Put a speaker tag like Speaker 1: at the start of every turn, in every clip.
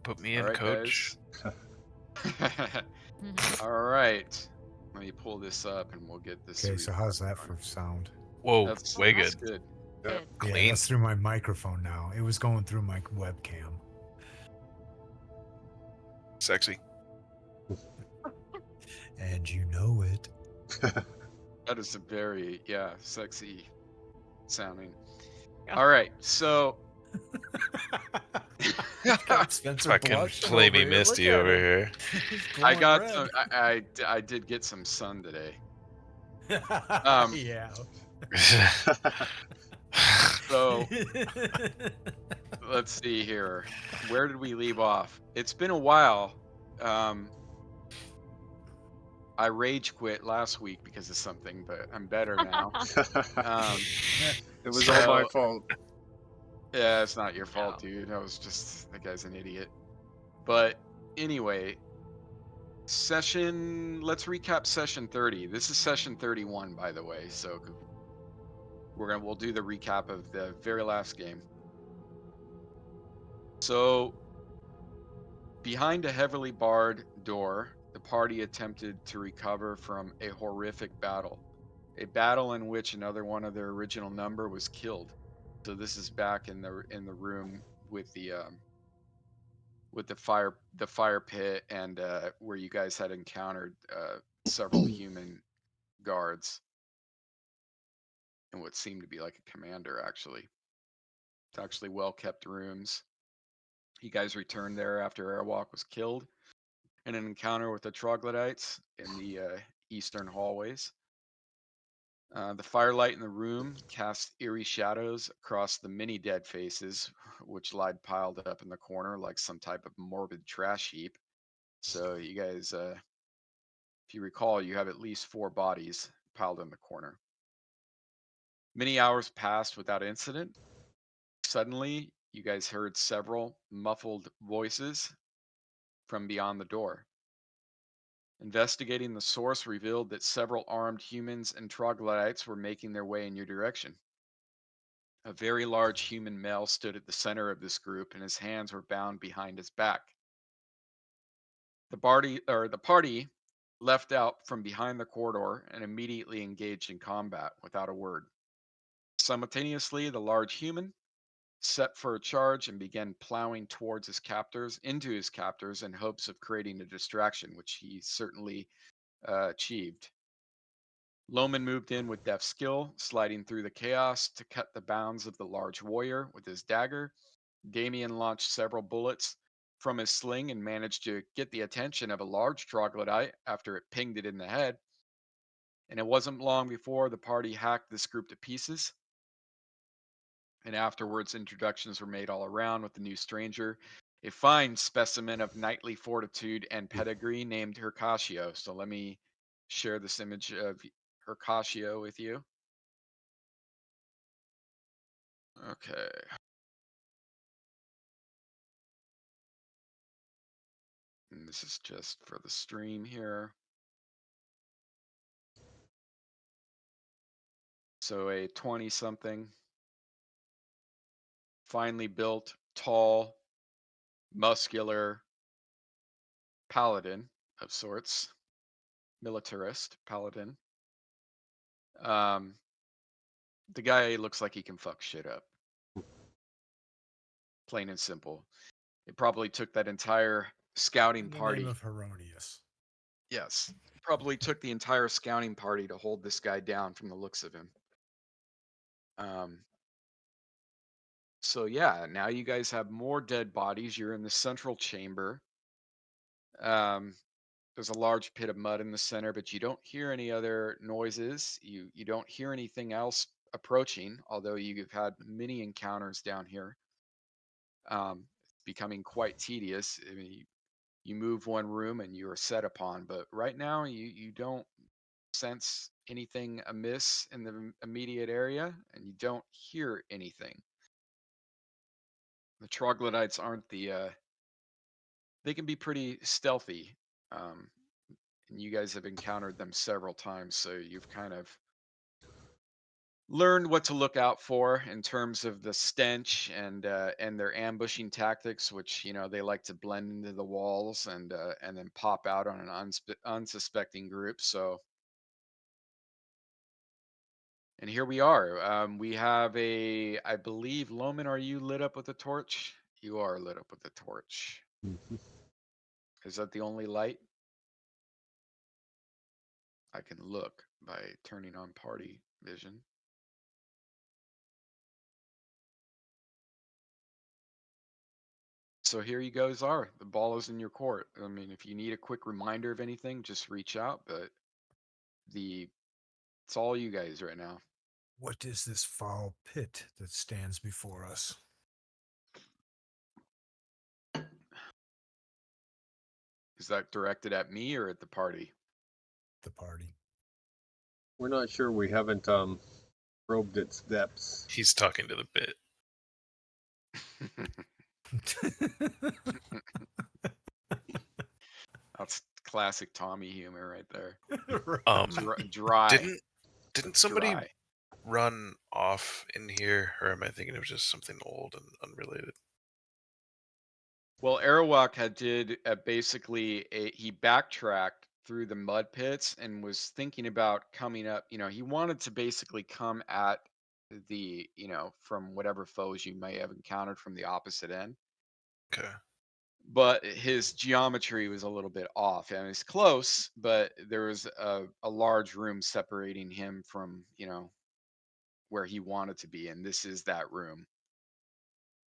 Speaker 1: Put me
Speaker 2: All
Speaker 1: in,
Speaker 2: right,
Speaker 1: coach.
Speaker 2: guys. All right. Let me pull this up and we'll get this.
Speaker 3: Okay, so how's that
Speaker 2: recording
Speaker 3: for sound?
Speaker 1: Whoa,
Speaker 2: That's
Speaker 1: way
Speaker 2: that's
Speaker 1: good.
Speaker 2: good.
Speaker 4: Good.
Speaker 3: Yeah,
Speaker 1: Clean.
Speaker 3: that's through my microphone now. It was going through my webcam.
Speaker 1: Sexy.
Speaker 3: And you know it.
Speaker 2: That is a very sexy sounding.
Speaker 4: Yeah.
Speaker 2: All right, so
Speaker 3: Got Spencer
Speaker 1: Fucking
Speaker 3: blushing
Speaker 1: play
Speaker 3: over
Speaker 1: me
Speaker 3: here.
Speaker 1: misty
Speaker 3: Look at
Speaker 1: over
Speaker 3: him.
Speaker 1: here.
Speaker 3: He's
Speaker 2: I
Speaker 3: glowing
Speaker 2: got
Speaker 3: red.
Speaker 2: some. I did get some sun today.
Speaker 3: Yeah.
Speaker 2: So let's see here. Where did we leave off? It's been a while. I rage quit last week because of something, but I'm better now.
Speaker 5: It was all my
Speaker 2: So-
Speaker 5: fault.
Speaker 2: Yeah, it's not your fault,
Speaker 4: No.
Speaker 2: dude. That guy's an idiot. But anyway, let's recap session 30. This is session 31, by the way. So we'll do the recap of the very last game. So behind a heavily barred door, the party attempted to recover from a horrific battle. A battle in which another one of their original number was killed. So this is back in the room with the fire pit and where you guys had encountered several human guards and what seemed to be like a commander. Actually, it's actually well kept rooms. You guys returned there after Airwalk was killed in an encounter with the troglodytes in the eastern hallways. The firelight in the room cast eerie shadows across the many dead faces, which lied piled up in the corner like some type of morbid trash heap. So you guys, if you recall, you have at least 4 bodies piled in the corner. Many hours passed without incident. Suddenly, you guys heard several muffled voices from beyond the door. Investigating the source revealed that several armed humans and troglodytes were making their way in your direction. A very large human male stood at the center of this group, and his hands were bound behind his back. The party left out from behind the corridor and immediately engaged in combat without a word. Simultaneously, the large human set for a charge and began plowing towards into his captors in hopes of creating a distraction, which he certainly achieved. Loman moved in with deft skill, sliding through the chaos to cut the bounds of the large warrior with his dagger. Damien launched several bullets from his sling and managed to get the attention of a large troglodyte after it pinged it in the head. And it wasn't long before the party hacked this group to pieces. And afterwards, introductions were made all around with the new stranger, a fine specimen of knightly fortitude and pedigree named Hercatio. So let me share this image of Hercatio with you. Okay. And this is just for the stream here. So a 20-something, finely built, tall, muscular paladin of sorts, militarist paladin. The guy looks like he can fuck shit up. Plain and simple. It probably took that entire scouting
Speaker 3: In the
Speaker 2: party.
Speaker 3: name of Heronius.
Speaker 2: Yes. Probably took the entire scouting party to hold this guy down from the looks of him. So yeah, now you guys have more dead bodies. You're in the central chamber. There's a large pit of mud in the center, but you don't hear any other noises. You don't hear anything else approaching, although you've had many encounters down here. Becoming quite tedious. I mean, you move one room and you are set upon, but right now you don't sense anything amiss in the immediate area, and you don't hear anything. The troglodytes aren't they can be pretty stealthy. And you guys have encountered them several times, so you've kind of learned what to look out for in terms of the stench and their ambushing tactics, which they like to blend into the walls and then pop out on an unsuspecting group. So, and here we are. We have I believe, Loman, are you lit up with a torch? You are lit up with a torch.
Speaker 5: Mhm.
Speaker 2: Is that the only light? I can look by turning on party vision. So here you guys are. The ball is in your court. I mean, if you need a quick reminder of anything, just reach out. But it's all you guys right now.
Speaker 3: What is this foul pit that stands before us?
Speaker 2: Is that directed at me or at the party?
Speaker 3: The party.
Speaker 5: We're not sure. We haven't probed its depths.
Speaker 1: He's talking to the bit.
Speaker 2: That's classic Tommy humor right there.
Speaker 3: Right.
Speaker 2: Dry.
Speaker 1: Didn't somebody
Speaker 2: Dry.
Speaker 1: run off in here, or am I thinking it was just something old and unrelated?
Speaker 2: Well, Arawak did basically he backtracked through the mud pits and was thinking about coming up. He wanted to basically come at from whatever foes you may have encountered from the opposite end.
Speaker 1: Okay.
Speaker 2: But his geometry was a little bit off. And it's close, but there was a large room separating him from, where he wanted to be. And this is that room.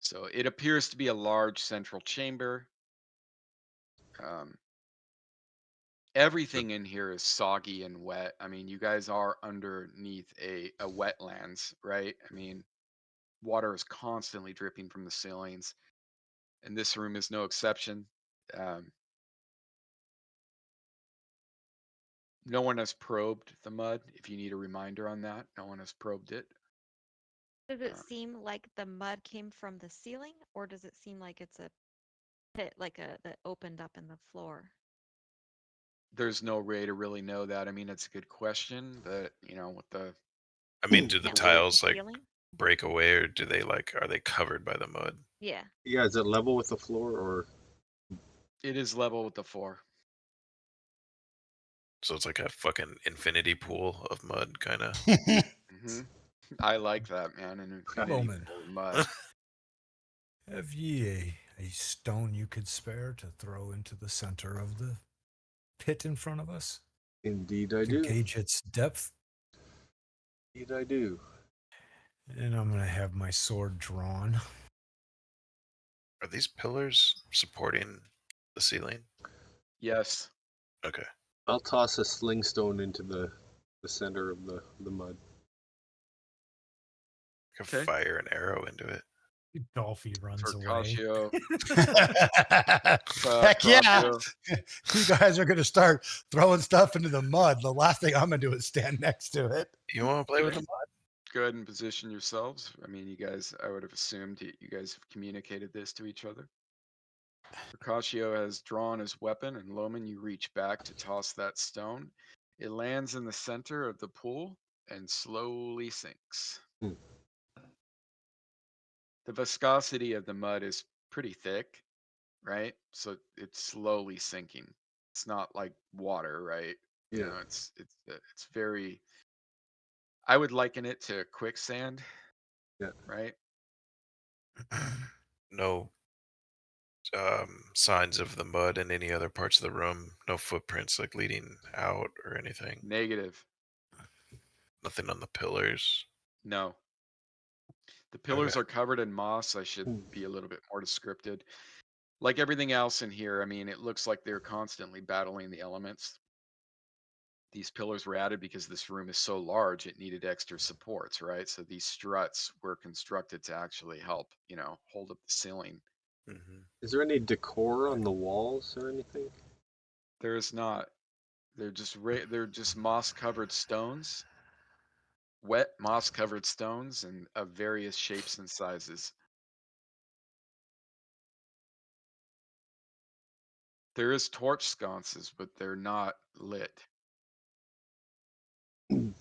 Speaker 2: So it appears to be a large central chamber. Um, Everything in here is soggy and wet. I mean, you guys are underneath a wetlands, right? I mean, water is constantly dripping from the ceilings, and this room is no exception. Um, no one has probed the mud. If you need a reminder on that, no one has probed it.
Speaker 4: Does it
Speaker 2: Uh,
Speaker 4: seem like the mud came from the ceiling, or does it seem like it's a pit, like that opened up in the floor?
Speaker 2: there's no way to really know that. I mean, it's a good question, but with the
Speaker 1: I mean, do the
Speaker 4: Can't look at
Speaker 1: tiles
Speaker 4: the
Speaker 1: like
Speaker 4: ceiling?
Speaker 1: break away, or are they covered by the mud?
Speaker 4: Yeah.
Speaker 5: Yeah, is it level with the floor or?
Speaker 2: it is level with the floor.
Speaker 1: So it's like a fucking infinity pool of mud, kind of.
Speaker 2: Hmm I like that, man. An infinity
Speaker 3: Bowman,
Speaker 2: pool of mud.
Speaker 3: have ye a stone you could spare to throw into the center of the pit in front of us
Speaker 5: Indeed, I
Speaker 3: to
Speaker 5: do.
Speaker 3: gauge its depth?
Speaker 5: Indeed, I do.
Speaker 3: And I'm going to have my sword drawn.
Speaker 1: Are these pillars supporting the ceiling?
Speaker 2: Yes.
Speaker 1: Okay.
Speaker 5: I'll toss a sling stone into the center of the mud.
Speaker 1: I can
Speaker 2: Okay.
Speaker 1: fire an arrow into it.
Speaker 3: Dolphy runs away.
Speaker 2: Torcasio.
Speaker 3: Heck yeah!
Speaker 2: Torcasio.
Speaker 3: You guys are going to start throwing stuff into the mud. The last thing I'm going to do is stand next to it.
Speaker 1: You want to play with
Speaker 2: Okay.
Speaker 1: the mud?
Speaker 2: Go ahead and position yourselves. I mean, you guys, I would have assumed you guys have communicated this to each other. Torcasio has drawn his weapon, and Loman, you reach back to toss that stone. It lands in the center of the pool and slowly sinks.
Speaker 5: Hmm.
Speaker 2: The viscosity of the mud is pretty thick, right? So it's slowly sinking. It's not like water, right?
Speaker 5: Yeah.
Speaker 2: It's very. I would liken it to quicksand,
Speaker 5: Yeah.
Speaker 2: right?
Speaker 1: No signs of the mud in any other parts of the room. No footprints like leading out or anything.
Speaker 2: Negative.
Speaker 1: Nothing on the pillars.
Speaker 2: No. The pillars
Speaker 1: Okay.
Speaker 2: are covered in moss. I should
Speaker 5: Hmm.
Speaker 2: be a little bit more descriptive. Like everything else in here, I mean, it looks like they're constantly battling the elements. These pillars were added because this room is so large, it needed extra supports, right? So these struts were constructed to actually help, hold up the ceiling.
Speaker 1: Mm-hmm.
Speaker 5: Is there any decor on the walls or anything?
Speaker 2: There is not. They're just moss-covered stones, wet moss-covered stones, and of various shapes and sizes. There is torch sconces, but they're not lit.
Speaker 1: Hmm.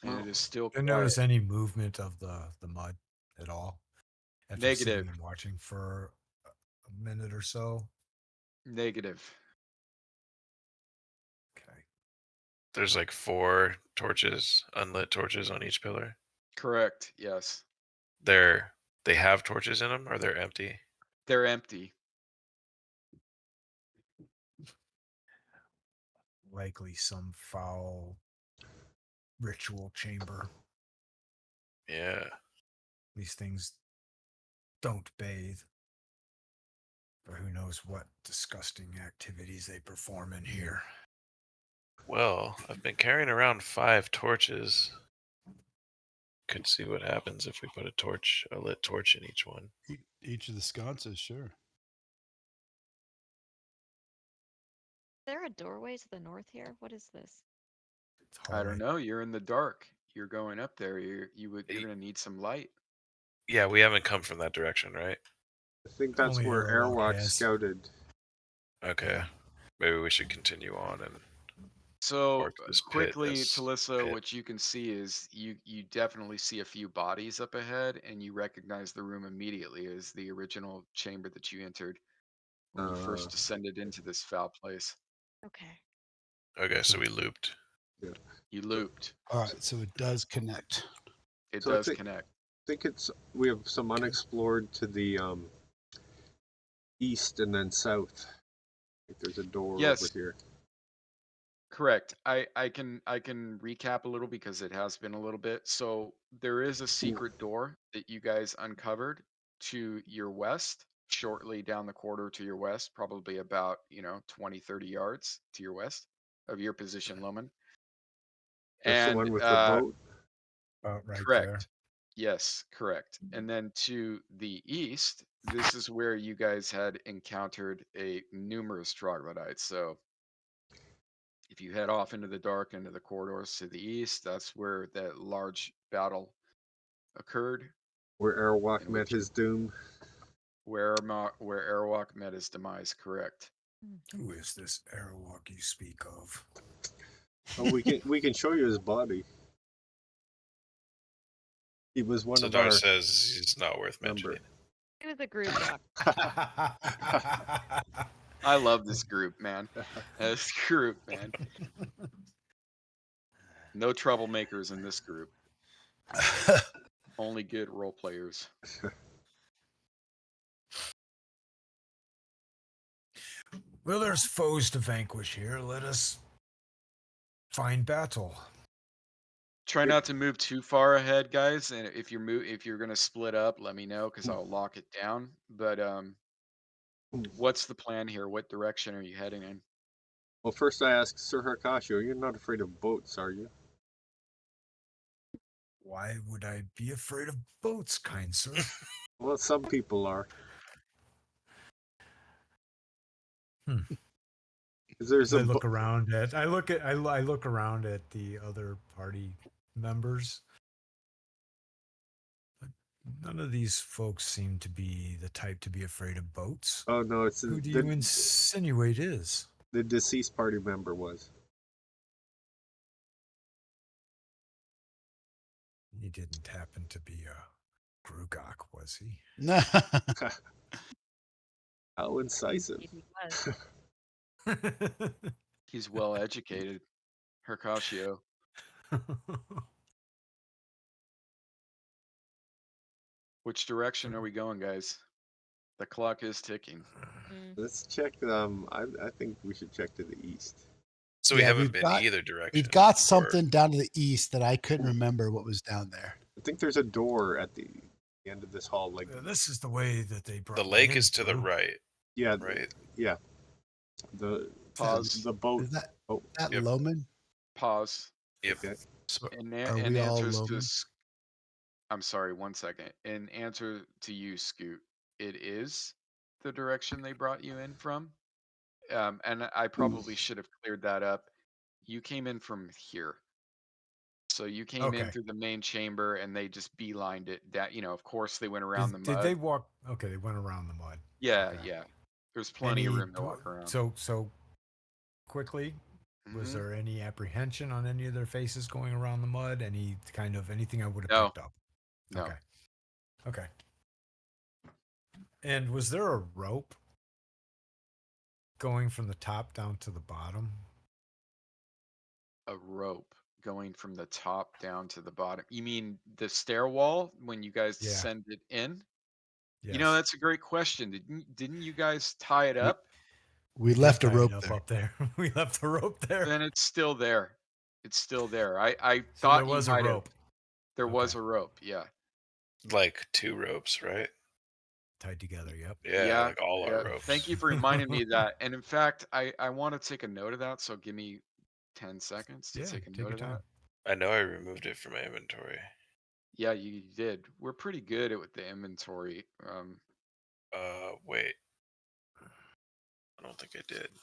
Speaker 2: and it is still
Speaker 3: Didn't
Speaker 2: quiet.
Speaker 3: notice any movement of the mud at all after sitting
Speaker 2: Negative.
Speaker 3: and watching for a minute or so.
Speaker 2: Negative.
Speaker 3: Okay.
Speaker 1: There's like 4 torches, unlit torches on each pillar.
Speaker 2: Correct. Yes.
Speaker 1: They have torches in them, or they're empty.
Speaker 2: They're empty.
Speaker 3: Likely some foul ritual chamber.
Speaker 1: Yeah.
Speaker 3: These things don't bathe. Or who knows what disgusting activities they perform in here.
Speaker 1: Well, I've been carrying around 5 torches. Could see what happens if we put a lit torch in each one.
Speaker 6: Each of the sconces, sure.
Speaker 4: Is there a doorway to the north here? What is this?
Speaker 3: It's
Speaker 2: I don't
Speaker 3: hallway.
Speaker 2: know. You're in the dark. You're going up there. You're gonna need some light.
Speaker 1: Yeah, we haven't come from that direction, right?
Speaker 5: I think that's
Speaker 3: Only
Speaker 5: where
Speaker 3: Airlock
Speaker 5: Airwatch
Speaker 3: has.
Speaker 5: scouted.
Speaker 1: Okay.
Speaker 3: Yeah.
Speaker 1: Maybe we should continue on and
Speaker 2: So
Speaker 1: mark this pit
Speaker 2: quickly,
Speaker 1: as
Speaker 2: Talissa,
Speaker 1: pit.
Speaker 2: what you can see is you definitely see a few bodies up ahead, and you recognize the room immediately as the original chamber that you entered when you first descended into this foul place.
Speaker 4: Okay.
Speaker 1: Okay, so we looped.
Speaker 2: You looped.
Speaker 6: All right, so it does connect.
Speaker 2: It
Speaker 5: So I
Speaker 2: does
Speaker 5: think-
Speaker 2: connect.
Speaker 5: I think we have some unexplored to the east and then south. I think there's a door
Speaker 2: Yes.
Speaker 5: over here.
Speaker 2: Correct. I can recap a little because it has been a little bit. So there is a secret door that you guys uncovered to your west, shortly down the corridor to your west, probably about, 20, 30 yards to your west of your position, Loman.
Speaker 5: That's the
Speaker 2: And
Speaker 5: one with the boat.
Speaker 3: About right
Speaker 2: correct.
Speaker 3: there.
Speaker 2: Yes, correct. And then to the east, this is where you guys had encountered a numerous troglodytes. So if you head off into the dark, into the corridors to the east, that's where that large battle occurred,
Speaker 5: Where Airwalk
Speaker 2: in
Speaker 5: met
Speaker 2: which
Speaker 5: his doom.
Speaker 2: where Airwalk met his demise. Correct.
Speaker 3: Who is this Airlock you speak of?
Speaker 5: Oh, we can show you his body. He was one of
Speaker 1: Sadar
Speaker 5: our
Speaker 1: says he's not worth
Speaker 5: number.
Speaker 1: mentioning.
Speaker 4: It was a group doc.
Speaker 2: I love this group, man. This group, man. No troublemakers in this group. Only good role players.
Speaker 3: Well, there's foes to vanquish here. Let us find battle.
Speaker 2: Try not to move too far ahead, guys. And if you're gonna split up, let me know because I'll lock it down. But what's the plan here? What direction are you heading in?
Speaker 5: Well, first I asked Sir Harkasho, you're not afraid of boats, are you?
Speaker 3: Why would I be afraid of boats, kind sir?
Speaker 5: Well, some people are.
Speaker 3: Hmm.
Speaker 5: 'Cause there's
Speaker 3: I
Speaker 5: a
Speaker 3: look around at I look around at the other party members. But none of these folks seem to be the type to be afraid of boats.
Speaker 5: Oh no, it's
Speaker 3: Who do you insinuate is?
Speaker 5: the deceased party member was.
Speaker 3: He didn't happen to be a Grugok, was he?
Speaker 5: How incisive.
Speaker 4: Indeed he was.
Speaker 2: He's well educated. Hercatio. Which direction are we going, guys? The clock is ticking.
Speaker 5: Let's check. I think we should check to the east.
Speaker 1: So we
Speaker 6: Yeah,
Speaker 1: haven't
Speaker 6: we've
Speaker 1: been
Speaker 6: got-
Speaker 1: either direction.
Speaker 6: We've got
Speaker 1: or-
Speaker 6: something down to the east that I couldn't remember what was down there.
Speaker 5: I think there's a door at the end of this hall. Like
Speaker 3: This is the way that they brought
Speaker 1: The
Speaker 3: me
Speaker 1: lake
Speaker 3: in
Speaker 1: is to the
Speaker 3: through.
Speaker 1: right,
Speaker 5: yeah,
Speaker 1: right?
Speaker 5: yeah. The
Speaker 2: Pause.
Speaker 5: the boat.
Speaker 6: Is that
Speaker 5: Oh,
Speaker 6: that
Speaker 1: Yep.
Speaker 6: Loman?
Speaker 2: Pause.
Speaker 1: Yep.
Speaker 5: okay.
Speaker 6: So
Speaker 2: In,
Speaker 6: are
Speaker 2: in
Speaker 6: we all
Speaker 2: answers to,
Speaker 6: Loman?
Speaker 2: I'm sorry, 1 second. In answer to you, Scoot, it is the direction they brought you in from. And I probably should have cleared that up. You came in from here. So you came in
Speaker 3: Okay.
Speaker 2: through the main chamber and they just beelined it. That, of course they went around the mud.
Speaker 3: Did they walk? Okay, they went around the mud.
Speaker 2: Yeah,
Speaker 3: okay.
Speaker 2: yeah. There's plenty of
Speaker 3: Any
Speaker 2: room to walk around.
Speaker 3: So quickly, Was
Speaker 2: Mhm.
Speaker 3: there any apprehension on any of their faces going around the mud? Any kind of anything I would have
Speaker 2: No.
Speaker 3: picked up?
Speaker 2: No.
Speaker 3: Okay. Okay. And was there a rope going from the top down to the bottom?
Speaker 2: A rope going from the top down to the bottom. You mean the stairwell when you guys
Speaker 3: Yeah.
Speaker 2: descended in?
Speaker 3: Yes.
Speaker 2: You know, that's a great question. Didn't you guys tie it up?
Speaker 6: We
Speaker 3: did
Speaker 6: left a
Speaker 3: tie it
Speaker 6: rope
Speaker 3: up
Speaker 6: there.
Speaker 3: up there. We left the rope there.
Speaker 2: Then it's still there. It's still there. I
Speaker 3: So there
Speaker 2: thought you
Speaker 3: was a
Speaker 2: might have.
Speaker 3: rope
Speaker 2: There was
Speaker 3: Okay.
Speaker 2: a rope. Yeah.
Speaker 1: Like 2 ropes, right?
Speaker 3: tied together. Yep.
Speaker 1: Yeah,
Speaker 2: Yeah.
Speaker 1: like all our
Speaker 2: Yeah.
Speaker 1: ropes.
Speaker 2: Thank you for reminding me of that. And in fact, I want to take a note of that. So give me 10 seconds to
Speaker 3: Yeah.
Speaker 2: take a
Speaker 3: Take
Speaker 2: note
Speaker 3: your
Speaker 2: of that.
Speaker 3: time.
Speaker 1: I know I removed it from my inventory.
Speaker 2: Yeah, you did. We're pretty good at with the inventory.
Speaker 1: Wait. I don't think I did.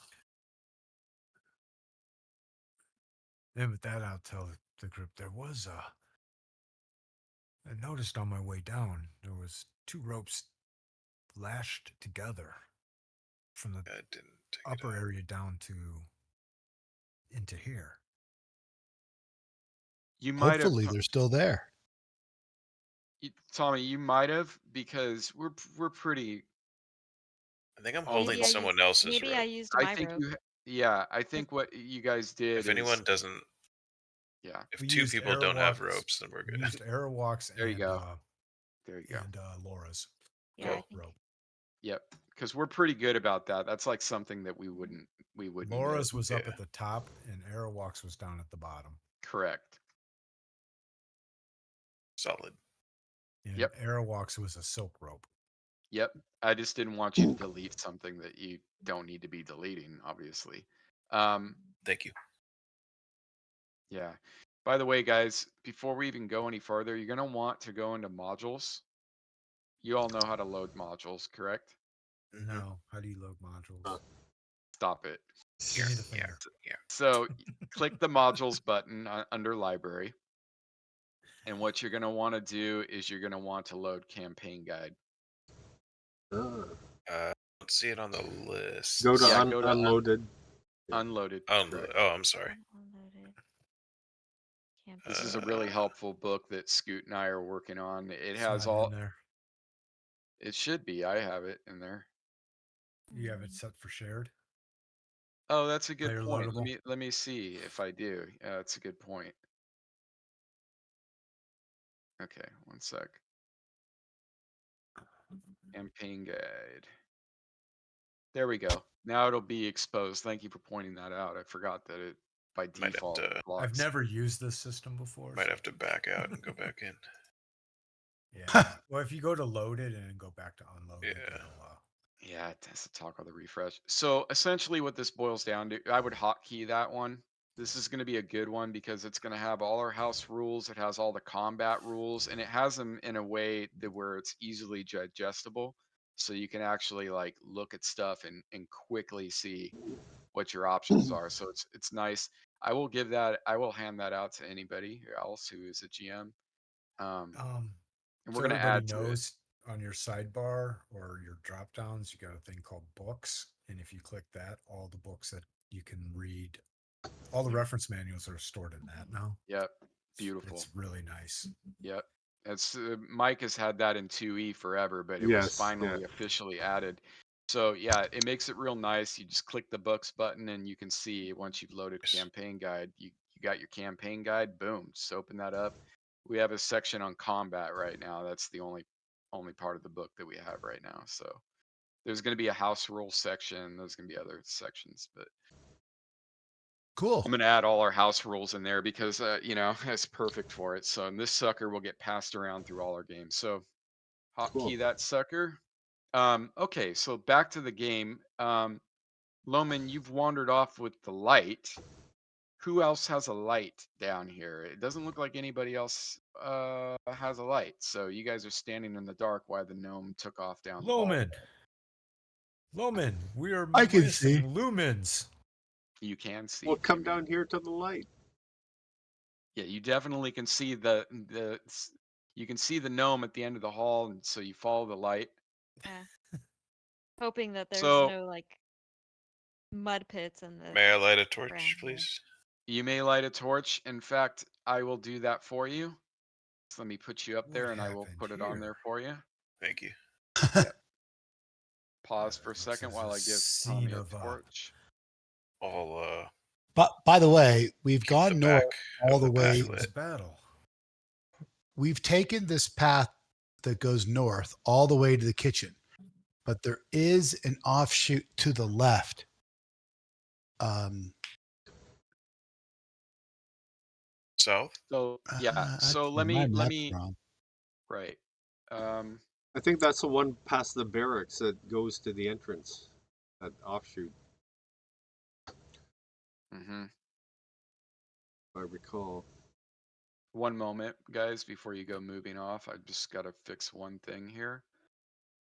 Speaker 3: And with that, I'll tell the group there was I noticed on my way down there was 2 ropes lashed together from the
Speaker 1: I didn't take it
Speaker 3: upper
Speaker 1: out.
Speaker 3: area down to into here.
Speaker 2: You might have,
Speaker 6: Hopefully, they're still there.
Speaker 2: Tommy. You might have because we're pretty.
Speaker 1: I think I'm
Speaker 2: Oh,
Speaker 1: holding someone else's
Speaker 4: maybe I
Speaker 1: rope.
Speaker 4: used
Speaker 2: I
Speaker 4: my
Speaker 2: think
Speaker 4: rope.
Speaker 2: yeah. I think what you guys did
Speaker 1: If
Speaker 2: is
Speaker 1: anyone doesn't,
Speaker 2: yeah.
Speaker 1: if
Speaker 3: We
Speaker 1: 2
Speaker 3: used
Speaker 1: people don't have
Speaker 3: Airwalks.
Speaker 1: ropes, then we're
Speaker 3: We
Speaker 1: good.
Speaker 3: used Airwalks
Speaker 2: There you
Speaker 3: and
Speaker 2: go. There you go.
Speaker 3: Laura's
Speaker 4: Yeah, I
Speaker 1: Cool.
Speaker 4: think.
Speaker 3: rope.
Speaker 2: Yep. Because we're pretty good about that. That's like something that we wouldn't
Speaker 3: Laura's
Speaker 2: miss.
Speaker 3: was up
Speaker 1: Yeah.
Speaker 3: at the top and Airwalks was down at the bottom.
Speaker 2: Correct.
Speaker 1: Solid.
Speaker 3: And
Speaker 2: Yep.
Speaker 3: Airwalks was a silk rope.
Speaker 2: Yep. I just didn't want you to delete something that you don't need to be deleting, obviously.
Speaker 1: Thank you.
Speaker 2: Yeah. By the way, guys, before we even go any further, you're going to want to go into modules. You all know how to load modules, correct?
Speaker 1: Mhm.
Speaker 3: No, how do you load modules?
Speaker 2: Stop it.
Speaker 3: Give me the
Speaker 1: Yeah,
Speaker 3: finger.
Speaker 1: yeah.
Speaker 2: So click the modules button under library. And what you're going to want to do is you're going to want to load campaign guide.
Speaker 5: Ah.
Speaker 1: I don't see it on the list.
Speaker 5: Go to
Speaker 2: Yeah, go to
Speaker 5: unloaded.
Speaker 2: unloaded. Correct.
Speaker 1: Oh, I'm sorry.
Speaker 4: Unloaded.
Speaker 2: This is a really helpful book that Scoot and I are working on. It
Speaker 3: It's
Speaker 2: has
Speaker 3: not
Speaker 2: all.
Speaker 3: in there.
Speaker 2: It should be. I have it in there.
Speaker 3: You have it set for shared.
Speaker 2: Oh, that's a good
Speaker 3: Player
Speaker 2: point.
Speaker 3: loadable.
Speaker 2: Let me see if I do. Yeah, that's a good point. Okay, one sec. Campaign guide. There we go. Now it'll be exposed. Thank you for pointing that out. I forgot that it by
Speaker 1: Might have
Speaker 2: default
Speaker 1: to-
Speaker 2: blocks.
Speaker 3: I've never used this system before.
Speaker 1: Might
Speaker 3: so-
Speaker 1: have to back out and go back in.
Speaker 3: Yeah. Well, if you go to loaded and then go back to unloaded,
Speaker 1: Yeah.
Speaker 3: it'll,
Speaker 2: Yeah, it has to talk on the refresh. So essentially what this boils down to, I would hotkey that one. This is going to be a good one because it's going to have all our house rules. It has all the combat rules and it has them in a way that where it's easily digestible. So you can actually like look at stuff and quickly see what your options are. So it's nice. I will hand that out to anybody else who is a GM. And we're
Speaker 3: so
Speaker 2: going to
Speaker 3: everybody
Speaker 2: add to it.
Speaker 3: knows on your sidebar or your drop downs, you got a thing called books. And if you click that, all the books that you can read, all the reference manuals are stored in that now.
Speaker 2: Yep. Beautiful.
Speaker 3: It's really nice.
Speaker 2: Yep. It's Mike has had that in 2E forever, but it was
Speaker 5: Yes,
Speaker 2: finally
Speaker 5: yeah.
Speaker 2: officially added. So yeah, it makes it real nice. You just click the books button and you can see once you've loaded
Speaker 1: Nice.
Speaker 2: campaign guide, you got your campaign guide, boom, just open that up. We have a section on combat right now. That's the only part of the book that we have right now. So there's going to be a house rules section. There's going to be other sections, but
Speaker 6: Cool.
Speaker 2: I'm going to add all our house rules in there because, it's perfect for it. So and this sucker will get passed around through all our games. So hotkey
Speaker 5: Cool.
Speaker 2: that sucker. Okay, so back to the game. Loman, you've wandered off with the light. Who else has a light down here? It doesn't look like anybody else has a light. So you guys are standing in the dark while the gnome took off down the hall.
Speaker 3: Loman, we are
Speaker 6: I can see.
Speaker 3: missing lumens.
Speaker 2: You can see.
Speaker 5: Well, come
Speaker 2: Jimmy.
Speaker 5: down here to the light.
Speaker 2: Yeah, you definitely can see you can see the gnome at the end of the hall, and so you follow the light.
Speaker 4: Yeah. Hoping that there's
Speaker 2: So-
Speaker 4: no like mud pits and the
Speaker 1: May I light a torch,
Speaker 4: ground here.
Speaker 1: please?
Speaker 2: You may light a torch. In fact, I will do that for you. So let me put you up
Speaker 3: What
Speaker 2: there and I will
Speaker 3: happened
Speaker 2: put it on
Speaker 3: here?
Speaker 2: there for you.
Speaker 1: Thank you.
Speaker 2: Pause for a
Speaker 3: Looks
Speaker 2: second
Speaker 3: as
Speaker 2: while
Speaker 3: a
Speaker 2: I give
Speaker 3: scene
Speaker 2: Tommy a
Speaker 3: of
Speaker 2: torch.
Speaker 1: I'll
Speaker 6: But by the way, we've
Speaker 1: keep the
Speaker 6: gone north
Speaker 1: back
Speaker 6: all
Speaker 1: of
Speaker 6: the
Speaker 1: the
Speaker 6: way.
Speaker 1: pack
Speaker 3: this
Speaker 1: lit.
Speaker 3: battle.
Speaker 6: We've taken this path that goes north all the way to the kitchen, but there is an offshoot to the left.
Speaker 1: South?
Speaker 2: So yeah, so
Speaker 6: Actually,
Speaker 2: let
Speaker 6: my
Speaker 2: me
Speaker 6: map's wrong.
Speaker 2: right.
Speaker 5: I think that's the one past the barracks that goes to the entrance. That offshoot,
Speaker 2: Mhm.
Speaker 5: if I recall.
Speaker 2: One moment, guys, before you go moving off. I just got to fix one thing here.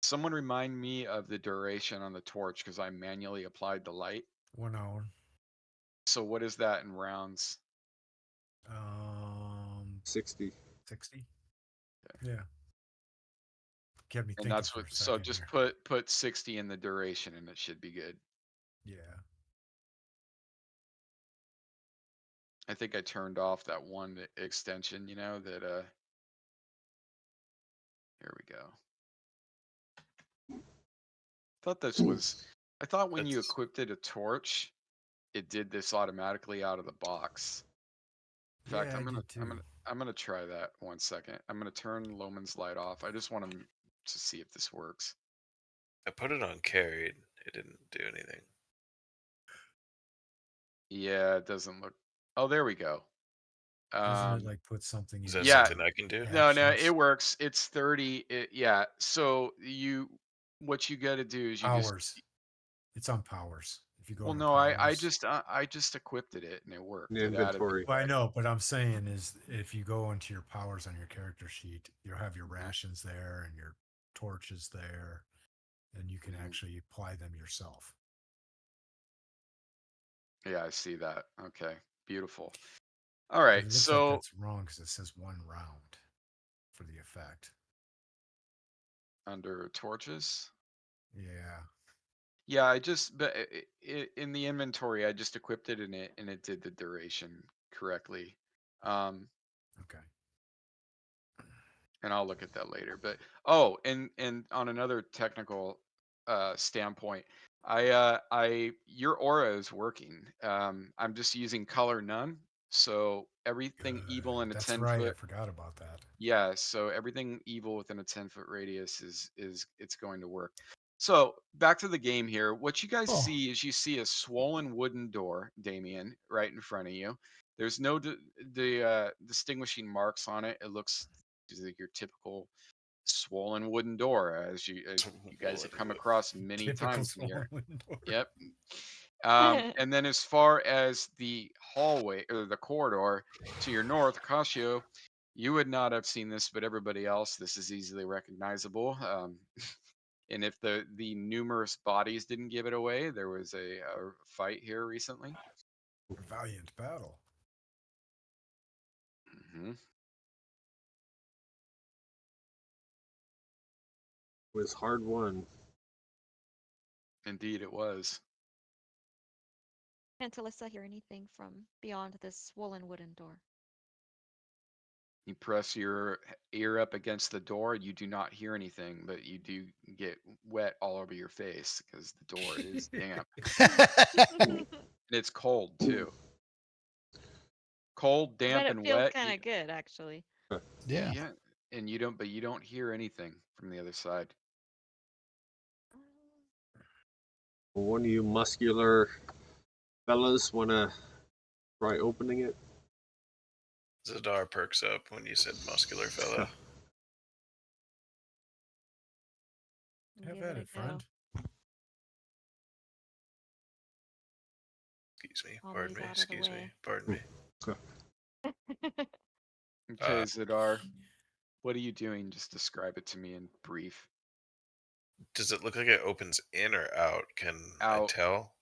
Speaker 2: Someone remind me of the duration on the torch because I manually applied the light.
Speaker 3: 1 hour.
Speaker 2: So what is that in rounds?
Speaker 5: 60.
Speaker 3: 60. Yeah. Kept me
Speaker 2: And
Speaker 3: thinking
Speaker 2: that's
Speaker 3: for
Speaker 2: what.
Speaker 3: a
Speaker 2: So
Speaker 3: second
Speaker 2: just
Speaker 3: here.
Speaker 2: put 60 in the duration, and it should be good.
Speaker 3: Yeah.
Speaker 2: I think I turned off that one extension. You know that. Here we go. Thought this was. I thought when you
Speaker 1: That's
Speaker 2: equipped it a torch, it did this automatically out of the box. In fact,
Speaker 3: Yeah, I did too.
Speaker 2: I'm gonna try that 1 second. I'm gonna turn Loman's light off. I just want to see if this works.
Speaker 1: I put it on carried. It didn't do anything.
Speaker 2: Yeah, it doesn't look. Oh, there we go.
Speaker 3: Doesn't it like put something
Speaker 1: Is
Speaker 3: in?
Speaker 1: that
Speaker 2: Yeah.
Speaker 1: something I can do?
Speaker 2: No, it
Speaker 3: Actions?
Speaker 2: works. It's 30. Yeah. So what you got to do is you just.
Speaker 3: Powers. It's on powers. If you go
Speaker 2: Well,
Speaker 3: into
Speaker 2: no,
Speaker 3: powers.
Speaker 2: I just equipped it and it worked.
Speaker 5: In
Speaker 2: It added.
Speaker 5: inventory.
Speaker 3: Well, I know, but I'm saying is if you go into your powers on your character sheet, you'll have your rations there and your torches there, and you can
Speaker 2: Mhm.
Speaker 3: actually apply them yourself.
Speaker 2: Yeah, I see that. Okay, beautiful. All
Speaker 3: But
Speaker 2: right,
Speaker 3: it looks like
Speaker 2: so
Speaker 3: that's wrong because it says 1 round for the effect.
Speaker 2: under torches.
Speaker 3: Yeah.
Speaker 2: Yeah, I just but in the inventory, I just equipped it and it did the duration correctly.
Speaker 3: Okay.
Speaker 2: And I'll look at that later. But and on another technical standpoint, your aura is working. I'm just using color none, so everything evil in a
Speaker 3: That's
Speaker 2: 10
Speaker 3: right. I
Speaker 2: foot.
Speaker 3: forgot about that.
Speaker 2: Yeah, so everything evil within a 10-foot radius is it's going to work. So back to the game here. What you guys
Speaker 6: Oh.
Speaker 2: see is you see a swollen wooden door, Damien, right in front of you. There's no distinguishing marks on it. It looks like your typical swollen wooden door, as you guys have come across many
Speaker 3: Typical
Speaker 2: times in here.
Speaker 3: swollen door.
Speaker 2: Yep. And then as far as the hallway or the corridor to your north, Casio, you would not have seen this, but everybody else, this is easily recognizable. And if the numerous bodies didn't give it away, there was a fight here recently.
Speaker 3: A valiant battle.
Speaker 2: Hmm.
Speaker 5: It was hard won.
Speaker 2: Indeed, it was.
Speaker 4: Can't Alyssa hear anything from beyond this swollen wooden door?
Speaker 2: You press your ear up against the door, you do not hear anything, but you do get wet all over your face because the door is damp. And it's cold too. Cold,
Speaker 4: I
Speaker 2: damp,
Speaker 4: bet it
Speaker 2: and
Speaker 4: feels
Speaker 2: wet.
Speaker 4: kind of good, actually.
Speaker 6: Yeah.
Speaker 2: Yeah, and but you don't hear anything from the other side.
Speaker 5: One of you muscular fellas want to try opening it?
Speaker 1: Zadar perks up when you said muscular fella.
Speaker 3: Have
Speaker 4: Give
Speaker 3: at
Speaker 4: it
Speaker 3: it,
Speaker 4: a go.
Speaker 3: friend.
Speaker 1: Excuse me.
Speaker 4: Always
Speaker 1: Pardon me.
Speaker 4: out of the
Speaker 1: Excuse me.
Speaker 4: way.
Speaker 1: Pardon me.
Speaker 2: Okay, Zadar, what are you doing? Just describe it to me in brief.
Speaker 1: Does it look like it opens in or out? Can I
Speaker 2: Out.
Speaker 1: tell?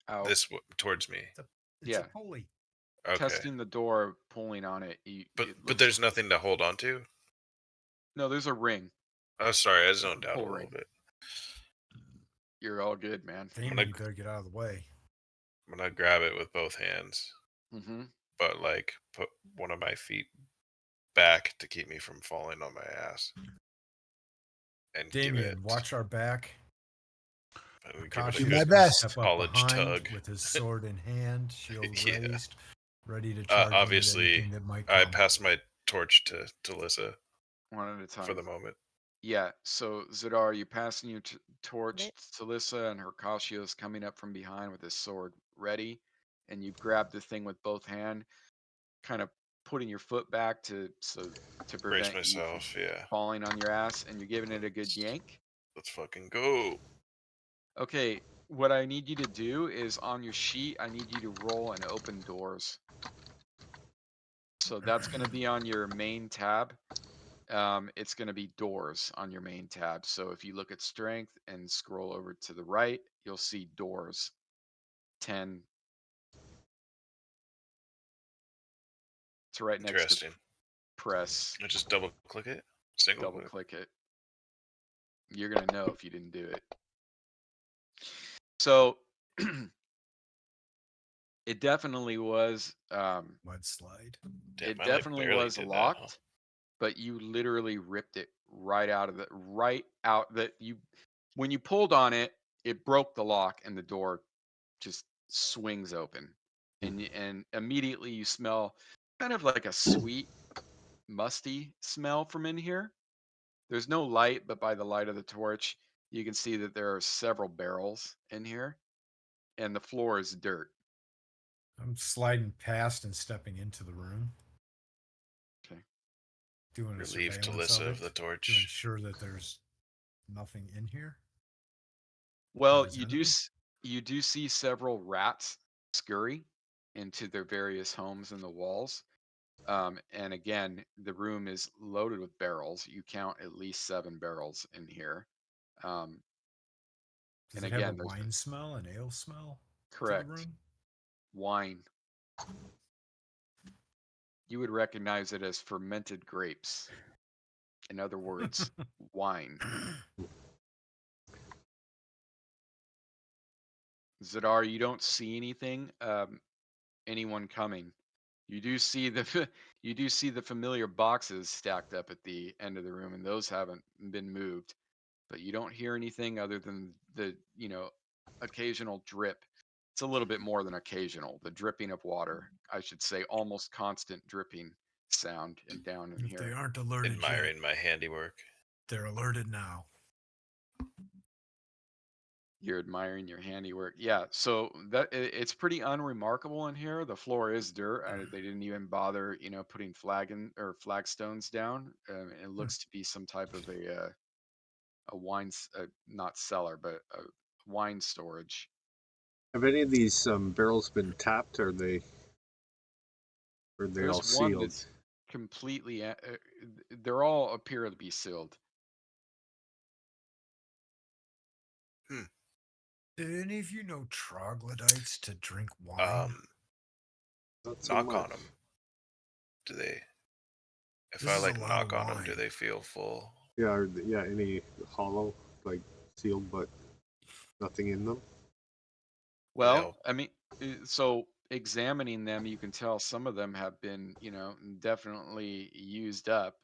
Speaker 2: Out.
Speaker 1: This towards me.
Speaker 3: It's
Speaker 2: Yeah.
Speaker 3: a pulley.
Speaker 1: Okay.
Speaker 2: Testing the door, pulling on it.
Speaker 1: But there's nothing to hold on to?
Speaker 2: No, there's a ring.
Speaker 1: Oh, sorry. I
Speaker 2: Like a
Speaker 1: zoned out a
Speaker 2: pull
Speaker 1: little
Speaker 2: ring.
Speaker 1: bit.
Speaker 2: You're all good, man.
Speaker 3: Damon,
Speaker 1: gonna-
Speaker 3: you better get out of the way.
Speaker 1: I'm gonna grab it with both hands,
Speaker 2: Mm-hmm.
Speaker 1: but like put one of my feet back to keep me from falling on my ass. And give
Speaker 3: Damien,
Speaker 1: it,
Speaker 3: watch our back.
Speaker 1: give it a
Speaker 3: Cautious
Speaker 6: Do
Speaker 1: good
Speaker 6: my
Speaker 3: is gonna
Speaker 6: best.
Speaker 3: step up
Speaker 1: college
Speaker 3: behind
Speaker 1: tug.
Speaker 3: with his sword in hand, shield
Speaker 1: Yeah.
Speaker 3: raised, ready to charge in at
Speaker 1: Obviously,
Speaker 3: anything that might
Speaker 1: I
Speaker 3: come.
Speaker 1: pass my torch to Lissa
Speaker 2: One at a time.
Speaker 1: for the moment.
Speaker 2: Yeah. So Zadar, you passing your torch
Speaker 4: Lit.
Speaker 2: to Lissa, and Hercashio's coming up from behind with his sword ready, and you grab the thing with both hand, kind of putting your foot back to
Speaker 1: Brace
Speaker 2: prevent you from
Speaker 1: myself, yeah.
Speaker 2: falling on your ass, and you're giving it a good yank.
Speaker 1: Let's fucking go.
Speaker 2: Okay, what I need you to do is on your sheet, I need you to roll and open doors. So that's going to be on your main tab. It's going to be doors on your main tab. So if you look at strength and scroll over to the right, you'll see doors. 10. It's right next to
Speaker 1: Interesting.
Speaker 2: press.
Speaker 1: I just double click it. Single
Speaker 2: Double
Speaker 1: click.
Speaker 2: click it. You're going to know if you didn't do it. So it definitely was
Speaker 3: Mudslide.
Speaker 1: Damn,
Speaker 2: it
Speaker 1: I like
Speaker 2: definitely
Speaker 1: barely
Speaker 2: was
Speaker 1: did
Speaker 2: locked,
Speaker 1: that. Huh?
Speaker 2: but you literally ripped it right out that you when you pulled on it, it broke the lock and the door just swings open. And immediately you smell kind of like a sweet, musty smell from in here. There's no light, but by the light of the torch, you can see that there are several barrels in here, and the floor is dirt.
Speaker 3: I'm sliding past and stepping into the room.
Speaker 2: Okay.
Speaker 3: Doing a
Speaker 1: Relieve
Speaker 3: surveillance of
Speaker 1: Talissa
Speaker 3: it
Speaker 1: of the
Speaker 3: to
Speaker 1: torch.
Speaker 3: ensure that there's nothing in here.
Speaker 2: Well,
Speaker 3: is
Speaker 2: you do
Speaker 3: enemy?
Speaker 2: you do see several rats scurry into their various homes in the walls. And again, the room is loaded with barrels. You count at least 7 barrels in here. Um,
Speaker 3: Does
Speaker 2: and
Speaker 3: it have a
Speaker 2: again, there's
Speaker 3: wine smell, an ale smell to the
Speaker 2: correct
Speaker 3: room?
Speaker 2: wine. You would recognize it as fermented grapes. In other words, wine. Zadar, you don't see anything, anyone coming. You do see you do see the familiar boxes stacked up at the end of the room, and those haven't been moved. But you don't hear anything other than the occasional drip. It's a little bit more than occasional. The dripping of water, I should say, almost constant dripping sound and down in
Speaker 3: If they
Speaker 2: here.
Speaker 3: aren't alerted yet,
Speaker 1: Admiring my handiwork.
Speaker 3: they're alerted now.
Speaker 2: You're admiring your handiwork. Yeah, so it's pretty unremarkable in here. The floor is dirt. They didn't even bother, putting flagstones down. It looks to be some type of a wine, not cellar, but a wine storage.
Speaker 5: Have any of these barrels been tapped? Or are they all
Speaker 2: There's one
Speaker 5: sealed?
Speaker 2: that's completely. They're all appear to be sealed.
Speaker 3: Did any of you know troglodytes to drink wine?
Speaker 5: Not so
Speaker 1: Knock on
Speaker 5: much.
Speaker 1: them. Do they? If
Speaker 3: This
Speaker 1: I
Speaker 3: is a
Speaker 1: like
Speaker 3: lot of
Speaker 1: knock on them, do
Speaker 3: wine.
Speaker 1: they feel full?
Speaker 5: Yeah, yeah. Any hollow, like sealed, but nothing in them.
Speaker 2: Well, I mean, so examining them, you can tell some of them have been, definitely used up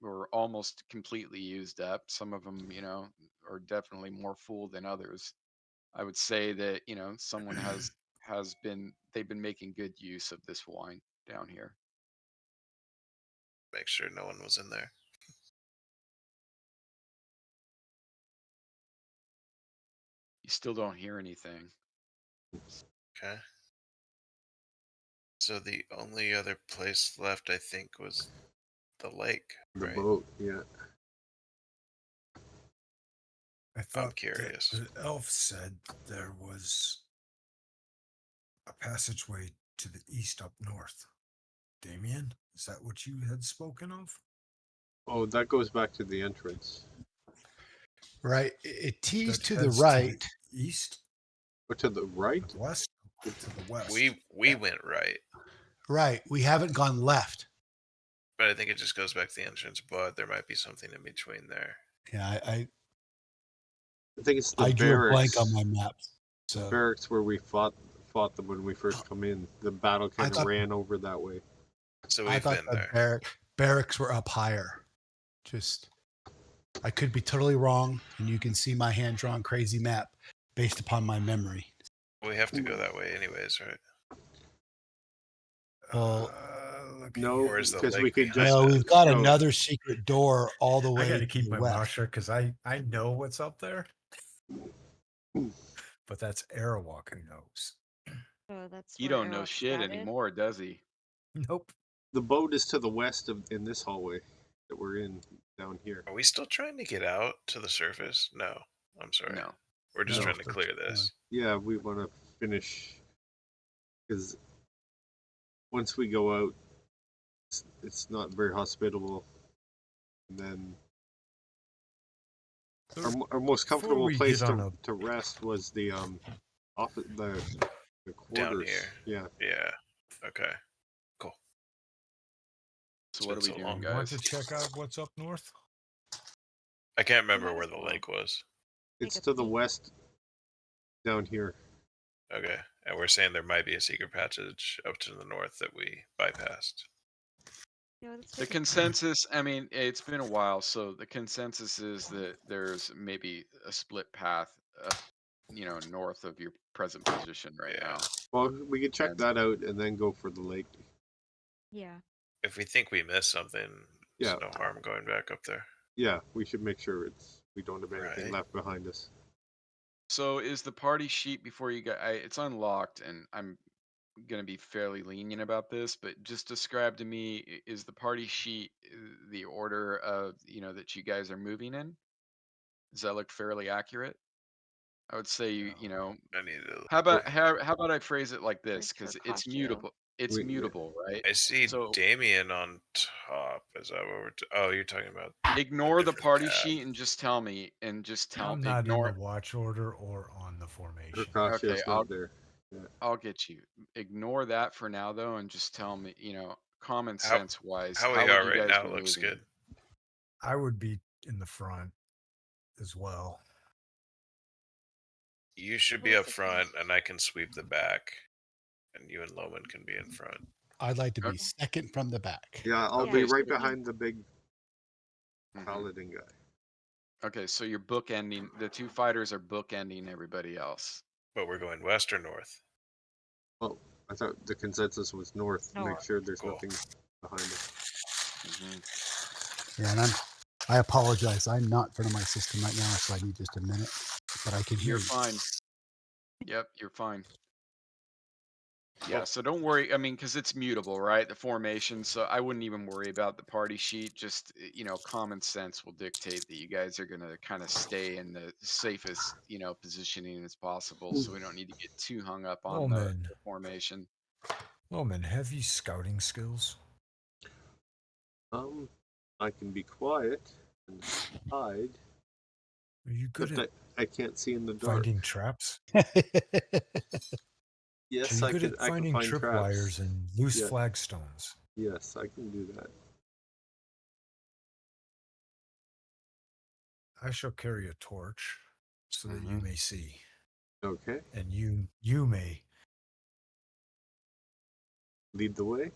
Speaker 2: or almost completely used up. Some of them, are definitely more full than others. I would say that, someone they've been making good use of this wine down here.
Speaker 1: Make sure no one was in there.
Speaker 2: You still don't hear anything.
Speaker 1: Okay. So the only other place left, I think, was the lake,
Speaker 5: The
Speaker 1: right?
Speaker 5: boat, yeah.
Speaker 3: I thought
Speaker 1: curious.
Speaker 3: that the elf said there was a passageway to the east up north. Damien, is that what you had spoken of?
Speaker 5: Oh, that goes back to the entrance.
Speaker 6: Right. It tees
Speaker 3: That
Speaker 6: to the
Speaker 3: heads
Speaker 6: right.
Speaker 3: to the east,
Speaker 5: But to the right?
Speaker 3: the west, to the west.
Speaker 1: We went right,
Speaker 6: Right. We haven't gone left.
Speaker 1: but I think it just goes back to the entrance. But there might be something in between there.
Speaker 6: Yeah,
Speaker 5: I think it's the
Speaker 6: I drew a blank
Speaker 5: barracks.
Speaker 6: on my map.
Speaker 5: The
Speaker 6: So
Speaker 5: barracks where we fought them when we first come in. The battle
Speaker 6: I
Speaker 5: kind of
Speaker 6: thought
Speaker 5: ran over that way.
Speaker 1: So
Speaker 6: I
Speaker 1: we've
Speaker 6: thought
Speaker 1: been
Speaker 6: the
Speaker 1: there.
Speaker 6: barracks were up higher. Just I could be totally wrong, and you can see my hand drawn crazy map based upon my memory.
Speaker 1: We have to go that way anyways, right?
Speaker 6: Well,
Speaker 3: Look
Speaker 5: No,
Speaker 3: here.
Speaker 1: Or is the
Speaker 5: because we
Speaker 1: lake
Speaker 5: could
Speaker 1: behind
Speaker 5: just
Speaker 6: no,
Speaker 1: us?
Speaker 6: we've got
Speaker 5: no.
Speaker 6: another secret door all the
Speaker 3: I
Speaker 6: way
Speaker 3: got to
Speaker 6: to
Speaker 3: keep
Speaker 6: the
Speaker 3: my
Speaker 6: west.
Speaker 3: mouth shut because I know what's up there. But that's Arawak who knows.
Speaker 4: Oh, that's
Speaker 2: He
Speaker 4: where
Speaker 2: don't know
Speaker 4: Aerok
Speaker 2: shit
Speaker 4: scouted.
Speaker 2: anymore, does he?
Speaker 3: Nope.
Speaker 5: The boat is to the west of in this hallway that we're in down here.
Speaker 1: Are we still trying to get out to the surface? No. I'm sorry.
Speaker 2: No.
Speaker 1: We're just
Speaker 6: No,
Speaker 1: trying to
Speaker 6: still
Speaker 1: clear
Speaker 6: exploring.
Speaker 1: this.
Speaker 5: Yeah, we want to finish because once we go out, it's not very hospitable. And then our most
Speaker 3: Before
Speaker 5: comfortable
Speaker 3: we
Speaker 5: place
Speaker 3: get on
Speaker 5: to rest was the off the
Speaker 1: Down
Speaker 5: quarters.
Speaker 1: here.
Speaker 5: Yeah.
Speaker 1: Yeah. Okay. Cool.
Speaker 2: So
Speaker 1: It's
Speaker 2: what
Speaker 1: been
Speaker 2: are we
Speaker 1: so
Speaker 2: doing,
Speaker 1: long.
Speaker 3: You want
Speaker 2: guys?
Speaker 3: to check out what's up north?
Speaker 1: I can't remember
Speaker 4: might
Speaker 1: where
Speaker 4: as
Speaker 1: the
Speaker 4: well.
Speaker 1: lake was.
Speaker 5: It's
Speaker 4: Take a
Speaker 5: to the
Speaker 4: peek.
Speaker 5: west down here.
Speaker 1: Okay. And we're saying there might be a secret passage up to the north that we bypassed.
Speaker 4: Yeah, let's
Speaker 2: The
Speaker 4: take a peek.
Speaker 2: consensus, I mean, it's been a while, so the consensus is that there's maybe a split path up, north of your present position right
Speaker 1: Yeah.
Speaker 2: now.
Speaker 5: Well, we could check
Speaker 2: And
Speaker 5: that out and then go for the lake.
Speaker 4: Yeah.
Speaker 1: If we think we missed something,
Speaker 5: Yeah.
Speaker 1: there's no harm going back up there.
Speaker 5: Yeah, we should make sure we don't have anything
Speaker 1: Right.
Speaker 5: left behind us.
Speaker 2: so is the party sheet before you get, it's unlocked, and I'm going to be fairly lenient about this, but just describe to me, is the party sheet the order of, that you guys are moving in? Does that look fairly accurate? I would say,
Speaker 1: I need to.
Speaker 2: how about I phrase it like this?
Speaker 4: Where's
Speaker 2: Because it's
Speaker 4: Hercatio?
Speaker 2: mutable. It's
Speaker 5: We-
Speaker 2: mutable, right?
Speaker 1: I see
Speaker 2: So
Speaker 1: Damien on top. Is that what we're? Oh, you're talking about.
Speaker 2: ignore the
Speaker 1: different
Speaker 2: party
Speaker 1: tab.
Speaker 2: sheet and just tell me,
Speaker 3: I'm not in
Speaker 2: ignore.
Speaker 3: the watch order or on the formation.
Speaker 5: Hercasia's
Speaker 2: Okay,
Speaker 5: not there.
Speaker 2: I'll get you. Ignore that for now though, and just tell me, common
Speaker 1: How-
Speaker 2: sense wise,
Speaker 1: How
Speaker 2: how
Speaker 1: we
Speaker 2: would
Speaker 1: are
Speaker 2: you
Speaker 1: right
Speaker 2: guys
Speaker 1: now
Speaker 2: be
Speaker 1: looks
Speaker 2: moving?
Speaker 1: good.
Speaker 3: I would be in the front as well.
Speaker 1: You should be
Speaker 4: Where's
Speaker 1: up
Speaker 4: the
Speaker 1: front, and I can sweep the back, and you and Loman can be in front.
Speaker 6: I'd like to be
Speaker 2: Okay.
Speaker 6: second from the back.
Speaker 5: Yeah, I'll
Speaker 4: Yeah,
Speaker 5: be
Speaker 2: Okay,
Speaker 5: right
Speaker 2: so-
Speaker 5: behind the big
Speaker 2: Mhm.
Speaker 5: paladin guy.
Speaker 2: Okay, so you're bookending. The two fighters are bookending everybody else.
Speaker 1: But we're going west or north.
Speaker 5: Oh, I thought the consensus was north. Make
Speaker 4: North.
Speaker 5: sure there's
Speaker 1: Cool.
Speaker 5: nothing behind us.
Speaker 2: Mhm.
Speaker 6: Yeah, and I apologize. I'm not in front of my system right now, so I need just a minute. But I can hear
Speaker 2: You're
Speaker 6: you.
Speaker 2: fine. Yep, you're fine. Yeah,
Speaker 1: Cool.
Speaker 2: so don't worry. I mean, because it's mutable, right? The formation. So I wouldn't even worry about the party sheet. Just, common sense will dictate that you guys are going to kind of stay in the safest, positioning as possible. So we don't need to get too hung up on the
Speaker 3: Loman,
Speaker 2: formation.
Speaker 3: Loman, have you scouting skills?
Speaker 5: I can be quiet and hide,
Speaker 3: Are you good
Speaker 5: except
Speaker 3: at
Speaker 5: I can't see in the dark.
Speaker 3: finding traps?
Speaker 5: Yes,
Speaker 3: Are you
Speaker 5: I
Speaker 3: good
Speaker 5: can.
Speaker 3: at
Speaker 5: I can
Speaker 3: finding
Speaker 5: find
Speaker 3: tripwires
Speaker 5: traps.
Speaker 3: and loose
Speaker 5: Yeah.
Speaker 3: flagstones?
Speaker 5: Yes, I can do that.
Speaker 3: I shall carry a torch so that you
Speaker 2: Mhm.
Speaker 3: may see,
Speaker 5: Okay,
Speaker 3: and you may.
Speaker 5: lead the way.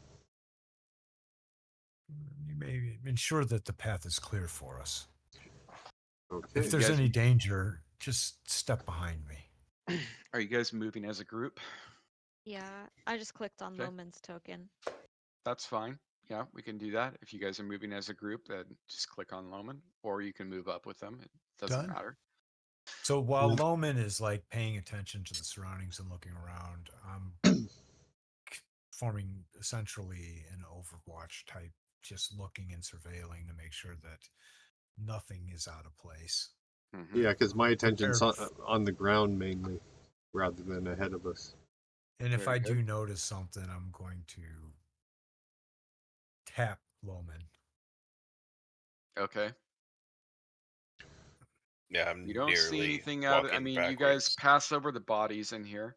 Speaker 3: You may ensure that the path is clear for us.
Speaker 5: Okay.
Speaker 3: If there's
Speaker 2: guys-
Speaker 3: any danger, just step behind me.
Speaker 2: Are you guys moving as a group?
Speaker 4: Yeah, I just clicked on
Speaker 2: Okay.
Speaker 4: Loman's token.
Speaker 2: That's fine. Yeah, we can do that. If you guys are moving as a group, then just click on Loman, or you can move up with them. It doesn't
Speaker 6: Done.
Speaker 2: matter.
Speaker 3: So while
Speaker 6: Yeah.
Speaker 3: Loman is like paying attention to the surroundings and looking around, I'm forming essentially an Overwatch type, just looking and surveilling to make sure that nothing is out of place.
Speaker 2: Mhm.
Speaker 5: Yeah, because my attention's
Speaker 3: Prepared
Speaker 5: on the ground mainly, rather than ahead of us.
Speaker 3: And if
Speaker 2: Very
Speaker 3: I
Speaker 2: good.
Speaker 3: do notice something, I'm going to tap Loman.
Speaker 2: Okay.
Speaker 1: Yeah, I'm
Speaker 2: You don't see
Speaker 1: nearly
Speaker 2: anything out of, I
Speaker 1: walking
Speaker 2: mean, you guys
Speaker 1: backwards.
Speaker 2: pass over the bodies in here.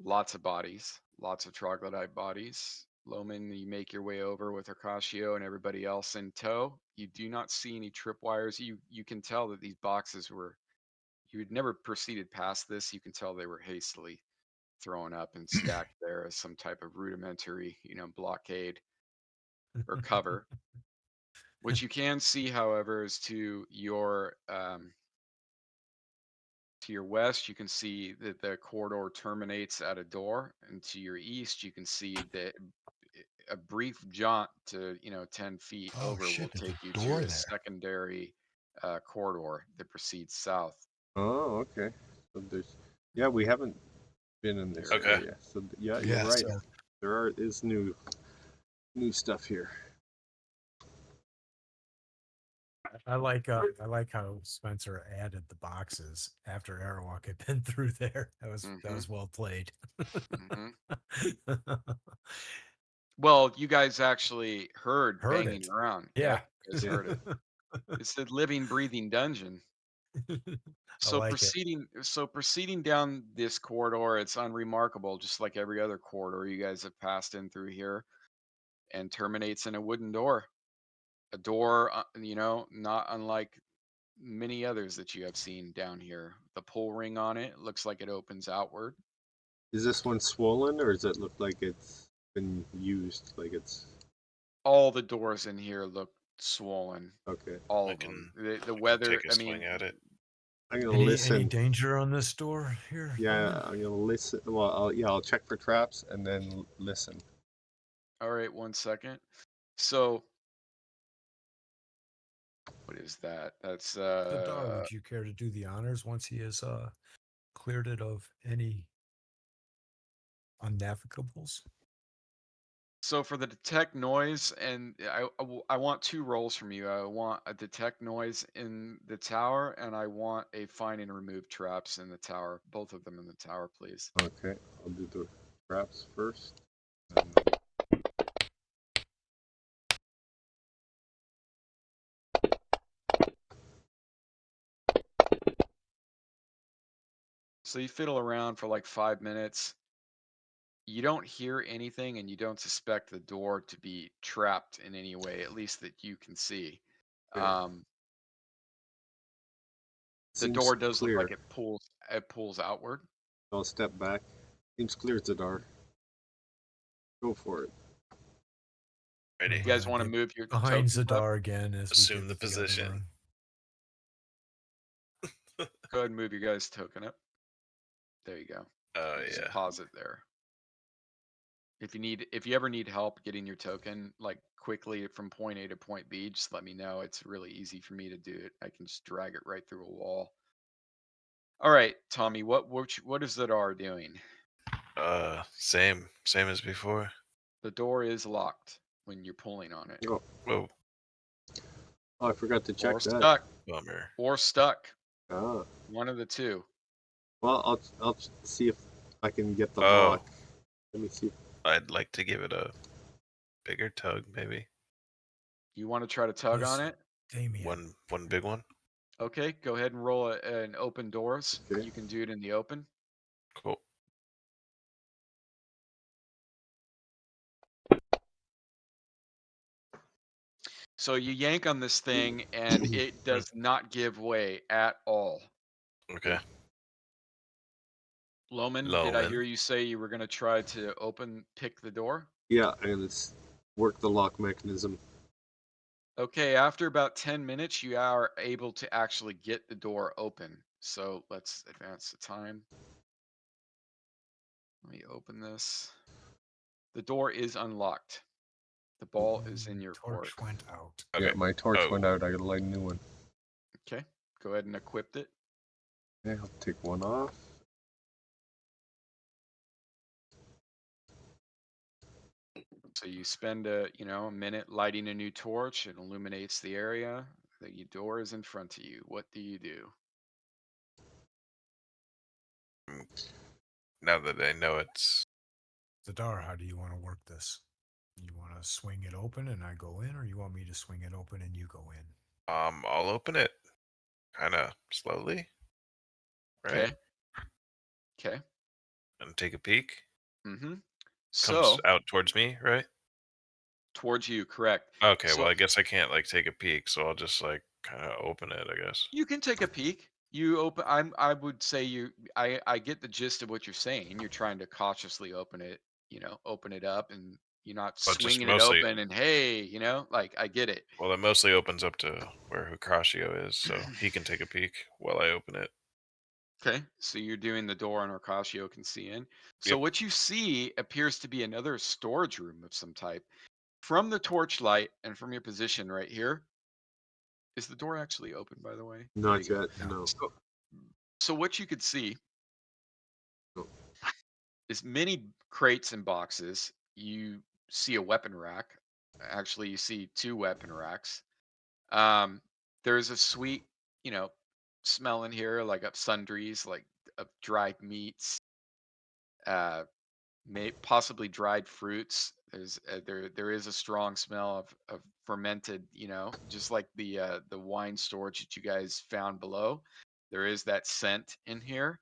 Speaker 2: Lots of bodies, lots of troglodyte bodies. Loman, you make your way over with Hercatio and everybody else in tow. You do not see any tripwires. You can tell that these boxes were you'd never proceeded past this. You can tell they were hastily thrown up and stacked there as some type of rudimentary, blockade or cover. What you can see, however, is to your west, you can see that the corridor terminates at a door, and to your east, you can see that a brief jaunt to 10 feet
Speaker 6: Oh
Speaker 2: over will
Speaker 6: shit! There's a
Speaker 2: take you
Speaker 6: door
Speaker 2: to a
Speaker 6: there.
Speaker 2: secondary corridor that proceeds south.
Speaker 5: Oh, okay. So yeah, we haven't been in this
Speaker 1: Okay.
Speaker 5: area. So yeah, you're
Speaker 6: Yeah,
Speaker 5: right.
Speaker 6: so
Speaker 5: There is new stuff here.
Speaker 3: I like how Spencer added the boxes after Airwalk had been through there. That was well played.
Speaker 2: Mhm. Well, you guys actually heard
Speaker 3: Heard
Speaker 2: banging
Speaker 3: it.
Speaker 2: around.
Speaker 3: Yeah.
Speaker 2: Yep, you guys heard it. It's a living, breathing dungeon.
Speaker 3: I like it.
Speaker 2: Proceeding down this corridor, it's unremarkable, just like every other corridor you guys have passed in through here, and terminates in a wooden door. A door, not unlike many others that you have seen down here. The pull ring on it looks like it opens outward.
Speaker 5: Is this one swollen, or does it look like it's been used? Like it's
Speaker 2: All the doors in here look swollen.
Speaker 5: okay.
Speaker 2: All
Speaker 1: I
Speaker 2: of them.
Speaker 1: can
Speaker 2: The weather,
Speaker 1: take a
Speaker 2: I
Speaker 1: swing
Speaker 2: mean,
Speaker 1: at it.
Speaker 5: I'm gonna
Speaker 3: Any
Speaker 5: listen.
Speaker 3: danger on this door here?
Speaker 5: Yeah,
Speaker 3: Norman?
Speaker 5: I'm gonna listen. Well, I'll check for traps and then listen.
Speaker 2: all right, 1 second. So, what is that? That's
Speaker 3: Zadar, would you care to do the honors once he has cleared it of any unnavigables?
Speaker 2: so for the detect noise, and I want 2 rolls from you. I want a detect noise in the tower, and I want a find and remove traps in the tower. Both of them in the tower, please.
Speaker 5: Okay, I'll do the traps first.
Speaker 2: So you fiddle around for like 5 minutes. You don't hear anything, and you don't suspect the door to be trapped in any way, at least that you can see.
Speaker 5: Okay.
Speaker 2: The
Speaker 5: Seems
Speaker 2: door does look
Speaker 5: clear.
Speaker 2: like it pulls outward.
Speaker 5: I'll step back. Seems clear, Zadar. Go for it.
Speaker 1: Ready.
Speaker 2: You guys want to
Speaker 3: Get
Speaker 2: move your
Speaker 3: behind
Speaker 2: tokens up?
Speaker 3: Zadar again as
Speaker 1: Assume
Speaker 3: we
Speaker 1: the
Speaker 3: get to the
Speaker 1: position.
Speaker 3: other room.
Speaker 2: Go ahead and move your guys' token up. There you go.
Speaker 1: Oh
Speaker 2: Just
Speaker 1: yeah.
Speaker 2: pause it there. If you ever need help getting your token like quickly from point A to point B, just let me know. It's really easy for me to do it. I can just drag it right through a wall. All right, Tommy, what is Zadar doing?
Speaker 1: Same as before.
Speaker 2: The door is locked when you're pulling on it.
Speaker 5: Oh,
Speaker 1: Whoa,
Speaker 5: I forgot to check
Speaker 2: Or
Speaker 5: that.
Speaker 2: stuck.
Speaker 1: bummer.
Speaker 2: Or stuck.
Speaker 5: Ah.
Speaker 2: One of the two.
Speaker 5: Well, I'll see if I can get the
Speaker 1: Oh.
Speaker 5: lock. Let me see.
Speaker 1: I'd like to give it a bigger tug, maybe.
Speaker 2: You want to try to tug on it?
Speaker 3: Damien.
Speaker 1: One big one.
Speaker 2: Okay, go ahead and roll an open doors.
Speaker 5: Okay.
Speaker 2: You can do it in the open.
Speaker 1: Cool.
Speaker 2: So you yank on this thing, and it does not give way at all.
Speaker 1: Okay.
Speaker 2: Loman, did I hear you say you were going to try to pick the door?
Speaker 5: Yeah, and it's work the lock mechanism.
Speaker 2: Okay, after about 10 minutes, you are able to actually get the door open. So let's advance the time. Let me open this. The door is unlocked. The ball is in your
Speaker 3: Torch
Speaker 2: court.
Speaker 3: went out.
Speaker 1: Okay.
Speaker 5: Yeah, my torch
Speaker 1: Oh.
Speaker 5: went out. I gotta light a new one.
Speaker 2: Okay, go ahead and equip it.
Speaker 5: Okay, I'll take one off.
Speaker 2: So you spend a minute lighting a new torch. It illuminates the area. The door is in front of you. What do you do?
Speaker 1: Now that I know it's
Speaker 3: Zadar, how do you want to work this? You want to swing it open and I go in, or you want me to swing it open and you go in?
Speaker 1: I'll open it kind of slowly. Right?
Speaker 2: Okay. Okay.
Speaker 1: And take a peek.
Speaker 2: Mm-hmm.
Speaker 1: Comes
Speaker 2: So
Speaker 1: out towards me, right?
Speaker 2: towards you, correct.
Speaker 1: Okay,
Speaker 2: So
Speaker 1: well I guess I can't like take a peek, so I'll just like kind of open it, I guess.
Speaker 2: you can take a peek. You open. I would say you. I get the gist of what you're saying. You're trying to cautiously open it. Open it up, and you're not
Speaker 1: But just
Speaker 2: swinging it
Speaker 1: mostly,
Speaker 2: open. And hey, like I get it.
Speaker 1: well, it mostly opens up to where Horatio is, so he can take a peek while I open it.
Speaker 2: Okay, so you're doing the door and Orcasio can see in. So
Speaker 1: Yep.
Speaker 2: what you see appears to be another storage room of some type. From the torchlight and from your position right here, is the door actually open, by the way? There you
Speaker 5: Not
Speaker 2: go.
Speaker 5: yet.
Speaker 3: No.
Speaker 5: No.
Speaker 2: So what you could see
Speaker 5: Oh.
Speaker 2: is many crates and boxes. You see a weapon rack. Actually, you see two weapon racks. Um, there's a sweet, you know, smell in here, like of sundries, like of dried meats, uh, possibly dried fruits. There is a strong smell of fermented, just like the wine storage that you guys found below. There is that scent in here.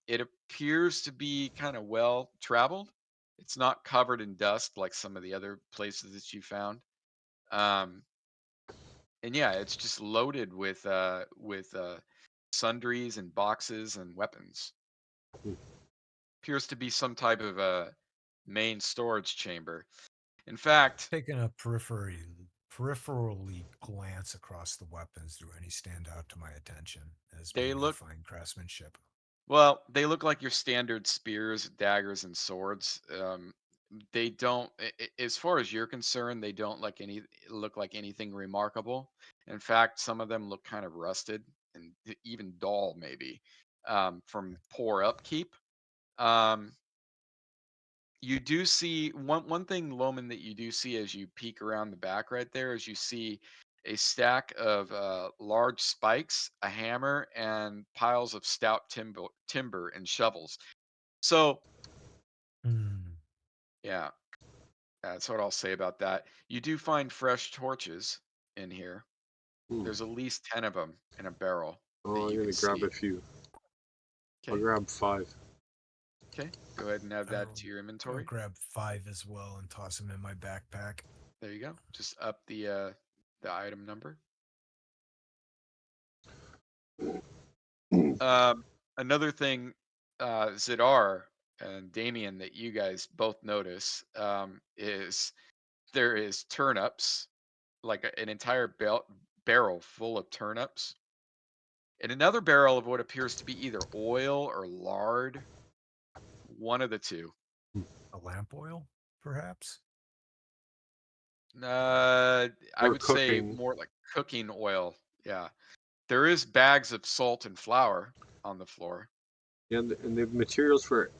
Speaker 2: It appears to be kind of well traveled. It's not covered in dust like some of the other places that you found. Um, and yeah, it's just loaded with sundries and boxes and weapons.
Speaker 5: Hmm.
Speaker 2: Appears to be some type of a main storage chamber. In fact,
Speaker 3: Taking a peripherally glance across the weapons, do any stand out to my attention as
Speaker 2: they
Speaker 3: being of
Speaker 2: look
Speaker 3: fine craftsmanship?
Speaker 2: well. They look like your standard spears, daggers, and swords. They don't, as far as you're concerned, they don't look like anything remarkable. In fact, some of them look kind of rusted and even dull, maybe from poor upkeep. Um, you do see one thing, Loman, that you do see as you peek around the back right there is you see a stack of large spikes, a hammer, and piles of stout timber and shovels. So
Speaker 3: Hmm.
Speaker 2: yeah, that's what I'll say about that. You do find fresh torches in here.
Speaker 5: Hmm.
Speaker 2: There's at least 10 of them in a barrel that
Speaker 5: Oh, I'm
Speaker 2: you
Speaker 5: gonna
Speaker 2: can
Speaker 5: grab
Speaker 2: see.
Speaker 5: a few. I'll
Speaker 2: Okay,
Speaker 5: grab 5.
Speaker 2: okay. Go ahead and add that to your
Speaker 3: I'll
Speaker 2: inventory.
Speaker 3: grab 5 as well and toss them in my backpack.
Speaker 2: There you go. Just up the item number. Um, Another thing, Zidar and Damien, that you guys both notice is there is turnips, like an entire barrel full of turnips, and another barrel of what appears to be either oil or lard, one of the two.
Speaker 3: A lamp oil, perhaps?
Speaker 2: I
Speaker 5: Or
Speaker 2: would say
Speaker 5: cooking.
Speaker 2: more like cooking oil. Yeah, there is bags of salt and flour on the floor.
Speaker 5: And the materials for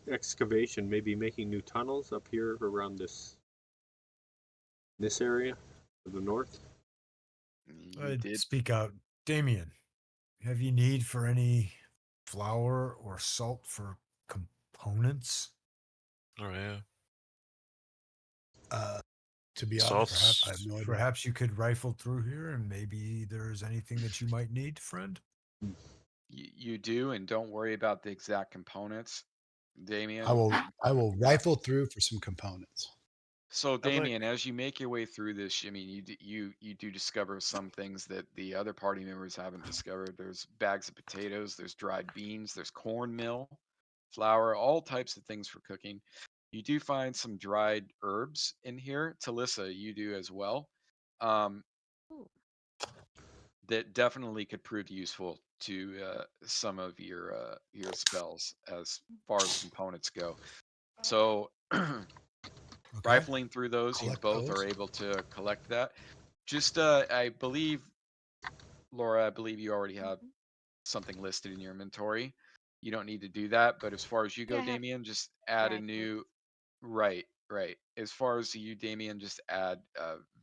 Speaker 5: excavation, maybe making new tunnels up here around this area to the north.
Speaker 2: You
Speaker 3: I'd
Speaker 2: did.
Speaker 3: speak out. Damien, have you need for any flour or salt for components?
Speaker 1: Oh yeah.
Speaker 6: Uh, to be honest,
Speaker 1: Salts.
Speaker 6: I have no idea.
Speaker 3: Perhaps you could rifle through here and maybe there's anything that you might need, friend?
Speaker 2: You do, and don't worry about the exact components,
Speaker 6: I
Speaker 2: Damien.
Speaker 6: will I will rifle through for some components.
Speaker 2: So,
Speaker 1: I'd like.
Speaker 2: Damien, as you make your way through this, I mean, you do discover some things that the other party members haven't discovered. There's bags of potatoes, there's dried beans, there's cornmeal, flour, all types of things for cooking. You do find some dried herbs in here. Talissa, you do as well. Um,
Speaker 4: Ooh.
Speaker 2: that definitely could prove useful to some of your spells as far as components go. So
Speaker 6: Okay.
Speaker 2: rifling through those, you
Speaker 6: Collect
Speaker 2: both are
Speaker 6: those.
Speaker 2: able to collect that. Just I believe, Laura, I believe you already have
Speaker 4: Mhm.
Speaker 2: something listed in your inventory. You don't need to do that, but as far as you
Speaker 4: Yeah,
Speaker 2: go,
Speaker 4: I have
Speaker 2: Damien, just add a
Speaker 4: dried herbs.
Speaker 2: new. Right, right. As far as you, Damien, just add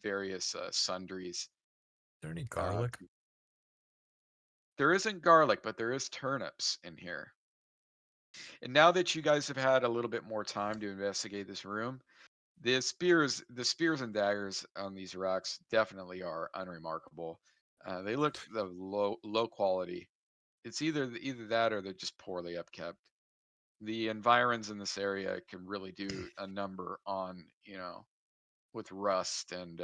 Speaker 2: various sundries.
Speaker 3: Is there any
Speaker 2: Uh,
Speaker 3: garlic?
Speaker 2: there isn't garlic, but there is turnips in here. And now that you guys have had a little bit more time to investigate this room, the spears and daggers on these rocks definitely are unremarkable. They look the low quality. It's either that or they're just poorly upkept. The environs in this area can really do a number on with rust and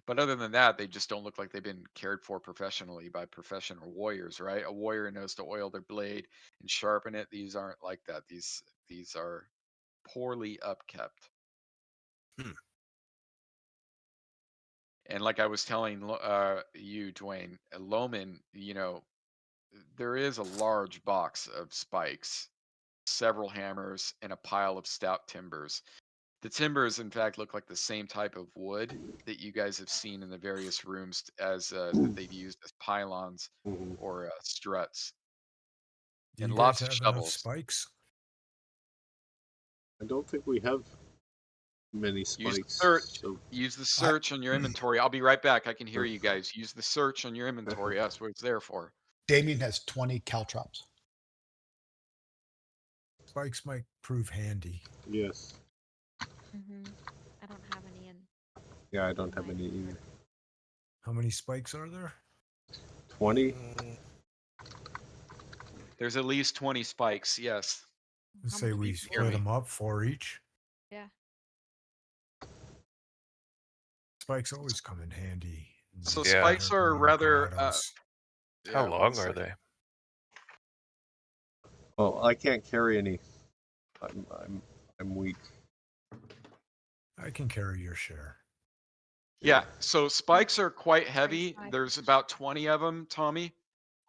Speaker 2: But other than that, they just don't look like they've been cared for professionally by professional warriors, right? A warrior knows to oil their blade and sharpen it. These aren't like that. These are poorly upkept.
Speaker 1: Hmm.
Speaker 2: And like I was telling you, Dwayne, Loman, there is a large box of spikes, several hammers, and a pile of stout timbers. The timbers, in fact, look like the same type of wood that you guys have seen in the various rooms as that they've used as pylons
Speaker 5: Mhm.
Speaker 2: or struts,
Speaker 3: Do
Speaker 2: and
Speaker 3: you guys
Speaker 2: lots of
Speaker 3: have enough
Speaker 2: shovels.
Speaker 3: spikes?
Speaker 5: I don't think we have many
Speaker 2: Use the
Speaker 5: spikes.
Speaker 2: search.
Speaker 5: So
Speaker 2: Use the search on your inventory. I'll be right back. I can hear you guys. Use the search on your inventory. That's what it's there for.
Speaker 6: Damien has 20 caltrops.
Speaker 3: Spikes might prove handy.
Speaker 5: yes,
Speaker 4: Mm-hmm. I don't have any in.
Speaker 5: yeah, I don't
Speaker 4: in
Speaker 5: have
Speaker 4: my
Speaker 5: any either.
Speaker 4: inventory.
Speaker 3: How many spikes are there?
Speaker 5: 20.
Speaker 1: Mm,
Speaker 2: There's at least 20 spikes. Yes.
Speaker 3: Let's
Speaker 4: How
Speaker 3: say
Speaker 4: much
Speaker 3: we
Speaker 2: you
Speaker 4: is
Speaker 2: hear
Speaker 3: split
Speaker 2: me?
Speaker 3: them up, 4 each.
Speaker 4: Yeah.
Speaker 3: Spikes always come in handy. In
Speaker 2: So
Speaker 3: these
Speaker 1: Yeah.
Speaker 2: spikes are
Speaker 3: airborne
Speaker 2: rather.
Speaker 3: grottos.
Speaker 1: how
Speaker 2: Yeah. One
Speaker 1: long are
Speaker 2: second.
Speaker 1: they?
Speaker 5: Oh, I can't carry any. I'm weak.
Speaker 3: I can carry your share.
Speaker 2: Yeah. So spikes are quite heavy.
Speaker 4: 25
Speaker 2: There's
Speaker 4: each.
Speaker 2: about 20 of them, Tommy.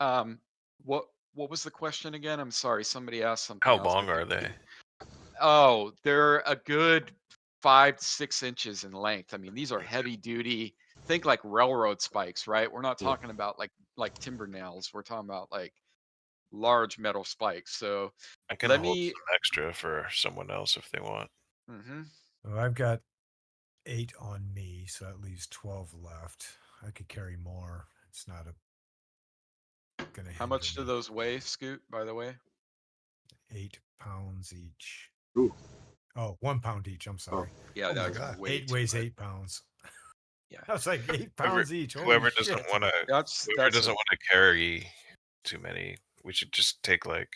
Speaker 2: Um, what was the question again? I'm sorry. Somebody asked something
Speaker 1: How
Speaker 2: else. I
Speaker 1: long are
Speaker 2: think.
Speaker 1: they?
Speaker 2: Oh, they're a good 5 to 6 inches in length. I mean, these are heavy duty. Think like railroad spikes, right? We're not
Speaker 5: Yeah.
Speaker 2: talking about like timber nails. We're talking about like large metal spikes. So
Speaker 1: I can
Speaker 2: let
Speaker 1: hold
Speaker 2: me.
Speaker 1: some extra for someone else if they want.
Speaker 2: hmm
Speaker 3: Well, I've got 8 on me, so that leaves 12 left. I could carry more. It's not gonna
Speaker 2: How
Speaker 3: hinder
Speaker 2: much do
Speaker 3: me.
Speaker 2: those weigh, Scoot? By the way.
Speaker 3: 8 pounds each.
Speaker 5: Ooh.
Speaker 3: Oh, 1 pound each. I'm
Speaker 5: Oh,
Speaker 3: sorry.
Speaker 2: Yeah,
Speaker 6: Oh my
Speaker 2: that's
Speaker 6: God.
Speaker 2: way
Speaker 3: 8
Speaker 2: too
Speaker 3: weighs
Speaker 2: much.
Speaker 3: 8 pounds.
Speaker 2: Yeah,
Speaker 3: I was like 8
Speaker 1: Whoever,
Speaker 3: pounds each. Holy
Speaker 1: whoever
Speaker 3: shit!
Speaker 1: doesn't want to,
Speaker 2: that's
Speaker 1: whoever
Speaker 2: that's
Speaker 1: doesn't
Speaker 2: a
Speaker 1: want to carry too many, we should just take like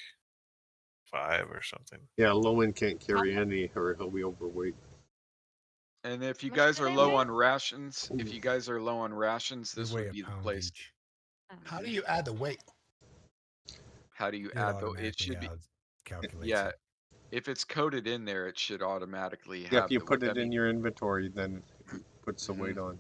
Speaker 1: 5 or something.
Speaker 5: yeah, Lowen can't carry
Speaker 4: How-
Speaker 5: any, or he'll be overweight.
Speaker 2: And if you
Speaker 4: How much
Speaker 2: guys
Speaker 4: do
Speaker 2: are
Speaker 4: they
Speaker 2: low
Speaker 4: weigh?
Speaker 2: on rations, if you guys are low on rations,
Speaker 3: They
Speaker 2: this
Speaker 3: weigh
Speaker 2: would
Speaker 3: a
Speaker 2: be the
Speaker 3: pound
Speaker 2: place.
Speaker 3: each.
Speaker 4: Oh,
Speaker 6: How do you add the weight?
Speaker 2: How do you
Speaker 3: It
Speaker 2: add though? It
Speaker 3: automatically
Speaker 2: should be.
Speaker 3: calculates
Speaker 2: Yeah,
Speaker 3: it.
Speaker 2: if it's coded in there, it should automatically
Speaker 5: Yeah, if
Speaker 2: have
Speaker 5: you
Speaker 2: the.
Speaker 5: put
Speaker 2: I
Speaker 5: it in
Speaker 2: mean,
Speaker 5: your inventory, then it puts the
Speaker 2: mhm.
Speaker 5: weight on.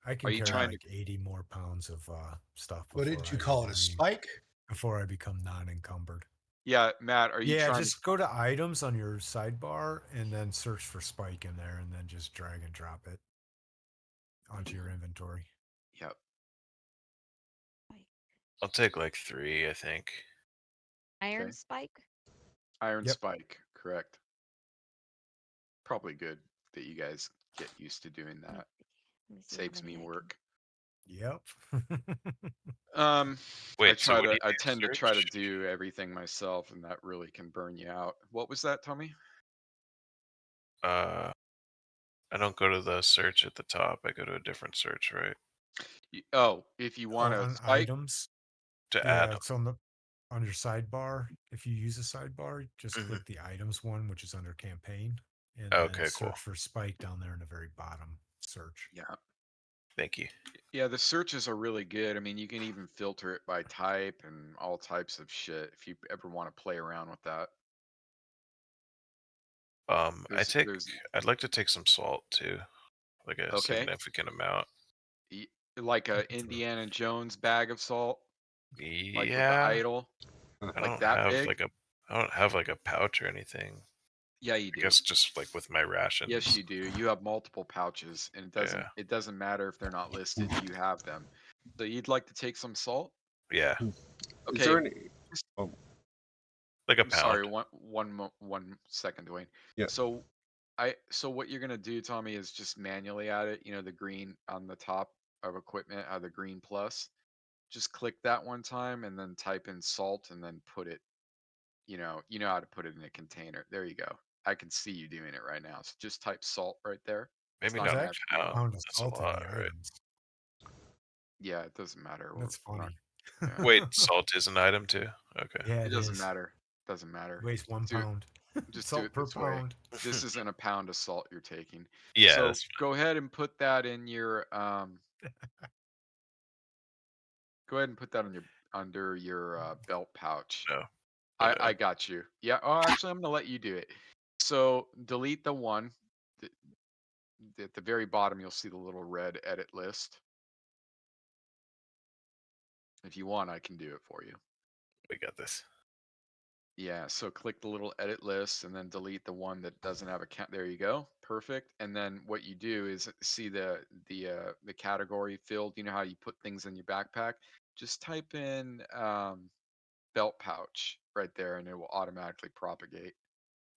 Speaker 3: I
Speaker 2: Are
Speaker 3: can
Speaker 2: you
Speaker 3: carry
Speaker 2: trying to?
Speaker 3: like 80 more pounds of stuff
Speaker 6: What did you call it? A spike?
Speaker 3: before I become non-encumbered.
Speaker 2: Yeah, Matt, are you
Speaker 3: Yeah,
Speaker 2: trying to?
Speaker 3: just go to items on your sidebar and then search for spike in there, and then just drag and drop it onto your inventory.
Speaker 2: Yep.
Speaker 1: I'll take like 3, I think.
Speaker 4: Iron
Speaker 2: Okay.
Speaker 4: spike?
Speaker 2: Iron
Speaker 3: Yep.
Speaker 2: spike, correct. Probably good that you guys get used to doing
Speaker 4: Let me
Speaker 2: that.
Speaker 4: see. Let me see how
Speaker 2: Saves
Speaker 4: many
Speaker 2: me
Speaker 4: I can.
Speaker 2: work.
Speaker 3: Yep.
Speaker 2: Um,
Speaker 1: Wait, so what do you
Speaker 2: I
Speaker 1: need
Speaker 2: tend to
Speaker 1: to
Speaker 2: try to
Speaker 1: search?
Speaker 2: do everything myself, and that really can burn you out. What was that, Tommy?
Speaker 1: I don't go to the search at the top. I go to a different search, right?
Speaker 2: Oh, if you want
Speaker 3: Oh,
Speaker 2: a
Speaker 3: on
Speaker 2: spike,
Speaker 3: items.
Speaker 1: To
Speaker 3: Yeah,
Speaker 1: add
Speaker 3: it's on your sidebar. If you use a sidebar, just
Speaker 1: them.
Speaker 3: click the items one, which is under campaign, and then
Speaker 1: Okay, cool.
Speaker 3: search for spike down there in the very bottom search.
Speaker 2: yeah,
Speaker 1: Thank you.
Speaker 2: yeah, the searches are really good. I mean, you can even filter it by type and all types of shit if you ever want to play around with that. There's
Speaker 1: I'd like to take some salt too, like a
Speaker 2: okay,
Speaker 1: significant amount.
Speaker 2: like a
Speaker 3: Throw-
Speaker 2: Indiana Jones bag of salt, like with the
Speaker 1: Yeah,
Speaker 2: idol,
Speaker 1: I
Speaker 2: like
Speaker 1: don't
Speaker 2: that
Speaker 1: have
Speaker 2: big.
Speaker 1: like a, I don't have like a pouch or anything.
Speaker 2: Yeah, you
Speaker 1: I
Speaker 2: do.
Speaker 1: guess just like with my
Speaker 2: Yes,
Speaker 1: rations.
Speaker 2: you do. You have multiple pouches, and
Speaker 1: Yeah,
Speaker 2: it doesn't matter if they're not listed. You have them. So you'd like to take some salt?
Speaker 1: yeah,
Speaker 5: Is there
Speaker 2: Okay.
Speaker 5: any? Oh,
Speaker 1: like a
Speaker 2: I'm sorry.
Speaker 1: pound.
Speaker 2: 1 second, Dwayne.
Speaker 5: yeah.
Speaker 2: So what you're gonna do, Tommy, is just manually add it. You know, the green on the top of equipment, the green plus. Just click that one time, and then type in salt, and then put it. You know how to put it in a container. There you go. I can see you doing it right now. So just type salt right there. It's
Speaker 1: Maybe
Speaker 2: not
Speaker 3: There's
Speaker 1: not
Speaker 2: gonna
Speaker 1: a
Speaker 2: have to
Speaker 3: actually
Speaker 2: be
Speaker 3: a
Speaker 2: long.
Speaker 1: pound.
Speaker 3: pound of
Speaker 1: That's a
Speaker 3: salt in
Speaker 1: lot,
Speaker 3: the
Speaker 1: right?
Speaker 3: items.
Speaker 2: Yeah, it doesn't matter.
Speaker 3: That's
Speaker 2: We're not.
Speaker 3: funny.
Speaker 2: Yeah,
Speaker 1: Wait, salt is an item too. Okay.
Speaker 3: Yeah,
Speaker 2: it
Speaker 3: it
Speaker 2: doesn't
Speaker 3: is.
Speaker 2: matter. Doesn't matter.
Speaker 3: Weighs 1
Speaker 2: Do
Speaker 3: pound.
Speaker 2: Just do
Speaker 3: Salt
Speaker 2: it
Speaker 3: per
Speaker 2: this way.
Speaker 3: pound.
Speaker 2: This isn't a pound of salt you're taking.
Speaker 1: Yeah,
Speaker 2: So
Speaker 1: that's
Speaker 2: go ahead and put that in your go ahead and put that on your under your belt pouch.
Speaker 1: no.
Speaker 2: I got you. Yeah. Oh, actually, I'm gonna let you do it. So delete the one. th- At the very bottom, you'll see the little red edit list. If you want, I can do it for you.
Speaker 1: We got this.
Speaker 2: Yeah. So click the little edit list and then delete the one that doesn't have a count. There you go. Perfect. And then what you do is see the category field. You know how you put things in your backpack? Just type in belt pouch right there, and it will automatically propagate.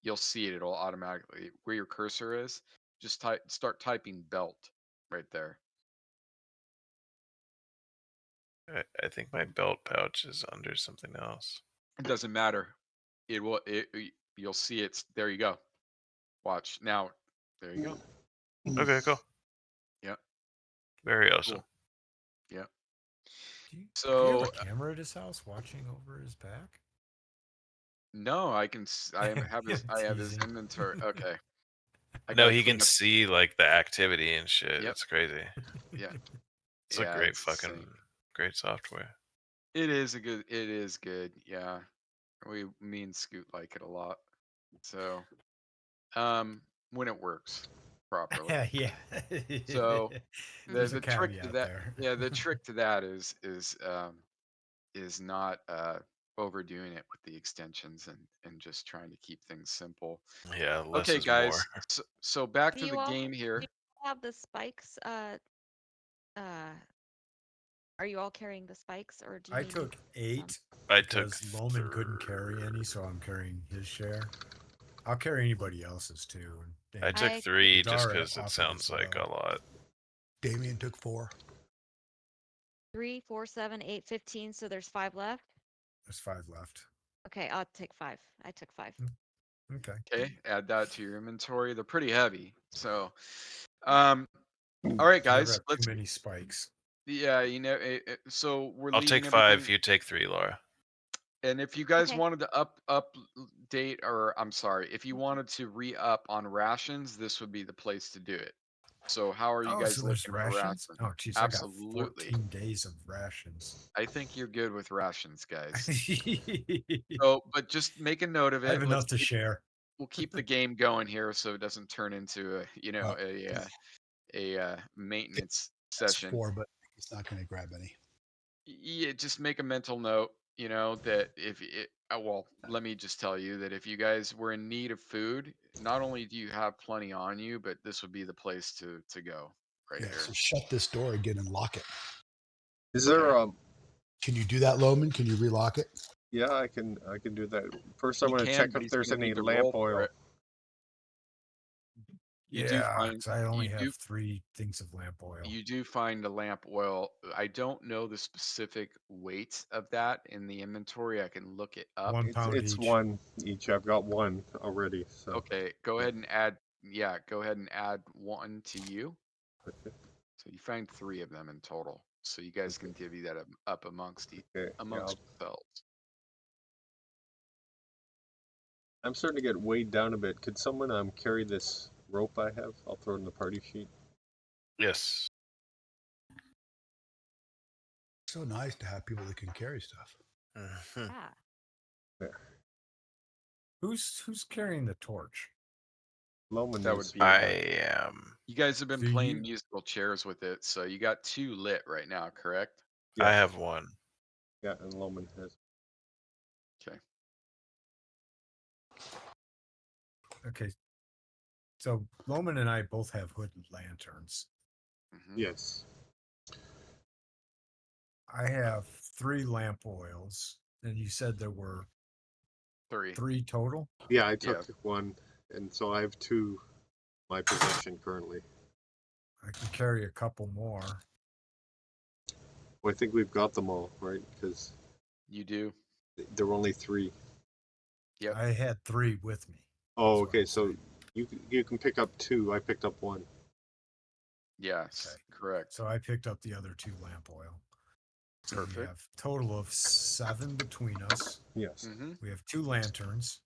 Speaker 2: You'll see it. It'll automatically where your cursor is. Just start typing belt right there.
Speaker 1: I think my belt pouch is under something else.
Speaker 2: It doesn't matter. It will. You'll see it's there. You go. Watch now. There you go.
Speaker 1: Okay, cool.
Speaker 2: Yep.
Speaker 1: Very awesome.
Speaker 2: Cool. Yep.
Speaker 3: Do you have
Speaker 2: So
Speaker 3: a camera at his house watching over his back?
Speaker 2: no, I can. I have his. I have his
Speaker 3: Teasing.
Speaker 2: inventory. Okay. I
Speaker 1: No,
Speaker 2: gotta
Speaker 1: he
Speaker 2: clean
Speaker 1: can
Speaker 2: up.
Speaker 1: see like the activity and shit.
Speaker 2: Yep.
Speaker 1: It's crazy.
Speaker 2: Yeah.
Speaker 1: It's a
Speaker 2: Yeah.
Speaker 1: great
Speaker 2: It's
Speaker 1: fucking
Speaker 2: insane.
Speaker 1: great software.
Speaker 2: It is a good. It is good. Yeah. Me and Scoot like it a lot. So, when it works properly.
Speaker 3: Yeah.
Speaker 2: So
Speaker 3: There's a
Speaker 2: the trick to
Speaker 3: caveat
Speaker 2: that,
Speaker 3: there.
Speaker 2: yeah, the trick to that is not overdoing it with the extensions and just trying to keep things simple.
Speaker 1: Yeah, less
Speaker 2: Okay,
Speaker 1: is more.
Speaker 2: guys. So back
Speaker 4: Do
Speaker 2: to
Speaker 4: you
Speaker 2: the
Speaker 4: all
Speaker 2: game
Speaker 4: do
Speaker 2: here.
Speaker 4: you have the spikes? Uh, are you all carrying the spikes, or do you
Speaker 3: I
Speaker 4: need
Speaker 3: took 8
Speaker 1: I took
Speaker 3: because Loman couldn't carry any, so I'm carrying his share. I'll carry anybody else's too. And
Speaker 1: I took
Speaker 4: I-
Speaker 1: 3 just
Speaker 3: Dara
Speaker 1: because it
Speaker 3: offered
Speaker 1: sounds
Speaker 3: as
Speaker 1: like
Speaker 3: well.
Speaker 1: a lot.
Speaker 6: Damien took 4.
Speaker 4: 3, 4, 7, 8, 15. So there's 5 left.
Speaker 3: There's 5 left.
Speaker 4: Okay, I'll take 5. I took 5.
Speaker 3: Okay.
Speaker 2: Okay, add that to your inventory. They're pretty heavy. So, all right,
Speaker 3: Never
Speaker 2: guys.
Speaker 3: have
Speaker 2: Let's.
Speaker 3: too many spikes.
Speaker 2: Yeah, so we're
Speaker 1: I'll
Speaker 2: leaving
Speaker 1: take 5.
Speaker 2: everything.
Speaker 1: You take 3, Laura.
Speaker 2: And if you guys
Speaker 4: Okay.
Speaker 2: wanted to update, or I'm sorry, if you wanted to re-up on rations, this would be the place to do it. So how are you
Speaker 3: Oh,
Speaker 2: guys
Speaker 3: so there's
Speaker 2: looking for
Speaker 3: rations?
Speaker 2: rations?
Speaker 3: Oh, geez,
Speaker 2: Absolutely.
Speaker 3: I got 14 days of rations.
Speaker 2: I think you're good with rations, guys.
Speaker 3: I
Speaker 2: So, but just make a note of it.
Speaker 3: have enough to share.
Speaker 2: We'll keep the game going here, so it doesn't turn into a maintenance
Speaker 6: That's
Speaker 2: session.
Speaker 6: 4, but he's not going to grab any.
Speaker 2: Yeah, just make a mental note, that if it, well, let me just tell you that if you guys were in need of food, not only do you have plenty on you, but this would be the place to go right
Speaker 6: Yeah,
Speaker 2: here.
Speaker 6: so shut this door again and lock it.
Speaker 5: Is there
Speaker 6: Can you do that, Loman? Can you relock it?
Speaker 5: yeah, I can do that. First I
Speaker 2: He
Speaker 5: want to
Speaker 2: can,
Speaker 5: check
Speaker 2: but
Speaker 5: if
Speaker 2: he's
Speaker 5: there's
Speaker 2: gonna
Speaker 5: any
Speaker 2: need to
Speaker 5: lamp
Speaker 2: roll for
Speaker 5: oil.
Speaker 2: it. You do
Speaker 3: Yeah,
Speaker 2: find
Speaker 3: 'cause I only
Speaker 2: you
Speaker 3: have
Speaker 2: do
Speaker 3: 3 things of lamp oil.
Speaker 2: you do find a lamp oil. I don't know the specific weight of that in the inventory. I can look it up.
Speaker 3: 1 pound
Speaker 5: It's
Speaker 3: each.
Speaker 5: 1 each. I've got 1 already. So
Speaker 2: Okay, go ahead and add. Yeah, go ahead and add 1 to you.
Speaker 5: okay.
Speaker 2: So you find 3 of them in total. So you guys can divvy that up amongst
Speaker 5: Okay, yeah,
Speaker 2: yourselves.
Speaker 5: I'm starting to get weighed down a bit. Could someone carry this rope I have? I'll throw it in the party sheet.
Speaker 1: Yes.
Speaker 6: So nice to have people that can carry stuff.
Speaker 1: Mhm.
Speaker 4: Yeah.
Speaker 5: There.
Speaker 3: Who's carrying the torch?
Speaker 5: Loman
Speaker 2: That
Speaker 5: is.
Speaker 2: would be.
Speaker 1: I am.
Speaker 2: You guys have been
Speaker 3: So
Speaker 2: playing
Speaker 3: you-
Speaker 2: musical chairs with it, so you got 2 lit right now, correct?
Speaker 5: Yeah.
Speaker 1: I have 1.
Speaker 5: Yeah, and Loman has.
Speaker 2: Okay.
Speaker 3: Okay. So Loman and I both have hooded lanterns.
Speaker 2: Mhm.
Speaker 5: Yes.
Speaker 3: I have 3 lamp oils, and you said there were
Speaker 2: 3.
Speaker 3: 3 total.
Speaker 5: Yeah, I took 1, and so I have 2 my possession currently.
Speaker 3: I can carry a couple more.
Speaker 5: Well, I think we've got them all, right? Because
Speaker 2: You do.
Speaker 5: there were only 3.
Speaker 2: Yep.
Speaker 3: I had 3 with me.
Speaker 5: Oh,
Speaker 3: That's what
Speaker 5: okay.
Speaker 3: I'm
Speaker 5: So
Speaker 3: saying.
Speaker 5: you can pick up 2. I picked up 1.
Speaker 2: Yes,
Speaker 3: Okay.
Speaker 2: correct.
Speaker 3: So I picked up the other 2 lamp oil. So we
Speaker 2: Perfect.
Speaker 3: have a total of 7 between us.
Speaker 5: Yes.
Speaker 2: Mhm.
Speaker 3: We have 2 lanterns.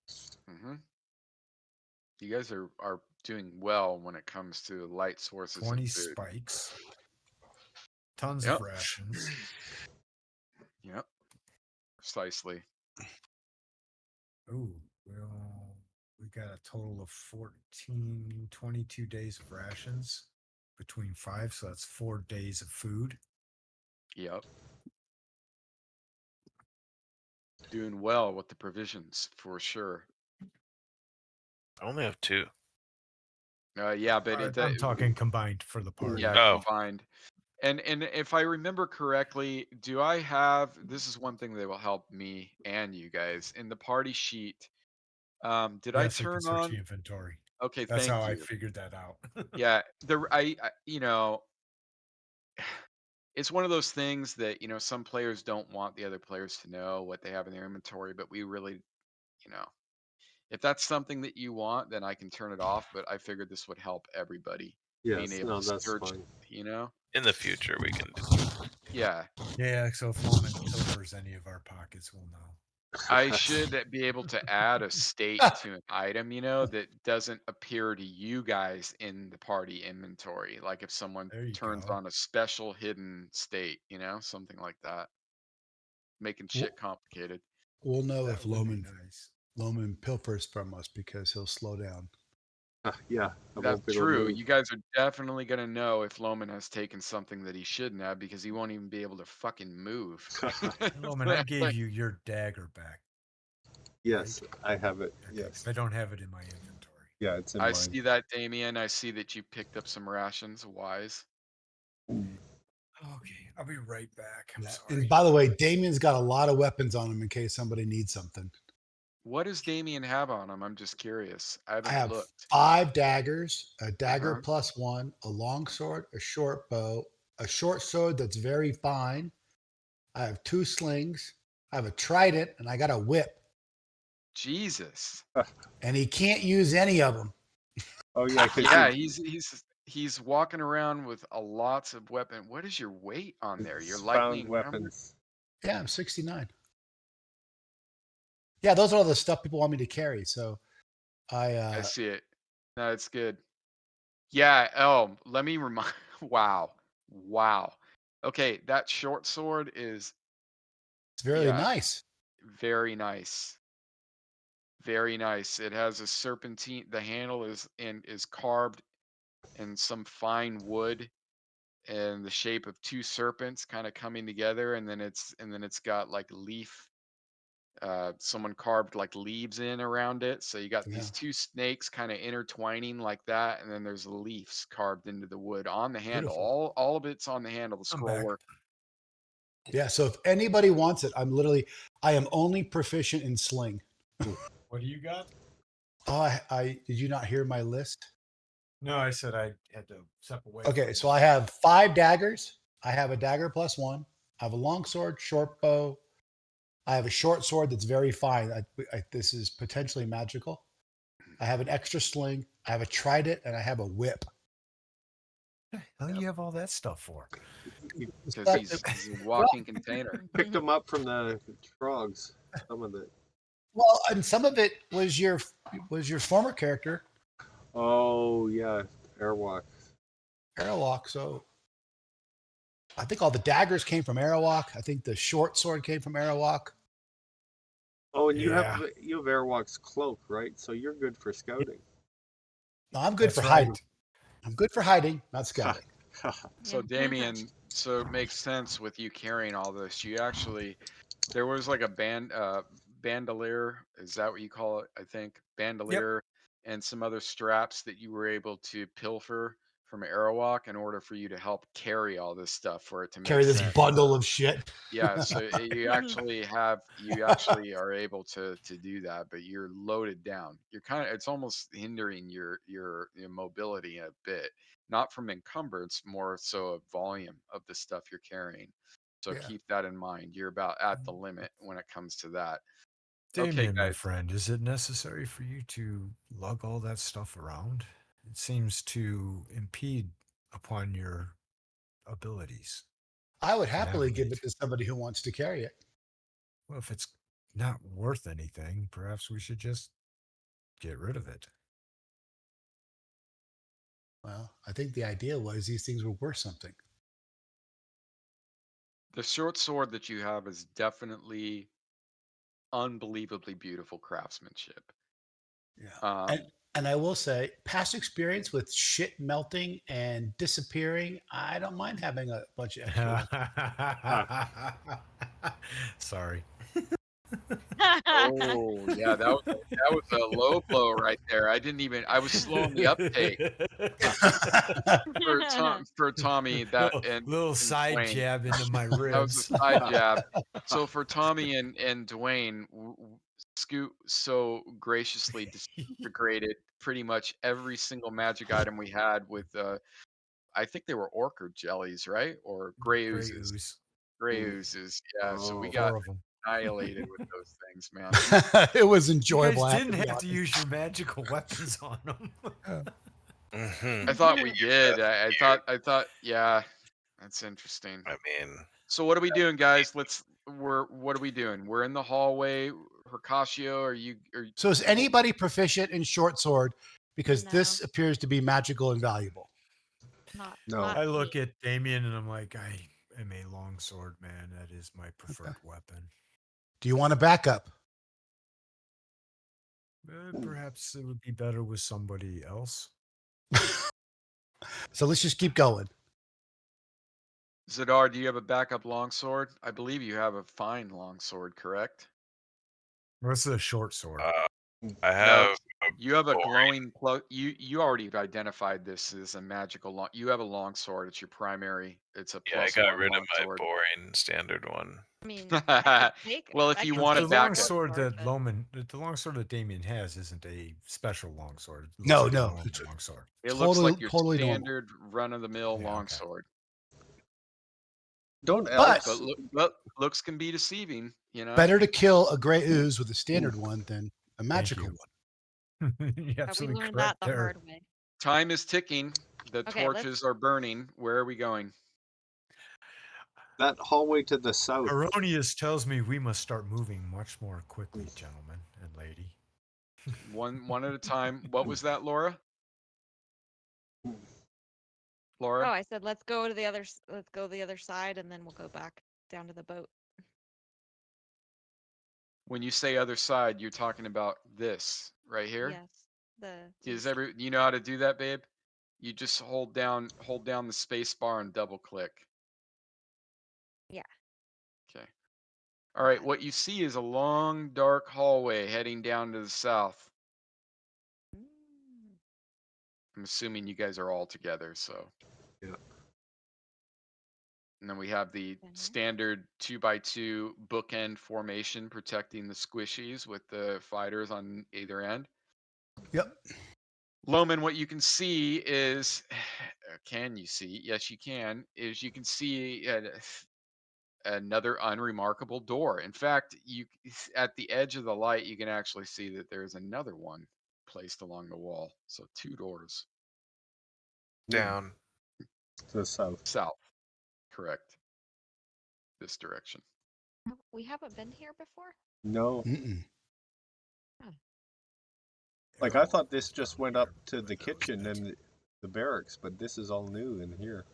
Speaker 2: Mhm. You guys are doing well when it comes to light sources of
Speaker 3: 20
Speaker 2: food.
Speaker 3: spikes, tons
Speaker 2: Yep.
Speaker 3: of rations.
Speaker 2: Yep. Precisely.
Speaker 3: Ooh, we got a total of 14, 22 days of rations between 5, so that's 4 days of food.
Speaker 2: Yep. Doing well with the provisions for sure.
Speaker 1: I only have 2.
Speaker 2: Yeah, but
Speaker 3: I'm talking combined for the party.
Speaker 2: yeah,
Speaker 1: Oh.
Speaker 2: combined. And if I remember correctly, do I have, this is one thing that will help me and you guys in the party sheet. Did I
Speaker 3: Yes, you can
Speaker 2: turn
Speaker 3: search the
Speaker 2: on?
Speaker 3: inventory.
Speaker 2: Okay,
Speaker 3: That's how
Speaker 2: thank
Speaker 3: I
Speaker 2: you.
Speaker 3: figured that out.
Speaker 2: Yeah, you know, it's one of those things that, some players don't want the other players to know what they have in their inventory, but we really, you know, if that's something that you want, then I can turn it off, but I figured this would help everybody being
Speaker 5: Yes,
Speaker 2: able
Speaker 5: no,
Speaker 2: to
Speaker 5: that's
Speaker 2: search,
Speaker 5: fine.
Speaker 1: In the future, we can.
Speaker 2: Yeah.
Speaker 3: Yeah, so if Loman pilfers any of our pockets, we'll know.
Speaker 2: I should be able to add a state to an item, that doesn't appear to you guys in the party inventory. Like if someone
Speaker 3: There you
Speaker 2: turns
Speaker 3: go.
Speaker 2: on a special hidden state, something like that. Making shit complicated.
Speaker 6: We'll know
Speaker 3: That
Speaker 6: if
Speaker 3: would be
Speaker 6: Loman
Speaker 3: nice.
Speaker 6: pilfers from us because he'll slow down.
Speaker 5: Yeah, I
Speaker 2: That's
Speaker 5: won't be able to
Speaker 2: true.
Speaker 5: move.
Speaker 2: You guys are definitely gonna know if Loman has taken something that he shouldn't have because he won't even be able to fucking move.
Speaker 3: Loman, I gave you your dagger back.
Speaker 5: Yes, I have it.
Speaker 3: Okay, 'cause
Speaker 5: Yes.
Speaker 3: I don't have it in my inventory.
Speaker 5: Yeah, it's in
Speaker 2: I
Speaker 5: mine.
Speaker 2: see that, Damien. I see that you picked up some rations. Wise.
Speaker 3: Okay, I'll be right back. I'm
Speaker 6: Yeah.
Speaker 3: sorry.
Speaker 6: And by the way, Damien's got a lot of weapons on him in case somebody needs something.
Speaker 2: What does Damien have on him? I'm just curious. I
Speaker 6: I
Speaker 2: haven't
Speaker 6: have
Speaker 2: looked.
Speaker 6: 5 daggers, a dagger
Speaker 2: Uh-huh.
Speaker 6: +1, a long sword, a short bow, a short sword that's very fine. I have 2 slings. I have a trident, and I got a whip.
Speaker 2: Jesus.
Speaker 6: And he can't use any of them.
Speaker 5: Oh yeah, because
Speaker 2: Yeah, he's walking around with a lots of weapon. What is your weight on there? You're
Speaker 5: it's
Speaker 2: lightly
Speaker 5: found
Speaker 2: encumbered?
Speaker 5: weapons.
Speaker 6: Yeah, I'm 69. Yeah, those are all the stuff people want me to carry. So
Speaker 2: I see it. No, it's good. Yeah. Oh, let me remind. Wow. Wow. Okay, that short sword is,
Speaker 6: it's very
Speaker 2: yeah,
Speaker 6: nice.
Speaker 2: very nice. Very nice. It has a serpentine. The handle is carved in some fine wood and the shape of 2 serpents kind of coming together, and then it's got like leaf. Someone carved like leaves in around it, so you got
Speaker 6: Yeah,
Speaker 2: these 2 snakes kind of intertwining like that, and then there's leaves carved into the wood on the handle.
Speaker 6: beautiful.
Speaker 2: All of it's on the handle. The
Speaker 3: I'm
Speaker 2: scroll
Speaker 3: back.
Speaker 2: work.
Speaker 6: Yeah, so if anybody wants it, I am only proficient in sling.
Speaker 3: What do you got?
Speaker 6: Oh, I did you not hear my list?
Speaker 3: No, I said I had to step away.
Speaker 6: Okay,
Speaker 3: from
Speaker 6: so I have 5 daggers. I have a dagger +1. I have a long sword, short bow. I have a short sword that's very fine. This is potentially magical. I have an extra sling. I have a trident, and I have a whip.
Speaker 3: What the hell do you have all that stuff for?
Speaker 5: You
Speaker 2: Because he's a walking container.
Speaker 5: picked them up from the frogs. Some of the.
Speaker 6: Well, and some of it was your former character,
Speaker 5: Oh yeah, airwalk.
Speaker 6: Airlock. So I think all the daggers came from Airlock. I think the short sword came from Airlock.
Speaker 5: Oh, and
Speaker 3: Yeah.
Speaker 5: you have airwalk's cloak, right? So you're good for scouting.
Speaker 6: No, I'm good
Speaker 3: That's
Speaker 6: for
Speaker 3: right.
Speaker 6: hiding. I'm good for hiding, not scouting.
Speaker 2: So Damien, so it makes sense with you carrying all this. There was like a bandolier, is that what you call it? I think bandolier and some other straps that you were able to pilfer from Arawak in order for you to help carry all this stuff for it to make
Speaker 6: Carry this
Speaker 2: sense.
Speaker 6: bundle of shit.
Speaker 2: Yeah, so you actually are able to do that, but you're loaded down. It's almost hindering your mobility a bit, not from encumbrance, more so a volume of the stuff you're carrying. So
Speaker 6: Yeah.
Speaker 2: keep that in mind. You're about at the limit when it comes to that. Okay,
Speaker 3: Damien, my
Speaker 2: guys.
Speaker 3: friend, is it necessary for you to lug all that stuff around? It seems to impede upon your abilities
Speaker 6: I would
Speaker 3: to
Speaker 6: happily give it
Speaker 3: navigate.
Speaker 6: to somebody who wants to carry it.
Speaker 3: Well, if it's not worth anything, perhaps we should just get rid of it.
Speaker 6: Well, I think the idea was these things were worth something.
Speaker 2: The short sword that you have is definitely unbelievably beautiful craftsmanship.
Speaker 6: Yeah.
Speaker 2: Um,
Speaker 6: And I will say, past experience with shit melting and disappearing, I don't mind having a bunch of extra ones.
Speaker 3: Sorry.
Speaker 2: oh yeah, that was a low blow right there. I was slow on the uptake for Tommy that
Speaker 3: little
Speaker 2: and
Speaker 3: side
Speaker 2: Dwayne.
Speaker 3: jab into my
Speaker 2: That was
Speaker 3: ribs.
Speaker 2: a side jab. So for Tommy and Dwayne, Scoot so graciously disintegrated pretty much every single magic item we had with I think they were orchid jellies, right? Or gray
Speaker 3: Gray
Speaker 2: oozes.
Speaker 3: ooze.
Speaker 2: Gray
Speaker 5: Mm.
Speaker 2: oozes. Yeah. So we
Speaker 5: Oh.
Speaker 2: got
Speaker 3: 4 of them.
Speaker 2: annihilated with those things, man.
Speaker 6: It was
Speaker 3: You
Speaker 6: enjoyable.
Speaker 3: guys
Speaker 6: I have
Speaker 3: didn't
Speaker 6: to be
Speaker 3: have to
Speaker 6: honest.
Speaker 3: use your magical weapons on them.
Speaker 1: Mm-hmm.
Speaker 2: I thought we did.
Speaker 1: Best
Speaker 2: I thought, yeah, that's interesting.
Speaker 1: I mean,
Speaker 2: So what are we doing, guys? What are we doing? We're in the hallway. Hercatio,
Speaker 6: So is anybody proficient in short sword? Because
Speaker 4: No.
Speaker 6: this appears to be magical and valuable.
Speaker 4: Not
Speaker 5: No.
Speaker 4: not
Speaker 3: I
Speaker 4: me.
Speaker 3: look at Damien and I'm like, I am a longsword man. That is my preferred weapon.
Speaker 6: Do you want a backup?
Speaker 3: Perhaps it would be better with somebody else.
Speaker 6: So let's just keep going.
Speaker 2: Zadar, do you have a backup longsword? I believe you have a fine longsword, correct?
Speaker 3: What's the short sword?
Speaker 1: I
Speaker 2: No,
Speaker 1: have
Speaker 2: you have a
Speaker 1: boring.
Speaker 2: glowing you already identified this as a magical long. You have a longsword. It's your primary. It's a
Speaker 1: Yeah, I
Speaker 2: plus
Speaker 1: got
Speaker 2: one
Speaker 1: rid of my
Speaker 2: longsword.
Speaker 1: boring standard one.
Speaker 4: I mean, I could take.
Speaker 2: Well, if
Speaker 4: I
Speaker 2: you
Speaker 4: could
Speaker 2: want
Speaker 3: The
Speaker 2: a
Speaker 4: take
Speaker 2: backup,
Speaker 3: longsword
Speaker 4: sword,
Speaker 3: that
Speaker 4: but
Speaker 3: the longsword that Damien has isn't a special longsword. It looks
Speaker 6: No,
Speaker 3: like a
Speaker 6: no,
Speaker 3: normal
Speaker 6: it's
Speaker 3: longsword.
Speaker 2: it looks like your
Speaker 6: totally normal.
Speaker 2: standard run of the mill
Speaker 3: Yeah, okay.
Speaker 2: longsword.
Speaker 5: Don't
Speaker 6: But
Speaker 5: elves?
Speaker 2: But looks can be deceiving, you know.
Speaker 6: better to kill a gray ooze with a standard one than a magical
Speaker 3: you.
Speaker 6: one.
Speaker 3: You're
Speaker 4: we
Speaker 3: absolutely
Speaker 4: learned
Speaker 3: correct
Speaker 4: that the
Speaker 3: there.
Speaker 4: hard way.
Speaker 2: Time is ticking. The
Speaker 4: Okay, let's.
Speaker 2: torches are burning. Where are we going?
Speaker 5: That hallway to the south.
Speaker 3: Erroneous tells me we must start moving much more quickly, gentlemen and lady.
Speaker 2: One at a time. What was that, Laura?
Speaker 4: Oh,
Speaker 2: Laura?
Speaker 4: I said let's go to the other. Let's go the other side, and then we'll go back down to the boat.
Speaker 2: When you say other side, you're talking about this right here.
Speaker 4: Yes, the
Speaker 2: Is
Speaker 4: east.
Speaker 2: you know how to do that, babe? You just hold down the space bar and double click.
Speaker 4: Yeah.
Speaker 2: Okay. All right, what you see is a long dark hallway heading down to the south.
Speaker 4: Mm.
Speaker 2: I'm assuming you guys are all together, so.
Speaker 5: Yeah.
Speaker 2: And then we have the
Speaker 4: Mhm.
Speaker 2: standard 2x2 bookend formation protecting the squishies with the fighters on either end.
Speaker 6: Yep.
Speaker 2: Loman, what you can see is, can you see? Yes, you can. Is you can see another unremarkable door. In fact, you at the edge of the light, you can actually see that there's another one placed along the wall. So 2 doors.
Speaker 1: Down.
Speaker 5: To the south.
Speaker 2: South, correct. This direction.
Speaker 4: We haven't been here before.
Speaker 5: No.
Speaker 6: Mm-mm.
Speaker 5: Like I
Speaker 3: Airwalk
Speaker 5: thought this
Speaker 3: was
Speaker 5: just
Speaker 3: probably
Speaker 5: went
Speaker 3: here
Speaker 5: up to the
Speaker 3: before that was
Speaker 5: kitchen
Speaker 3: mentioned.
Speaker 5: and the barracks, but this is all new in here.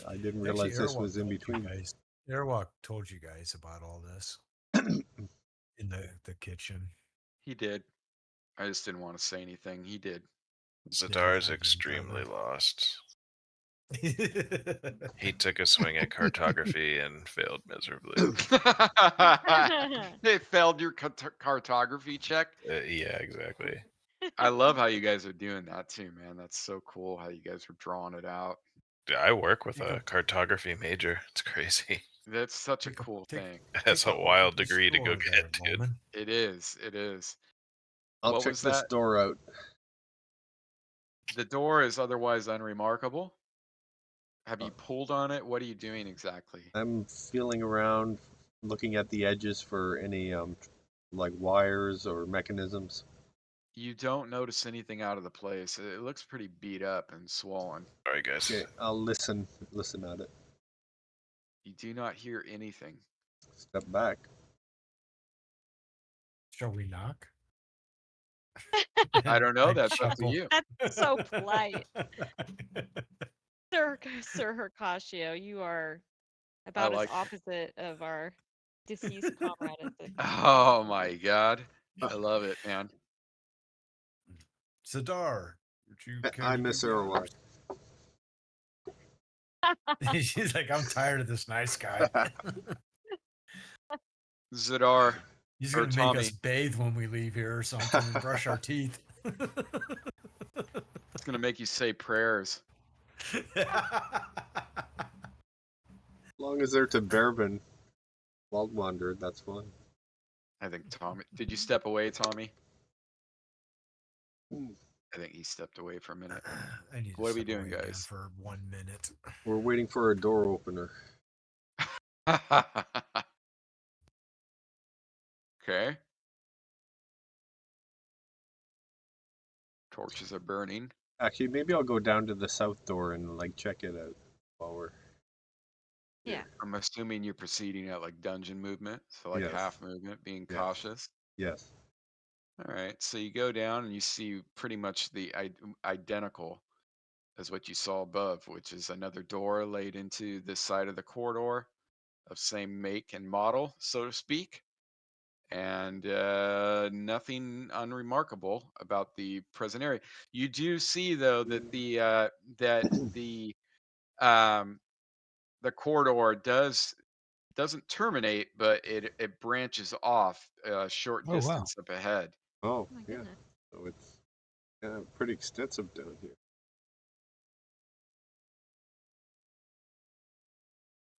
Speaker 5: I didn't
Speaker 3: Actually,
Speaker 5: realize this
Speaker 3: Airwalk
Speaker 5: was in
Speaker 3: told you
Speaker 5: between.
Speaker 3: guys. Airwalk told you guys about all this in the kitchen.
Speaker 2: He did. I just didn't want to say anything. He did.
Speaker 1: Zadar's
Speaker 3: I didn't
Speaker 1: extremely
Speaker 3: cover.
Speaker 1: lost. He took a swing at cartography and failed miserably.
Speaker 2: It failed your cartography check.
Speaker 1: Yeah, exactly.
Speaker 2: I love how you guys are doing that too, man. That's so cool how you guys are drawing it out.
Speaker 1: I work with
Speaker 3: Take
Speaker 1: a
Speaker 3: a-
Speaker 1: cartography major. It's crazy.
Speaker 2: That's such a
Speaker 3: Take a
Speaker 2: cool
Speaker 3: take
Speaker 2: thing.
Speaker 1: That's
Speaker 3: take
Speaker 1: a
Speaker 3: a look
Speaker 1: wild
Speaker 3: at the
Speaker 1: degree to go
Speaker 3: store there,
Speaker 1: get, dude.
Speaker 3: Loman.
Speaker 2: It is. It is.
Speaker 5: I'll
Speaker 2: What
Speaker 5: check
Speaker 2: was
Speaker 5: this
Speaker 2: that?
Speaker 5: door out.
Speaker 2: The door is otherwise unremarkable. Have
Speaker 5: Uh,
Speaker 2: you pulled on it? What are you doing exactly?
Speaker 5: I'm feeling around, looking at the edges for any like wires or mechanisms.
Speaker 2: You don't notice anything out of the place. It looks pretty beat up and swollen.
Speaker 1: Sorry, guys.
Speaker 5: Okay, I'll listen at it.
Speaker 2: You do not hear anything.
Speaker 5: Step back.
Speaker 3: Shall we knock?
Speaker 2: I don't know.
Speaker 3: I
Speaker 2: That's up to
Speaker 3: chuckle.
Speaker 2: you.
Speaker 4: That's so polite. Sir Hercatio, you are about as
Speaker 2: like-
Speaker 4: opposite of our deceased comrade as it
Speaker 2: Oh my god. I love it, man.
Speaker 3: Zadar, would you care
Speaker 5: I
Speaker 3: to
Speaker 5: miss
Speaker 3: give the
Speaker 5: Errol.
Speaker 3: honors? She's like, I'm tired of this nice guy.
Speaker 2: Zadar,
Speaker 3: He's
Speaker 2: or
Speaker 3: gonna make us
Speaker 2: Tommy.
Speaker 3: bathe when we leave here or something and brush our teeth.
Speaker 2: It's gonna make you say prayers.
Speaker 5: As long as they're to Bearben Wild Wanderer, that's fine.
Speaker 2: I think Tommy. Did you step away, Tommy?
Speaker 5: Hmm.
Speaker 2: I think he stepped away for a minute.
Speaker 3: I need to
Speaker 2: What are we
Speaker 3: step
Speaker 2: doing,
Speaker 3: away again
Speaker 2: guys?
Speaker 3: for 1 minute.
Speaker 5: We're waiting for a door opener.
Speaker 2: Okay. Torches are burning.
Speaker 5: Actually, maybe I'll go down to the south door and like check it out while we're.
Speaker 4: Yeah.
Speaker 2: I'm assuming you're proceeding at like dungeon movement, so like
Speaker 5: Yes.
Speaker 2: half movement, being
Speaker 5: Yes.
Speaker 2: cautious.
Speaker 5: Yes.
Speaker 2: All right, so you go down and you see pretty much the identical as what you saw above, which is another door laid into the side of the corridor of same make and model, so to speak. And nothing unremarkable about the present area. You do see though that the corridor doesn't terminate, but it branches off a short
Speaker 6: Oh, wow.
Speaker 2: distance up ahead.
Speaker 5: Oh,
Speaker 4: Oh my
Speaker 5: yeah.
Speaker 4: goodness.
Speaker 5: So it's pretty extensive down here.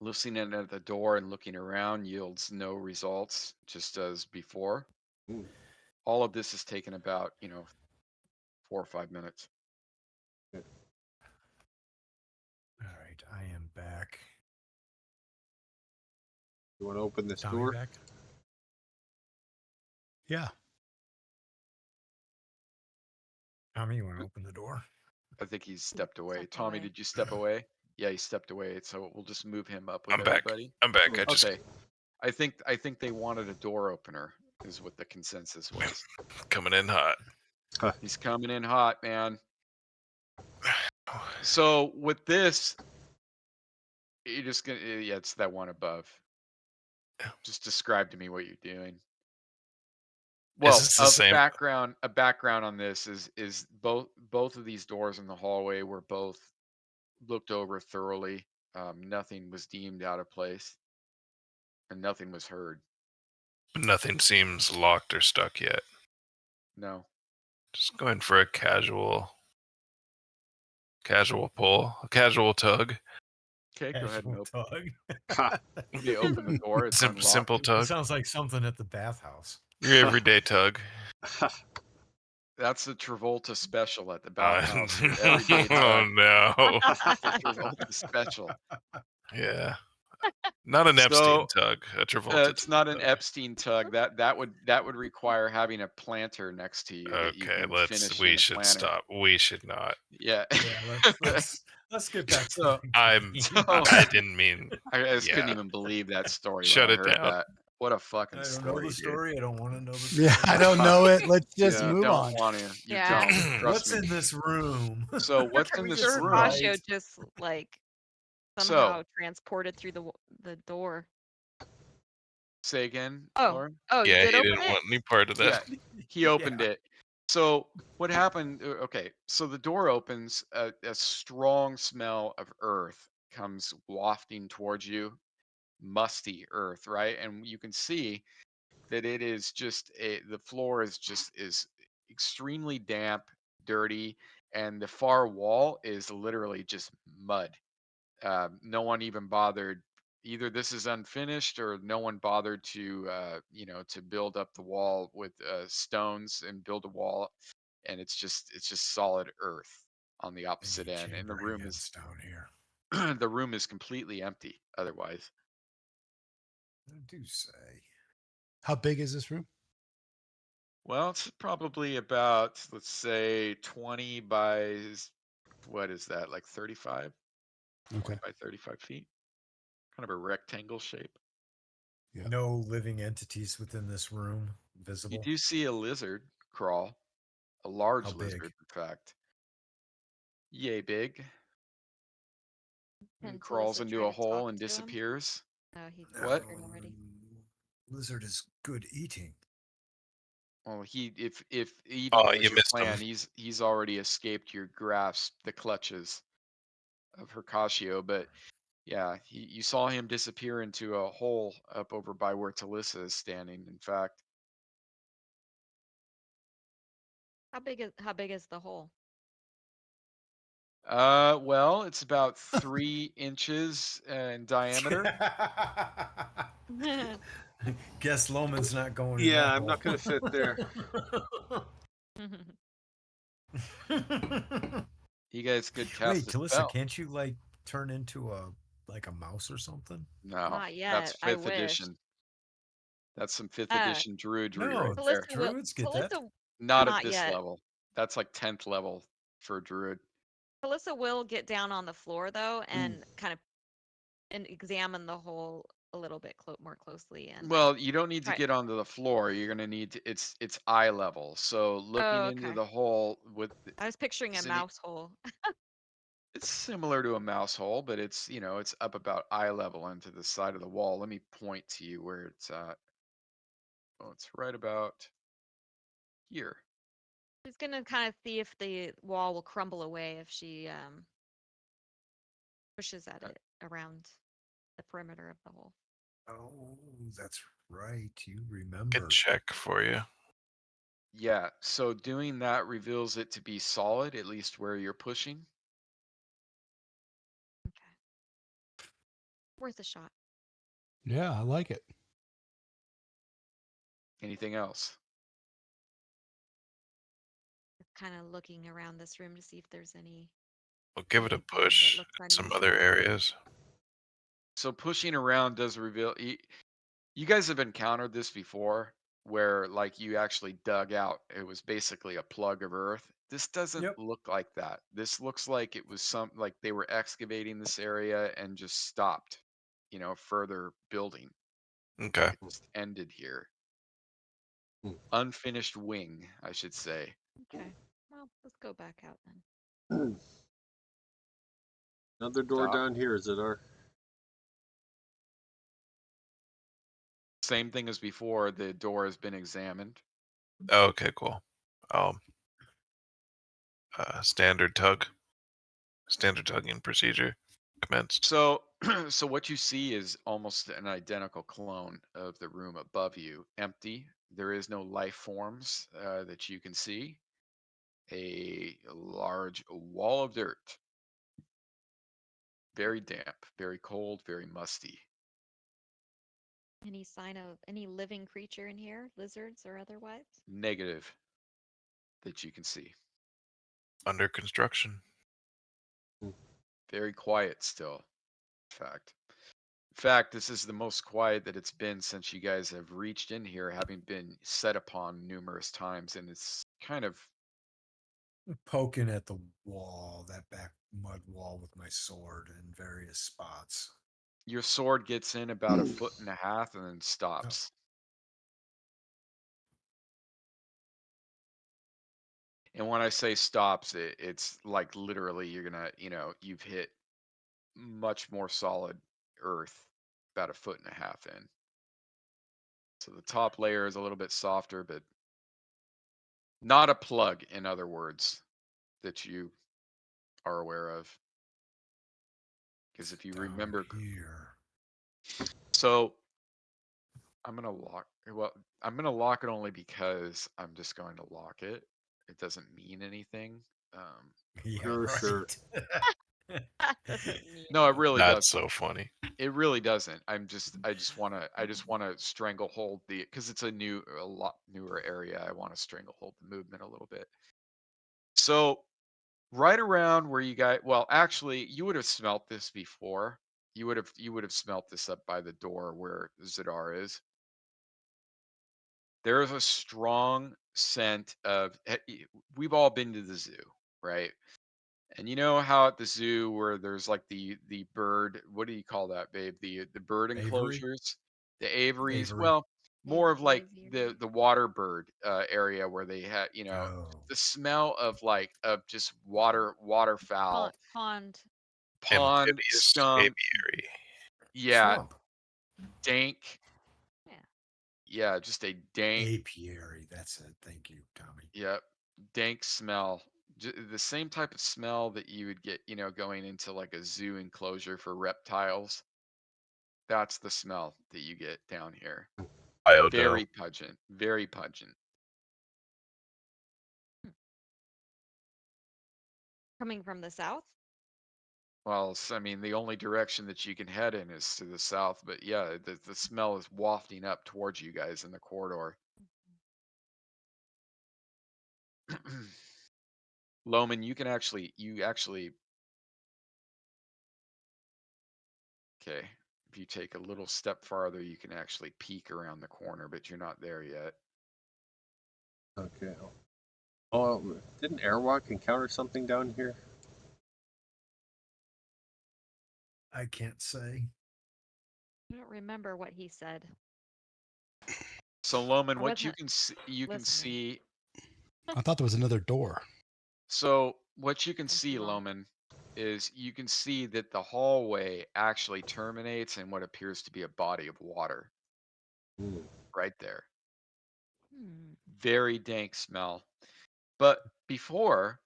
Speaker 2: Listening at the door and looking around yields no results, just as before.
Speaker 5: Hmm.
Speaker 2: All of this has taken about 4 or 5 minutes.
Speaker 3: All right, I am back.
Speaker 5: You want to open this
Speaker 3: Tommy
Speaker 5: door?
Speaker 3: back?
Speaker 6: Yeah.
Speaker 3: Tommy, you want to open the door?
Speaker 2: I think he's stepped away.
Speaker 4: Stepped
Speaker 2: Tommy,
Speaker 4: away.
Speaker 2: did you step away? Yeah, he stepped away. So we'll just move him up with
Speaker 1: I'm back.
Speaker 2: everybody.
Speaker 1: I'm back. I just
Speaker 2: Okay. I think they wanted a door opener, is what the consensus was.
Speaker 1: coming in hot.
Speaker 2: He's coming in hot, man. So with this, you're just gonna it's that one above. Just describe to me what you're doing. Well,
Speaker 1: this the same?
Speaker 2: a background on this is both of these doors in the hallway were both looked over thoroughly. Nothing was deemed out of place, and nothing was heard.
Speaker 1: Nothing seems locked or stuck yet.
Speaker 2: No.
Speaker 1: Just going for a casual pull, a casual tug.
Speaker 2: Okay, go ahead and
Speaker 3: Casual
Speaker 2: open.
Speaker 3: tug.
Speaker 2: They open the door. It's unlocked.
Speaker 1: Simple
Speaker 3: It
Speaker 1: tug.
Speaker 3: sounds like something at the bathhouse.
Speaker 1: Your everyday tug.
Speaker 2: That's the Travolta special at the bathhouse. Your
Speaker 1: Oh
Speaker 2: everyday tug.
Speaker 1: no!
Speaker 2: The Travolta special.
Speaker 1: Yeah, not an
Speaker 2: So,
Speaker 1: Epstein tug. A Travolta.
Speaker 2: It's not an
Speaker 1: tug.
Speaker 2: Epstein tug. That would require having a planter next to you that you
Speaker 1: Okay,
Speaker 2: can finish in
Speaker 1: we
Speaker 2: the
Speaker 1: should
Speaker 2: planter.
Speaker 1: stop. We should not.
Speaker 2: Yeah.
Speaker 3: Yeah, let's get back to
Speaker 2: So,
Speaker 3: the
Speaker 1: I didn't mean.
Speaker 2: I just couldn't
Speaker 1: Yeah.
Speaker 2: even believe that story
Speaker 1: Shut
Speaker 2: when I
Speaker 1: it
Speaker 2: heard
Speaker 1: down.
Speaker 2: that. What a fucking
Speaker 3: I don't
Speaker 2: story,
Speaker 3: know the
Speaker 2: dude.
Speaker 3: story. I don't want to know the story.
Speaker 6: Yeah, I don't know it. Let's just
Speaker 5: Yeah.
Speaker 6: move
Speaker 2: Don't
Speaker 6: on.
Speaker 2: want to. You
Speaker 4: Yeah.
Speaker 2: don't. Trust
Speaker 3: What's
Speaker 2: me.
Speaker 3: in this room?
Speaker 2: So what's in this
Speaker 4: Sir
Speaker 2: room?
Speaker 4: Hercatio just like
Speaker 2: So-
Speaker 4: somehow transported through the door.
Speaker 2: Say again,
Speaker 4: Oh,
Speaker 2: Lauren?
Speaker 4: oh, you
Speaker 1: Yeah,
Speaker 4: did
Speaker 1: he
Speaker 4: open
Speaker 1: didn't
Speaker 4: it?
Speaker 1: want any part of that.
Speaker 2: Yeah, he opened it. So what happened? Okay, so the door opens. A strong smell of earth comes wafting towards you, musty earth, right? And you can see that it is just the floor is extremely damp, dirty, and the far wall is literally just mud. No one even bothered. Either this is unfinished, or no one bothered to to build up the wall with stones and build a wall, and it's just solid earth on the opposite end, and the room is
Speaker 3: down here.
Speaker 2: the room is completely empty. Otherwise,
Speaker 3: I do say.
Speaker 6: How big is this room?
Speaker 2: well, it's probably about, let's say, 20 by, what is that, like 35? 20
Speaker 6: Okay.
Speaker 2: by 35 feet. Kind of a rectangle shape.
Speaker 6: Yeah.
Speaker 3: No living entities within this room
Speaker 2: You
Speaker 3: visible.
Speaker 2: do see a lizard crawl A large
Speaker 3: How big?
Speaker 2: lizard, in fact. Yay big.
Speaker 4: Can
Speaker 2: And crawls
Speaker 4: Talissa
Speaker 2: into
Speaker 4: try
Speaker 2: a
Speaker 4: to talk
Speaker 2: hole and
Speaker 4: to him?
Speaker 2: disappears.
Speaker 4: Oh, he
Speaker 2: What?
Speaker 4: disappeared already.
Speaker 3: Lizard is good eating.
Speaker 2: Well, if eating
Speaker 1: Oh,
Speaker 2: was
Speaker 1: you
Speaker 2: your
Speaker 1: missed
Speaker 2: plan,
Speaker 1: him.
Speaker 2: he's already escaped your grasp, the clutches of Hercatio. But yeah, you saw him disappear into a hole up over by where Talissa is standing. In fact,
Speaker 4: How big is the hole?
Speaker 2: well, it's about 3 inches in diameter.
Speaker 3: Guess Loman's not going in
Speaker 5: Yeah,
Speaker 3: that
Speaker 5: I'm not
Speaker 3: hole.
Speaker 5: gonna fit there.
Speaker 2: You guys could
Speaker 3: Wait,
Speaker 2: cast a
Speaker 3: Talissa,
Speaker 2: spell.
Speaker 3: can't you like turn into a like a mouse or something?
Speaker 2: No,
Speaker 4: Not
Speaker 2: that's
Speaker 4: yet. I
Speaker 2: 5th
Speaker 4: wish.
Speaker 2: edition. That's some 5th
Speaker 4: Uh,
Speaker 2: edition druidry
Speaker 3: No,
Speaker 2: right there.
Speaker 4: Talissa will.
Speaker 3: druids get that.
Speaker 4: Talissa,
Speaker 2: Not at
Speaker 4: not
Speaker 2: this
Speaker 4: yet.
Speaker 2: level. That's like 10th level for a druid.
Speaker 4: Talissa will get down on the floor though, and kind of and examine the hole a little bit more closely, and like
Speaker 2: Well, you don't need to
Speaker 4: try.
Speaker 2: get onto the floor. You're gonna need to. It's eye level. So looking
Speaker 4: Oh,
Speaker 2: into
Speaker 4: okay.
Speaker 2: the hole with.
Speaker 4: I was picturing a mouse hole.
Speaker 2: It's similar to a mouse hole, but it's it's up about eye level into the side of the wall. Let me point to you where it's at. Oh, it's right about here.
Speaker 4: She's gonna kind of see if the wall will crumble away if she pushes at
Speaker 2: Uh,
Speaker 4: it around the perimeter of the hole.
Speaker 3: Oh, that's right. You
Speaker 1: Can
Speaker 3: remember.
Speaker 1: check for you.
Speaker 2: Yeah. So doing that reveals it to be solid, at least where you're pushing.
Speaker 4: Okay. Worth a shot.
Speaker 6: Yeah, I like it.
Speaker 2: Anything else?
Speaker 4: Kind of looking around this room to see if there's any
Speaker 1: We'll give it a
Speaker 4: anything that
Speaker 1: push
Speaker 4: looks
Speaker 1: in some other
Speaker 4: unusual.
Speaker 1: areas.
Speaker 2: So pushing around does reveal. You guys have encountered this before where like you actually dug out. It was basically a plug of earth. This doesn't
Speaker 3: Yep.
Speaker 2: look like that. This looks like it was like they were excavating this area and just stopped, further building.
Speaker 1: Okay.
Speaker 2: It just ended here.
Speaker 5: Hmm.
Speaker 2: Unfinished wing, I should say.
Speaker 4: Okay. Well, let's go back out then.
Speaker 5: Another door
Speaker 2: Stop.
Speaker 5: down here. Is it our?
Speaker 2: Same thing as before. The door has been examined.
Speaker 1: Oh, okay, cool. Standard tugging procedure commenced.
Speaker 2: So, so what you see is almost an identical clone of the room above you, empty. There is no life forms that you can see. A large wall of dirt, very damp, very cold, very musty.
Speaker 4: Any sign of any living creature in here, lizards or otherwise?
Speaker 2: Negative that you can see.
Speaker 1: Under construction.
Speaker 2: Very quiet still. In fact, this is the most quiet that it's been since you guys have reached in here, having been set upon numerous times, and it's kind of
Speaker 3: Poking at the wall, that back mud wall with my sword in various spots.
Speaker 2: your sword gets in about 1.5 feet and then stops. And when I say stops, it's like literally you're gonna, you've hit much more solid earth about 1.5 feet in. So the top layer is a little bit softer, but not a plug, in other words, that you are aware of. Because if you
Speaker 3: Down
Speaker 2: remember,
Speaker 3: here.
Speaker 2: so I'm gonna lock. Well, I'm gonna lock it only because I'm just going to lock it. It doesn't mean anything.
Speaker 3: Yeah,
Speaker 5: Sure, sure.
Speaker 3: right.
Speaker 4: That doesn't mean
Speaker 2: No, it really
Speaker 1: That's
Speaker 2: doesn't.
Speaker 1: so funny.
Speaker 2: It really doesn't. I just wanna stranglehold because it's a lot newer area. I want to stranglehold the movement a little bit. So right around where you guys, well, actually, you would have smelt this before. You would have smelt this up by the door where Zadar is. There is a strong scent of. We've all been to the zoo, right? And you know how at the zoo where there's like the bird, what do you call that, babe? The bird
Speaker 3: Avery?
Speaker 2: enclosures, the aviaries.
Speaker 3: Avery.
Speaker 2: Well, more of like
Speaker 4: Aviary.
Speaker 2: the water bird area where they had, you know,
Speaker 3: Oh,
Speaker 2: the smell of like of just waterfowl,
Speaker 4: Pond.
Speaker 2: pond,
Speaker 1: Amphibious
Speaker 2: skunk,
Speaker 1: apiary.
Speaker 2: yeah,
Speaker 3: swamp
Speaker 2: dank,
Speaker 4: Yeah.
Speaker 2: yeah, just a dank,
Speaker 3: apiary. That's it. Thank you, Tommy.
Speaker 2: yep, dank smell. The same type of smell that you would get, you know, going into like a zoo enclosure for reptiles. That's the smell that you get down here.
Speaker 1: Biodome.
Speaker 2: Very pungent, very pungent.
Speaker 4: Coming from the south?
Speaker 2: Well, I mean, the only direction that you can head in is to the south, but yeah, the smell is wafting up towards you guys in the corridor. Loman, you actually, okay, if you take a little step farther, you can actually peek around the corner, but you're not there yet.
Speaker 5: Okay. Oh, didn't Airwalk encounter something down here?
Speaker 3: I can't say.
Speaker 4: I don't remember what he said.
Speaker 2: So Loman,
Speaker 4: I
Speaker 2: what you
Speaker 4: wasn't
Speaker 2: can see, you can
Speaker 4: listening.
Speaker 2: see,
Speaker 6: I thought there was another door.
Speaker 2: so what you can
Speaker 4: Thank
Speaker 2: see,
Speaker 4: you, Mom.
Speaker 2: Loman, is you can see that the hallway actually terminates in what appears to be a body of water
Speaker 5: Hmm.
Speaker 2: right there.
Speaker 4: Hmm.
Speaker 2: Very dank smell. But before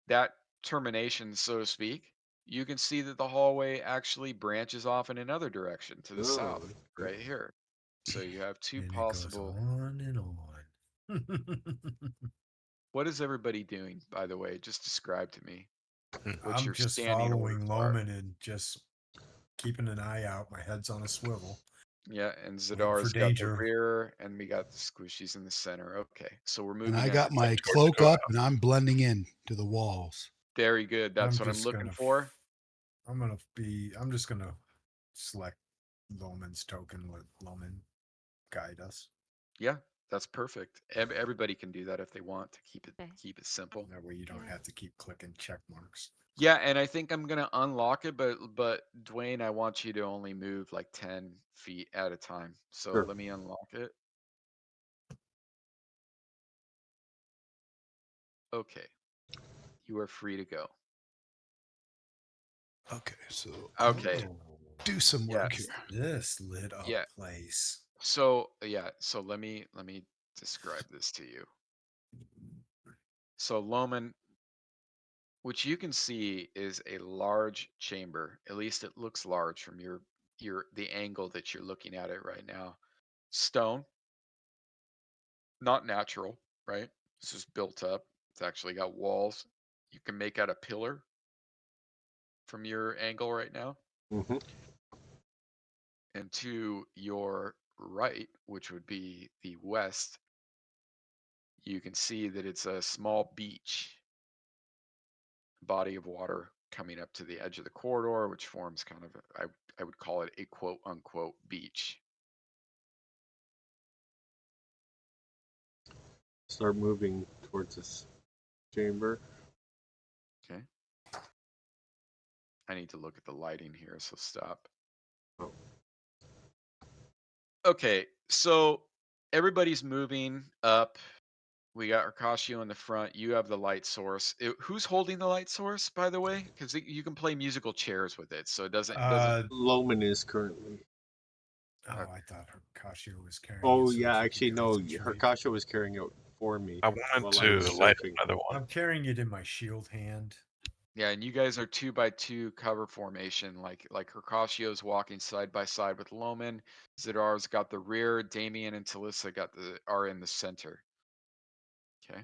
Speaker 2: that termination, so to speak, you can see that the hallway actually branches off in another direction to the
Speaker 5: Oh,
Speaker 2: south,
Speaker 5: okay.
Speaker 2: right here. So you have two
Speaker 3: And it goes
Speaker 2: possible.
Speaker 3: on and on.
Speaker 2: What is everybody doing, by the way? Just describe to me what
Speaker 3: I'm
Speaker 2: your
Speaker 3: just
Speaker 2: standing
Speaker 3: following
Speaker 2: orders are.
Speaker 3: Loman and just keeping an eye out. My head's on a swivel,
Speaker 2: Yeah, and
Speaker 3: waiting for
Speaker 2: Zadar's got the
Speaker 3: danger.
Speaker 2: rear, and we got the squishies in the center. Okay, so we're
Speaker 6: And
Speaker 2: moving
Speaker 6: I
Speaker 2: as
Speaker 6: got
Speaker 2: a
Speaker 6: my
Speaker 2: team.
Speaker 6: cloak
Speaker 1: go
Speaker 6: up and I'm blending in to the walls.
Speaker 2: Very good. That's what I'm looking for.
Speaker 3: I'm just gonna select Loman's token. Let Loman guide us.
Speaker 2: Yeah, that's perfect. Everybody can do that if they want to
Speaker 4: Okay.
Speaker 2: keep it simple.
Speaker 3: That way you don't
Speaker 4: Yeah.
Speaker 3: have to keep clicking check marks.
Speaker 2: Yeah, and I think I'm gonna unlock it, but Dwayne, I want you to only move like 10 feet at a time. So
Speaker 5: Sure.
Speaker 2: let me unlock it. Okay, you are free to go.
Speaker 6: Okay, so
Speaker 2: Okay,
Speaker 3: Oh,
Speaker 6: do some
Speaker 2: yeah,
Speaker 6: work here.
Speaker 3: this lit up
Speaker 2: yeah.
Speaker 3: place.
Speaker 2: So yeah, so let me describe this to you. So Loman, which you can see is a large chamber. At least it looks large from the angle that you're looking at it right now. Stone, not natural, right? This is built up. It's actually got walls. You can make out a pillar from your angle right now.
Speaker 5: Mm-hmm.
Speaker 2: And to your right, which would be the west, you can see that it's a small beach, body of water coming up to the edge of the corridor, which forms kind of, I would call it a quote unquote beach.
Speaker 5: Start moving towards this chamber.
Speaker 2: Okay. I need to look at the lighting here, so stop.
Speaker 5: Oh.
Speaker 2: Okay, so everybody's moving up. We got Arcasio in the front. You have the light source. Who's holding the light source, by the way? Because you can play musical chairs with it, so it doesn't.
Speaker 5: Loman is currently.
Speaker 3: Oh,
Speaker 2: Okay.
Speaker 3: I thought Kashio was carrying.
Speaker 5: Oh
Speaker 3: it so
Speaker 5: yeah,
Speaker 3: that you
Speaker 5: actually
Speaker 3: could
Speaker 5: no.
Speaker 3: concentrate.
Speaker 5: Herkasha was carrying it for me.
Speaker 1: I wanted
Speaker 5: while I
Speaker 1: to
Speaker 5: was
Speaker 1: light
Speaker 5: surfing.
Speaker 1: another one.
Speaker 3: I'm carrying it in my shield hand.
Speaker 2: Yeah, and you guys are 2x2 cover formation, like Hercasio's walking side by side with Loman. Zidar's got the rear. Damien and Talissa are in the center. Okay.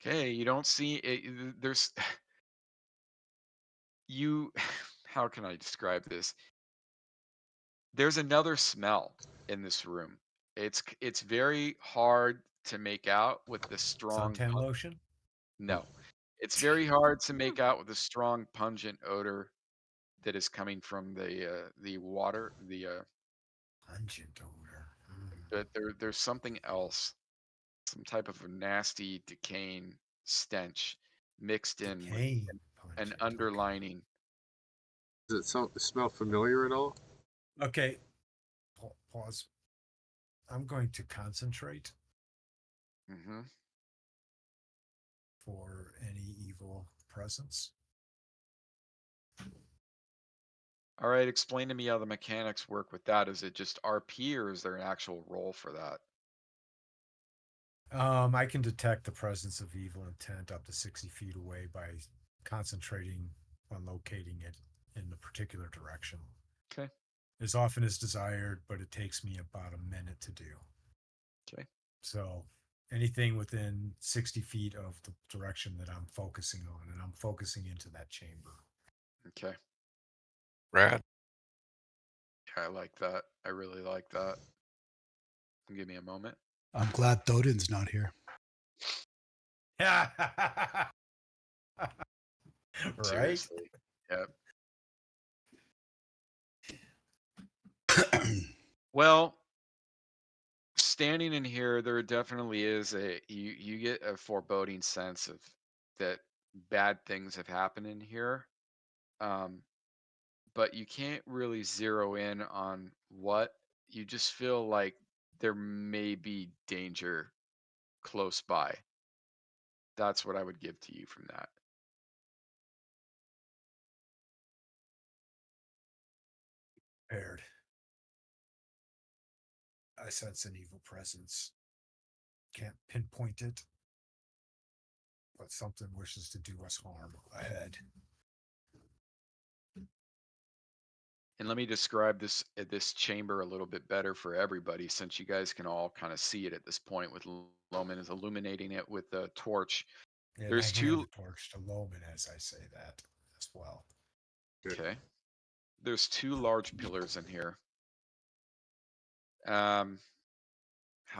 Speaker 2: Okay, you don't see it. There's you. How can I describe this? There's another smell in this room. It's very hard to make out with the strong.
Speaker 3: Suntan lotion.
Speaker 2: No, it's very hard to make out with the strong pungent odor that is coming from the water.
Speaker 3: Pungent odor.
Speaker 2: But there's something else, some type of a nasty decaying stench mixed in with
Speaker 3: Decaying
Speaker 2: an
Speaker 3: pungent.
Speaker 2: underlining.
Speaker 5: Does it smell familiar at all?
Speaker 3: Okay. Pause. I'm going to concentrate
Speaker 2: Mm-hmm.
Speaker 3: for any evil presence.
Speaker 2: All right, explain to me how the mechanics work with that. Is it just RP or is there an actual roll for that?
Speaker 3: I can detect the presence of evil intent up to 60 feet away by concentrating on locating it in the particular direction.
Speaker 2: Okay.
Speaker 3: As often as desired, but it takes me about a minute to do.
Speaker 2: Okay.
Speaker 3: So anything within 60 feet of the direction that I'm focusing on, and I'm focusing into that chamber.
Speaker 2: Okay.
Speaker 1: Rad.
Speaker 2: Yeah, I like that. I really like that. Give me a moment.
Speaker 6: I'm glad Thodin's not here.
Speaker 3: Yeah. Right?
Speaker 2: Seriously. Yep. Well, standing in here, there definitely is you get a foreboding sense of that bad things have happened in here. But you can't really zero in on what. You just feel like there may be danger close by. That's what I would give to you from that.
Speaker 3: Paired. I sense an evil presence. Can't pinpoint it, but something wishes to do us harm ahead.
Speaker 2: And let me describe this chamber a little bit better for everybody, since you guys can all kind of see it at this point. With Loman is illuminating it with the torch.
Speaker 3: And I
Speaker 2: There's
Speaker 3: hand the
Speaker 2: two.
Speaker 3: torch to Loman as I say that as well.
Speaker 2: Okay. There's two large pillars in here. How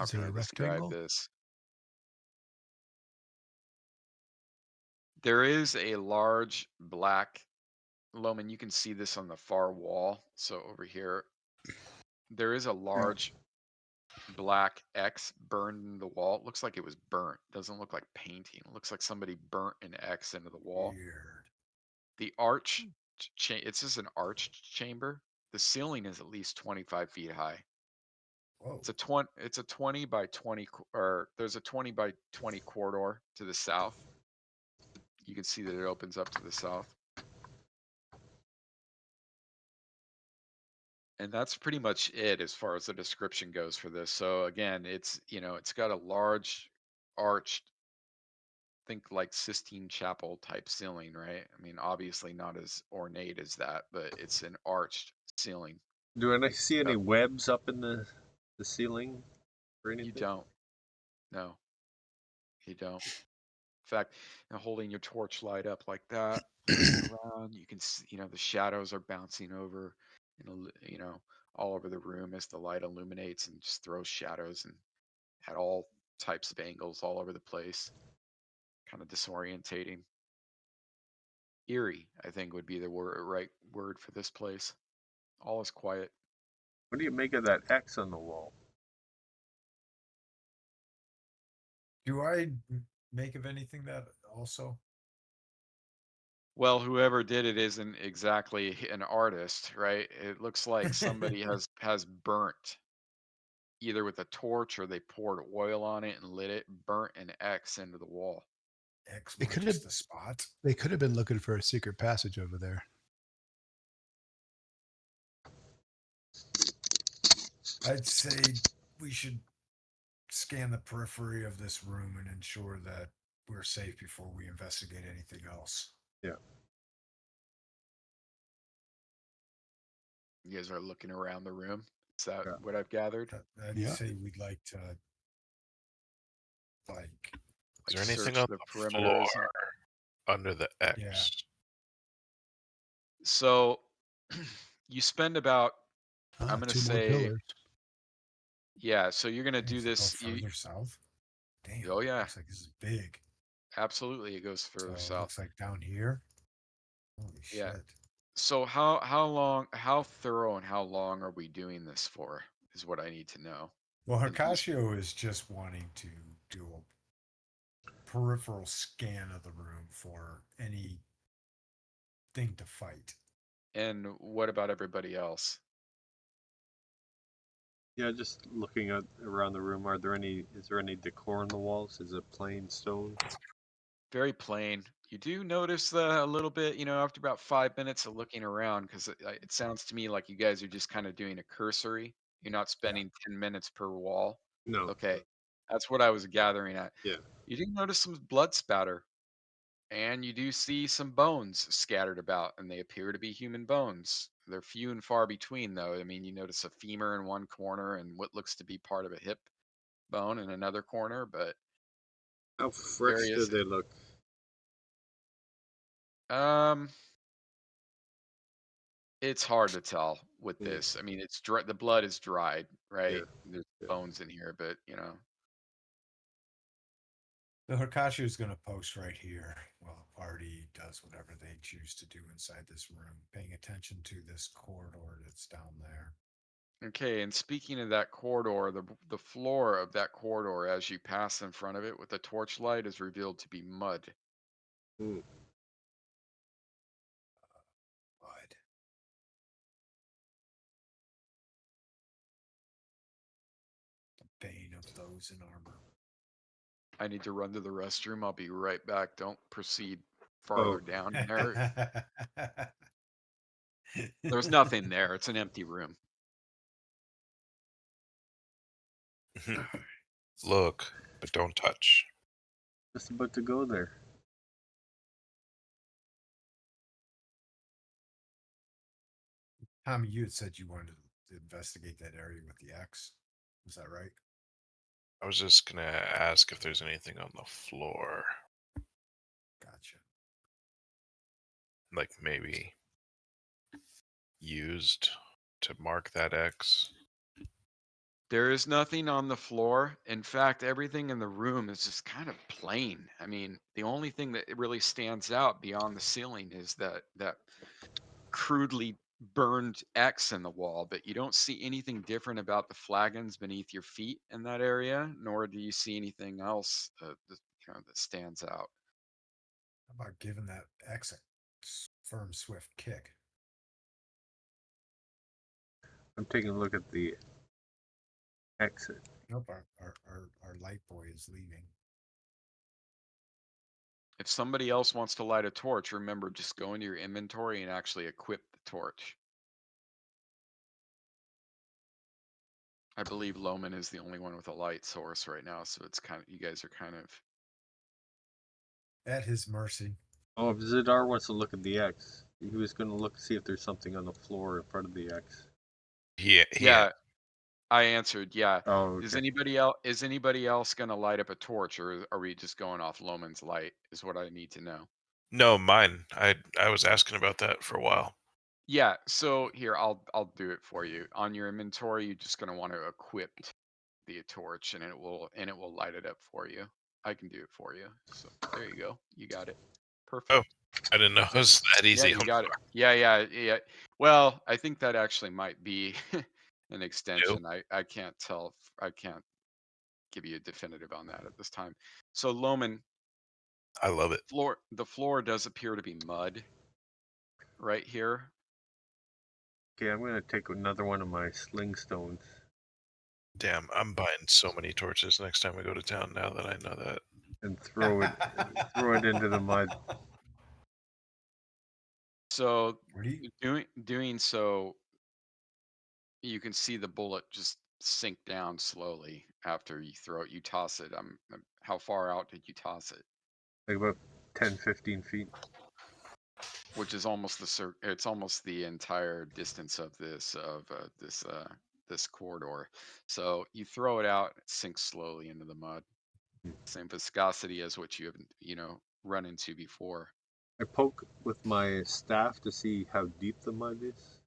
Speaker 6: Is
Speaker 2: can
Speaker 6: it
Speaker 2: I
Speaker 6: a
Speaker 2: describe
Speaker 6: rectangle?
Speaker 2: this? There is a large black, Loman, you can see this on the far wall. So over here, there is a large black X burned in the wall. It looks like it was burnt. Doesn't look like painting. It looks like somebody burnt an X into the wall.
Speaker 3: Weird.
Speaker 2: The arch, it's just an arched chamber. The ceiling is at least 25 feet high.
Speaker 3: Whoa.
Speaker 2: It's a 20 by 20, or there's a 20 by 20 corridor to the south. You can see that it opens up to the south. And that's pretty much it as far as the description goes for this. So again, it's got a large arched, think like Sistine Chapel type ceiling, right? I mean, obviously not as ornate as that, but it's an arched ceiling.
Speaker 5: Do I see any
Speaker 2: Yep.
Speaker 5: webs up in the ceiling or anything?
Speaker 2: You don't. No, you don't. In fact, holding your torchlight up like that, looking around, you can see, the shadows are bouncing over, all over the room as the light illuminates and just throws shadows and at all types of angles all over the place. Kind of disorientating. Eerie, I think, would be the right word for this place. All is quiet.
Speaker 5: What do you make of that X on the wall?
Speaker 3: Do I make of anything that also?
Speaker 2: Well, whoever did it isn't exactly an artist, right? It looks like somebody has burnt either with a torch or they poured oil on it and lit it, burnt an X into the wall.
Speaker 3: X
Speaker 6: They could
Speaker 3: marks
Speaker 6: have
Speaker 3: the spot.
Speaker 6: they could have been looking for a secret passage over there.
Speaker 3: I'd say we should scan the periphery of this room and ensure that we're safe before we investigate anything else.
Speaker 5: Yeah.
Speaker 2: You guys are looking around the room. Is that
Speaker 5: Yeah.
Speaker 2: what I've gathered?
Speaker 3: I'd
Speaker 6: Yeah.
Speaker 3: say we'd like to, like,
Speaker 1: Is there anything
Speaker 2: search
Speaker 1: on
Speaker 2: the
Speaker 1: the floor
Speaker 2: perimeters.
Speaker 1: under the X?
Speaker 3: Yeah.
Speaker 2: So you spend about, I'm going to
Speaker 6: Two more
Speaker 2: say,
Speaker 6: pillars.
Speaker 2: yeah, so you're going to do
Speaker 3: Does it go
Speaker 2: this.
Speaker 3: further south? Damn.
Speaker 2: Oh, yeah,
Speaker 3: Looks like this is big.
Speaker 2: absolutely. It goes
Speaker 3: So
Speaker 2: further
Speaker 3: it
Speaker 2: south.
Speaker 3: looks like down here. Holy
Speaker 2: Yeah.
Speaker 3: shit.
Speaker 2: So how thorough and how long are we doing this for is what I need to know.
Speaker 3: Well,
Speaker 2: And who's,
Speaker 3: Hercatio is just wanting to do a peripheral scan of the room for anything to fight.
Speaker 2: and what about everybody else?
Speaker 5: Yeah, just looking at around the room. Is there any decor on the walls? Is it plain stone?
Speaker 2: Very plain. You do notice a little bit, after about 5 minutes of looking around, because it sounds to me like you guys are just kind of doing a cursory. You're not spending 10 minutes per wall.
Speaker 5: No.
Speaker 2: Okay, that's what I was gathering at.
Speaker 5: Yeah.
Speaker 2: You do notice some blood spatter, and you do see some bones scattered about, and they appear to be human bones. They're few and far between, though. I mean, you notice a femur in one corner and what looks to be part of a hip bone in another corner, but
Speaker 5: How fresh do
Speaker 2: various.
Speaker 5: they look?
Speaker 2: Um, It's hard to tell with
Speaker 5: Yeah.
Speaker 2: this. I mean, it's dry, the blood is dried,
Speaker 5: Yeah.
Speaker 2: right? There's
Speaker 5: Yeah.
Speaker 2: bones in here, but
Speaker 3: The Hikashi is going to post right here. Well, the party does whatever they choose to do inside this room, paying attention to this corridor that's down there.
Speaker 2: Okay, and speaking of that corridor, the floor of that corridor as you pass in front of it with the torchlight is revealed to be mud.
Speaker 5: Mm.
Speaker 3: But the bane of those in armor.
Speaker 2: I need to run to the restroom. I'll be right back. Don't proceed
Speaker 5: Oh.
Speaker 2: farther down there. There's nothing there. It's an empty room.
Speaker 1: Look, but don't touch.
Speaker 5: Just about to go there.
Speaker 3: Tommy, you had said you wanted to investigate that area with the X. Was that right?
Speaker 1: I was just gonna ask if there's anything on the floor,
Speaker 3: Gotcha.
Speaker 1: like maybe used to mark that X.
Speaker 2: There is nothing on the floor. In fact, everything in the room is just kind of plain. I mean, the only thing that really stands out beyond the ceiling is that crudely burned X in the wall, but you don't see anything different about the flagons beneath your feet in that area, nor do you see anything else that stands out.
Speaker 3: How about giving that X a firm, swift kick?
Speaker 5: I'm taking a look at the exit.
Speaker 3: Nope, our light boy is leaving.
Speaker 2: If somebody else wants to light a torch, remember, just go into your inventory and actually equip the torch. I believe Loman is the only one with a light source right now, so it's kind of, you guys are kind of.
Speaker 3: At his mercy.
Speaker 5: Oh, if Zidar wants to look at the X, he was going to look see if there's something on the floor in front of the X.
Speaker 2: Yeah, I answered. Yeah.
Speaker 5: Oh,
Speaker 2: Is
Speaker 5: okay.
Speaker 2: anybody else going to light up a torch, or are we just going off Loman's light? Is what I need to know.
Speaker 1: No, mine. I was asking about that for a while.
Speaker 2: Yeah. So here, I'll do it for you. On your inventory, you're just going to want to equip the torch, and it will light it up for you. I can do it for you. So there you go. You got it. Perfect.
Speaker 1: Oh, I didn't know it was that easy.
Speaker 2: Yeah, you got it. Yeah. Well, I think that actually might be an extension. I can't tell. I can't give you a definitive on that at this time. So Loman,
Speaker 1: I love it.
Speaker 2: the floor does appear to be mud right here.
Speaker 5: Okay, I'm going to take another one of my sling stones.
Speaker 1: Damn, I'm buying so many torches next time we go to town now that I know that.
Speaker 5: And throw it into the mud.
Speaker 2: So
Speaker 3: What do you?
Speaker 2: doing so, you can see the bullet just sink down slowly after you throw it. You toss it. How far out did you toss it?
Speaker 5: Like about 10, 15 feet.
Speaker 2: Which is almost it's almost the entire distance of this corridor. So you throw it out, it sinks slowly into the mud. Same viscosity as what you have run into before.
Speaker 5: I poke with my staff to see how deep the mud is.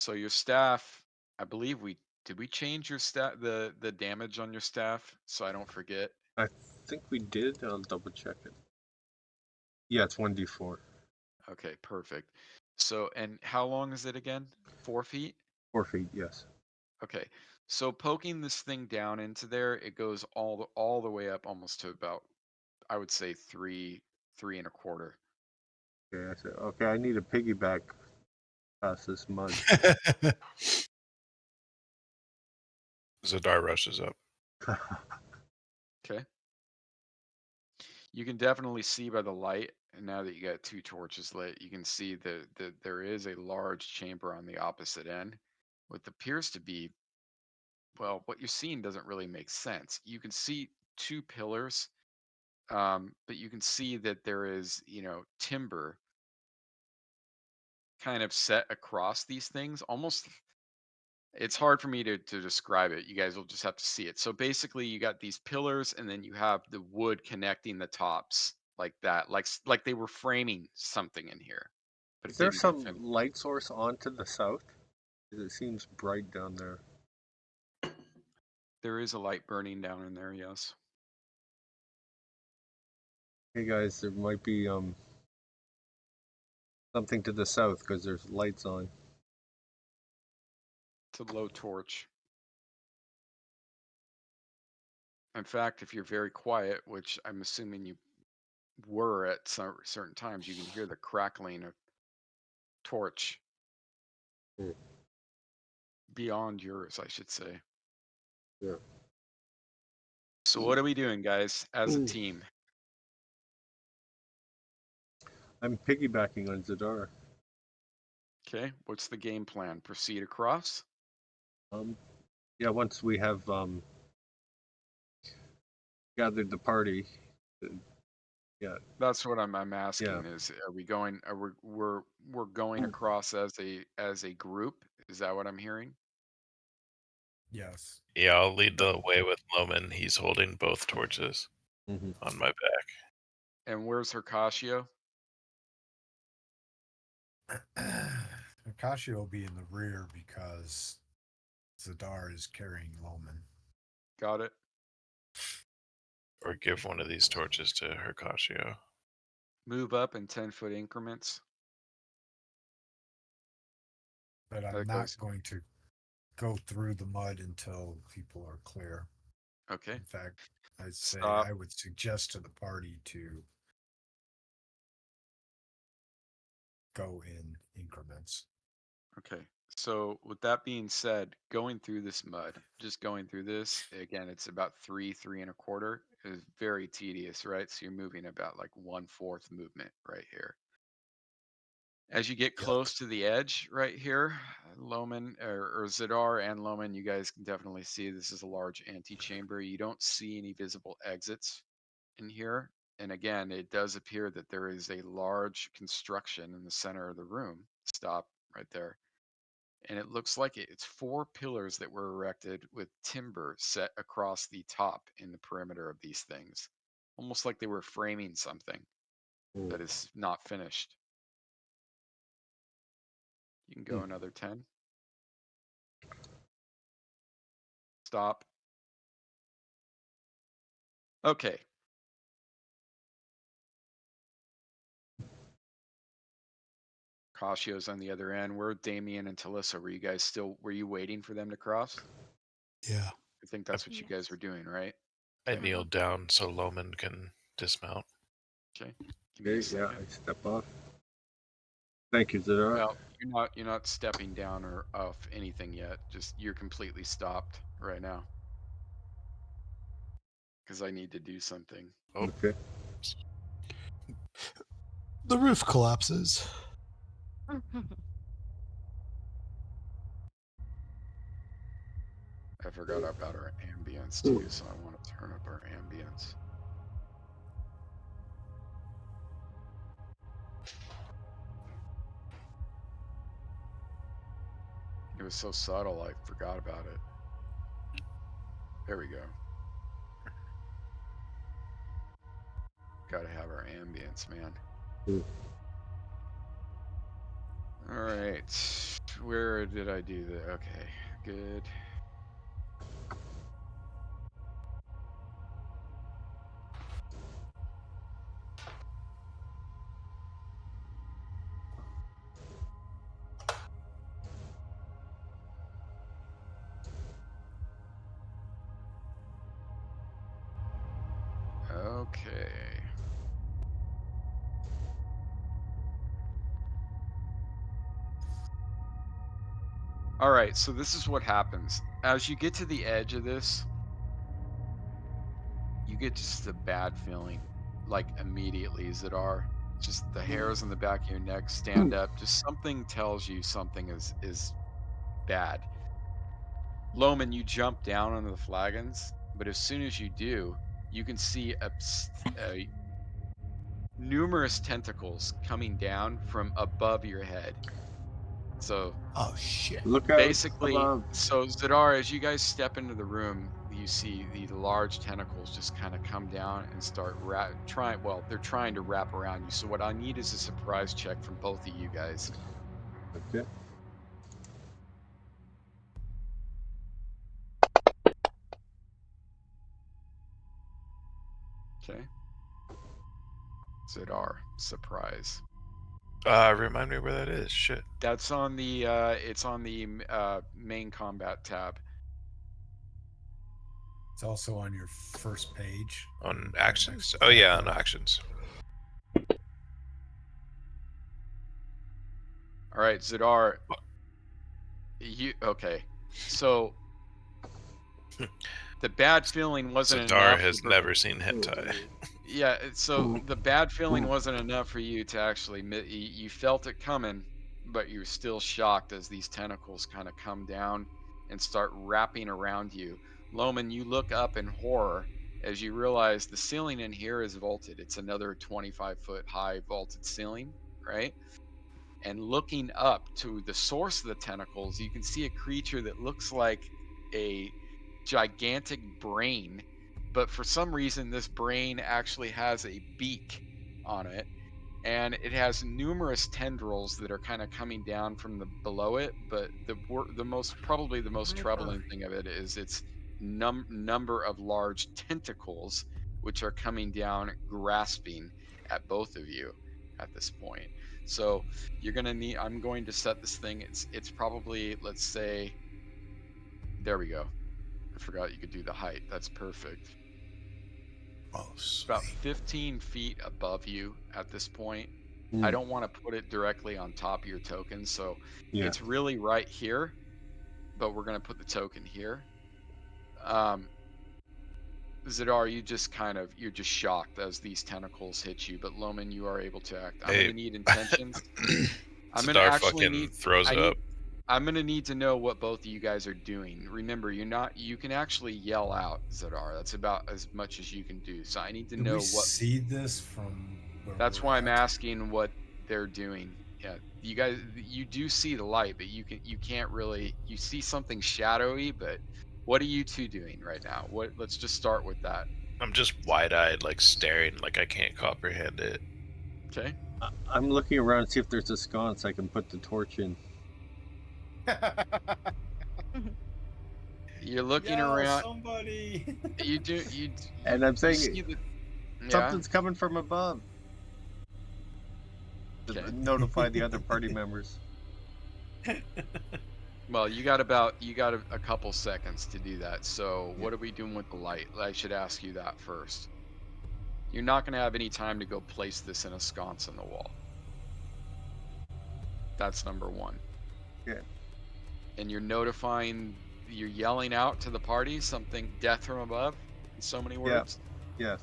Speaker 2: So your staff, I believe we change your the damage on your staff, so I don't forget.
Speaker 5: I think we did. I'll double check it. Yeah, it's 1d4.
Speaker 2: Okay, perfect. So, and how long is it again? 4 feet?
Speaker 5: 4 feet, yes.
Speaker 2: Okay. So poking this thing down into there, it goes all the way up almost to about, I would say 3.25.
Speaker 5: Okay, I said, okay, I need a piggyback past this mud.
Speaker 1: Zadar rushes up.
Speaker 2: Okay. You can definitely see by the light, and now that you got 2 torches lit, you can see that there is a large chamber on the opposite end, what appears to be, well, what you're seeing doesn't really make sense. You can see 2 pillars, but you can see that there is, timber kind of set across these things, almost. It's hard for me to describe it. You guys will just have to see it. So basically, you got these pillars, and then you have the wood connecting the tops like that, like they were framing something in here, but
Speaker 5: Is
Speaker 2: it
Speaker 5: there
Speaker 2: didn't get
Speaker 5: some
Speaker 2: finished.
Speaker 5: light source on to the south? 'Cause it seems bright down there.
Speaker 2: There is a light burning down in there, yes.
Speaker 5: Hey guys, there might be something to the south because there's lights on.
Speaker 2: It's a low torch. In fact, if you're very quiet, which I'm assuming you were at certain times, you can hear the crackling of torch
Speaker 5: Hmm.
Speaker 2: beyond yours, I should say.
Speaker 5: Yeah.
Speaker 2: So what are we doing, guys, as a team?
Speaker 5: I'm piggybacking on Zadar.
Speaker 2: Okay, what's the game plan? Proceed across?
Speaker 5: Yeah, once we have gathered the party, yeah,
Speaker 2: That's what I'm asking is, are we going, we're going across as a group? Is that what I'm hearing?
Speaker 3: Yes.
Speaker 1: Yeah, I'll lead the way with Loman. He's holding both torches
Speaker 5: mhm.
Speaker 1: on my back.
Speaker 2: And where's Hercatio?
Speaker 3: Akashi will be in the rear because Zadar is carrying Loman.
Speaker 2: Got it.
Speaker 1: Or give one of these torches to Hercatio.
Speaker 2: Move up in 10-foot increments.
Speaker 3: But I'm
Speaker 2: That
Speaker 3: not
Speaker 2: goes.
Speaker 3: going to go through the mud until people are clear.
Speaker 2: Okay.
Speaker 3: In fact, I'd say
Speaker 2: Stop.
Speaker 3: I would suggest to the party to go in increments.
Speaker 2: Okay. So with that being said, going through this mud, just going through this, again, it's about 3.25 is very tedious, right? So you're moving about like 1/4 movement right here. As you get
Speaker 3: Yep.
Speaker 2: close to the edge right here, Loman or Zadar and Loman, you guys can definitely see this is a large antechamber. You don't see any visible exits in here. And again, it does appear that there is a large construction in the center of the room. Stop right there. And it looks like it's 4 pillars that were erected with timber set across the top in the perimeter of these things, almost like they were framing something that is not finished. You can go another 10. Stop. Okay. Casio's on the other end. Where Damien and Talissa? Were you waiting for them to cross?
Speaker 6: Yeah.
Speaker 2: I think that's what you guys were doing, right?
Speaker 1: I
Speaker 2: Okay.
Speaker 1: kneeled down so Loman can dismount.
Speaker 2: Okay. Give me a
Speaker 5: Okay, yeah,
Speaker 2: second.
Speaker 5: I step off. Thank you, Zadar.
Speaker 2: Well, you're not stepping down or off anything yet. Just you're completely stopped right now. Because I need to do something.
Speaker 1: Oh,
Speaker 5: Okay.
Speaker 6: The roof collapses.
Speaker 2: I forgot about our ambience too, so I want to turn up our ambience. It was so subtle, I forgot about it. There we go. Gotta have our ambience, man. All right. Where did I do that? Okay, good. Okay. All right, so this is what happens. As you get to the edge of this, you get just a bad feeling, like immediately, Zadar. Just the hairs on the back of your neck stand up. Just something tells you something is bad. Loman, you jump down onto the flagons, but as soon as you do, you can see a numerous tentacles coming down from above your head. So
Speaker 6: Oh shit.
Speaker 5: Look out
Speaker 2: basically,
Speaker 5: above.
Speaker 2: so Zadar, as you guys step into the room, you see the large tentacles just kind of come down and start they're trying to wrap around you. So what I need is a surprise check from both of you guys.
Speaker 5: Okay.
Speaker 2: Okay. Zadar, surprise.
Speaker 1: Remind me where that is. Shit.
Speaker 2: That's on the it's on the main combat tab.
Speaker 3: It's also on your first page.
Speaker 1: On
Speaker 3: Right
Speaker 1: actions?
Speaker 3: next to
Speaker 1: Oh yeah, on
Speaker 3: background.
Speaker 1: actions.
Speaker 2: All right, Zadar. Okay. So the bad feeling wasn't
Speaker 1: Zadar
Speaker 2: enough.
Speaker 1: has never seen hentai.
Speaker 2: Yeah, so the bad feeling wasn't enough for you to actually you felt it coming, but you're still shocked as these tentacles kind of come down and start wrapping around you. Loman, you look up in horror as you realize the ceiling in here is vaulted. It's another 25-foot high vaulted ceiling, right? And looking up to the source of the tentacles, you can see a creature that looks like a gigantic brain, but for some reason, this brain actually has a beak on it, and it has numerous tendrils that are kind of coming down from the below it. But the most probably the most troubling thing of it is its number of large tentacles, which are coming down, grasping at both of you at this point. So you're gonna need. I'm going to set this thing. It's probably, let's say, there we go. I forgot you could do the height. That's perfect.
Speaker 6: Oh,
Speaker 2: About
Speaker 6: sweet.
Speaker 2: 15 feet above you at this point. I don't want to put it directly on top of your token, so
Speaker 5: Yeah.
Speaker 2: it's really right here, but we're going to put the token here. Zadar, you're just shocked as these tentacles hit you, but Loman, you are able to act. I'm
Speaker 1: Hey.
Speaker 2: going to need intentions. I'm going to
Speaker 1: Zadar
Speaker 2: actually
Speaker 1: fucking throws
Speaker 2: I
Speaker 1: up.
Speaker 2: need, I'm going to need to know what both of you guys are doing. Remember, you can actually yell out, Zadar. That's about as much as you can do. So I need to
Speaker 3: Can
Speaker 2: know
Speaker 3: we
Speaker 2: what.
Speaker 3: see this from where
Speaker 2: That's
Speaker 3: we're
Speaker 2: why I'm
Speaker 3: at?
Speaker 2: asking what they're doing. Yeah, you guys, you do see the light, but you can't really, you see something shadowy, but what are you two doing right now? Let's just start with that.
Speaker 1: I'm just wide-eyed, like staring, like I can't comprehend it.
Speaker 2: Okay.
Speaker 5: I'm looking around to see if there's a sconce I can put the torch in.
Speaker 2: You're looking
Speaker 3: Yo,
Speaker 2: around.
Speaker 3: somebody.
Speaker 5: And I'm saying
Speaker 2: see the, yeah.
Speaker 5: something's coming from above. To
Speaker 2: Okay.
Speaker 5: notify the other party members.
Speaker 2: Well, you got a couple seconds to do that. So what are we doing with the light? I should ask you that first. You're not going to have any time to go place this in a sconce in the wall. That's number one.
Speaker 5: Yeah.
Speaker 2: And you're yelling out to the party something, death from above, in so many words.
Speaker 5: Yes.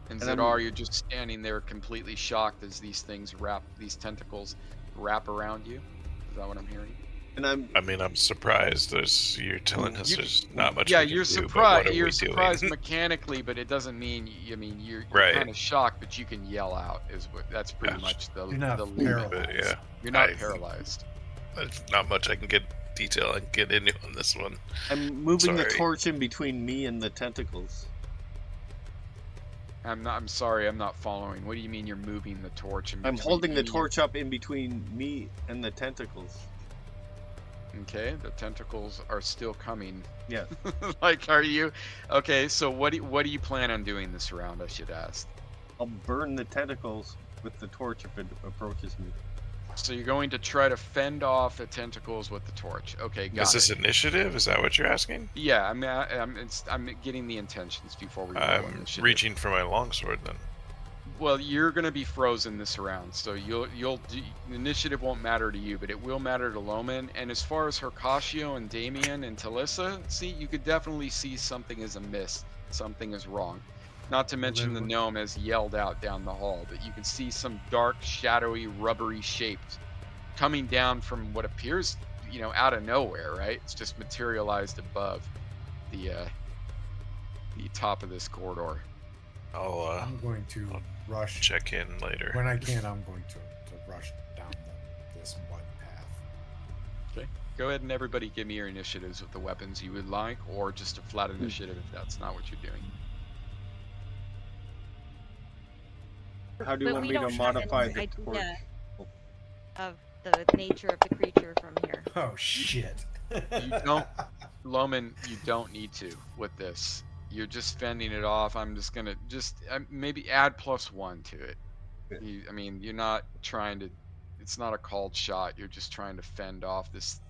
Speaker 2: And
Speaker 5: And
Speaker 2: Zadar, you're just standing there completely shocked as these tentacles wrap around you. Is that what I'm hearing?
Speaker 5: And
Speaker 1: I'm surprised. You're telling us there's not much.
Speaker 2: Yeah,
Speaker 1: we can
Speaker 2: you're
Speaker 1: do, but
Speaker 2: surprised.
Speaker 1: what are
Speaker 2: You're
Speaker 1: we
Speaker 2: surprised
Speaker 1: doing?
Speaker 2: mechanically, but it doesn't mean. You're
Speaker 1: Right.
Speaker 2: kind of shocked, but you can yell out. That's pretty
Speaker 1: Gotcha.
Speaker 2: much the
Speaker 3: You're not
Speaker 2: the limit.
Speaker 3: paralyzed.
Speaker 1: But yeah,
Speaker 2: You're not paralyzed.
Speaker 1: there's not much I can get detail and get into on this one.
Speaker 5: I'm moving the
Speaker 1: Sorry.
Speaker 5: torch in between me and the tentacles.
Speaker 2: I'm sorry, I'm not following. What do you mean you're moving the torch?
Speaker 5: I'm holding the torch up in between me and the tentacles.
Speaker 2: Okay, the tentacles are still coming.
Speaker 5: Yes.
Speaker 2: Like, are you? Okay, so what do you plan on doing this round? I should ask.
Speaker 5: I'll burn the tentacles with the torch if it approaches me.
Speaker 2: So you're going to try to fend off the tentacles with the torch. Okay, got
Speaker 1: Is this
Speaker 2: it.
Speaker 1: initiative? Is that what you're asking?
Speaker 2: Yeah, I'm getting the intentions before we roll
Speaker 1: I'm
Speaker 2: initiative.
Speaker 1: reaching for my longsword then.
Speaker 2: Well, you're gonna be frozen this round, so initiative won't matter to you, but it will matter to Loman. And as far as Hercatio and Damien and Talissa, see, you could definitely see something is amiss, something is wrong. Not to mention the
Speaker 3: then
Speaker 2: gnome has yelled out down the hall, but you can see some dark, shadowy, rubbery shapes coming down from what appears, out of nowhere. Right? It's just materialized above the top of this corridor.
Speaker 3: I'm going to
Speaker 1: I'll
Speaker 3: rush.
Speaker 1: check in later.
Speaker 3: When I can, I'm going to rush down this mud path.
Speaker 2: Okay. Go ahead and everybody give me your initiatives with the weapons you would like, or just a flat initiative if that's not what you're doing.
Speaker 5: How do you
Speaker 4: But
Speaker 5: want
Speaker 4: we
Speaker 5: me to
Speaker 4: don't have
Speaker 5: modify
Speaker 4: any
Speaker 5: the torch?
Speaker 4: idea of the nature of the creature from here.
Speaker 3: Oh shit!
Speaker 2: You don't, Loman, you don't need to with this. You're just fending it off. I'm just gonna maybe add +1 to it.
Speaker 5: Okay.
Speaker 2: I mean, you're not trying to. It's not a called shot. You're just trying to fend off this.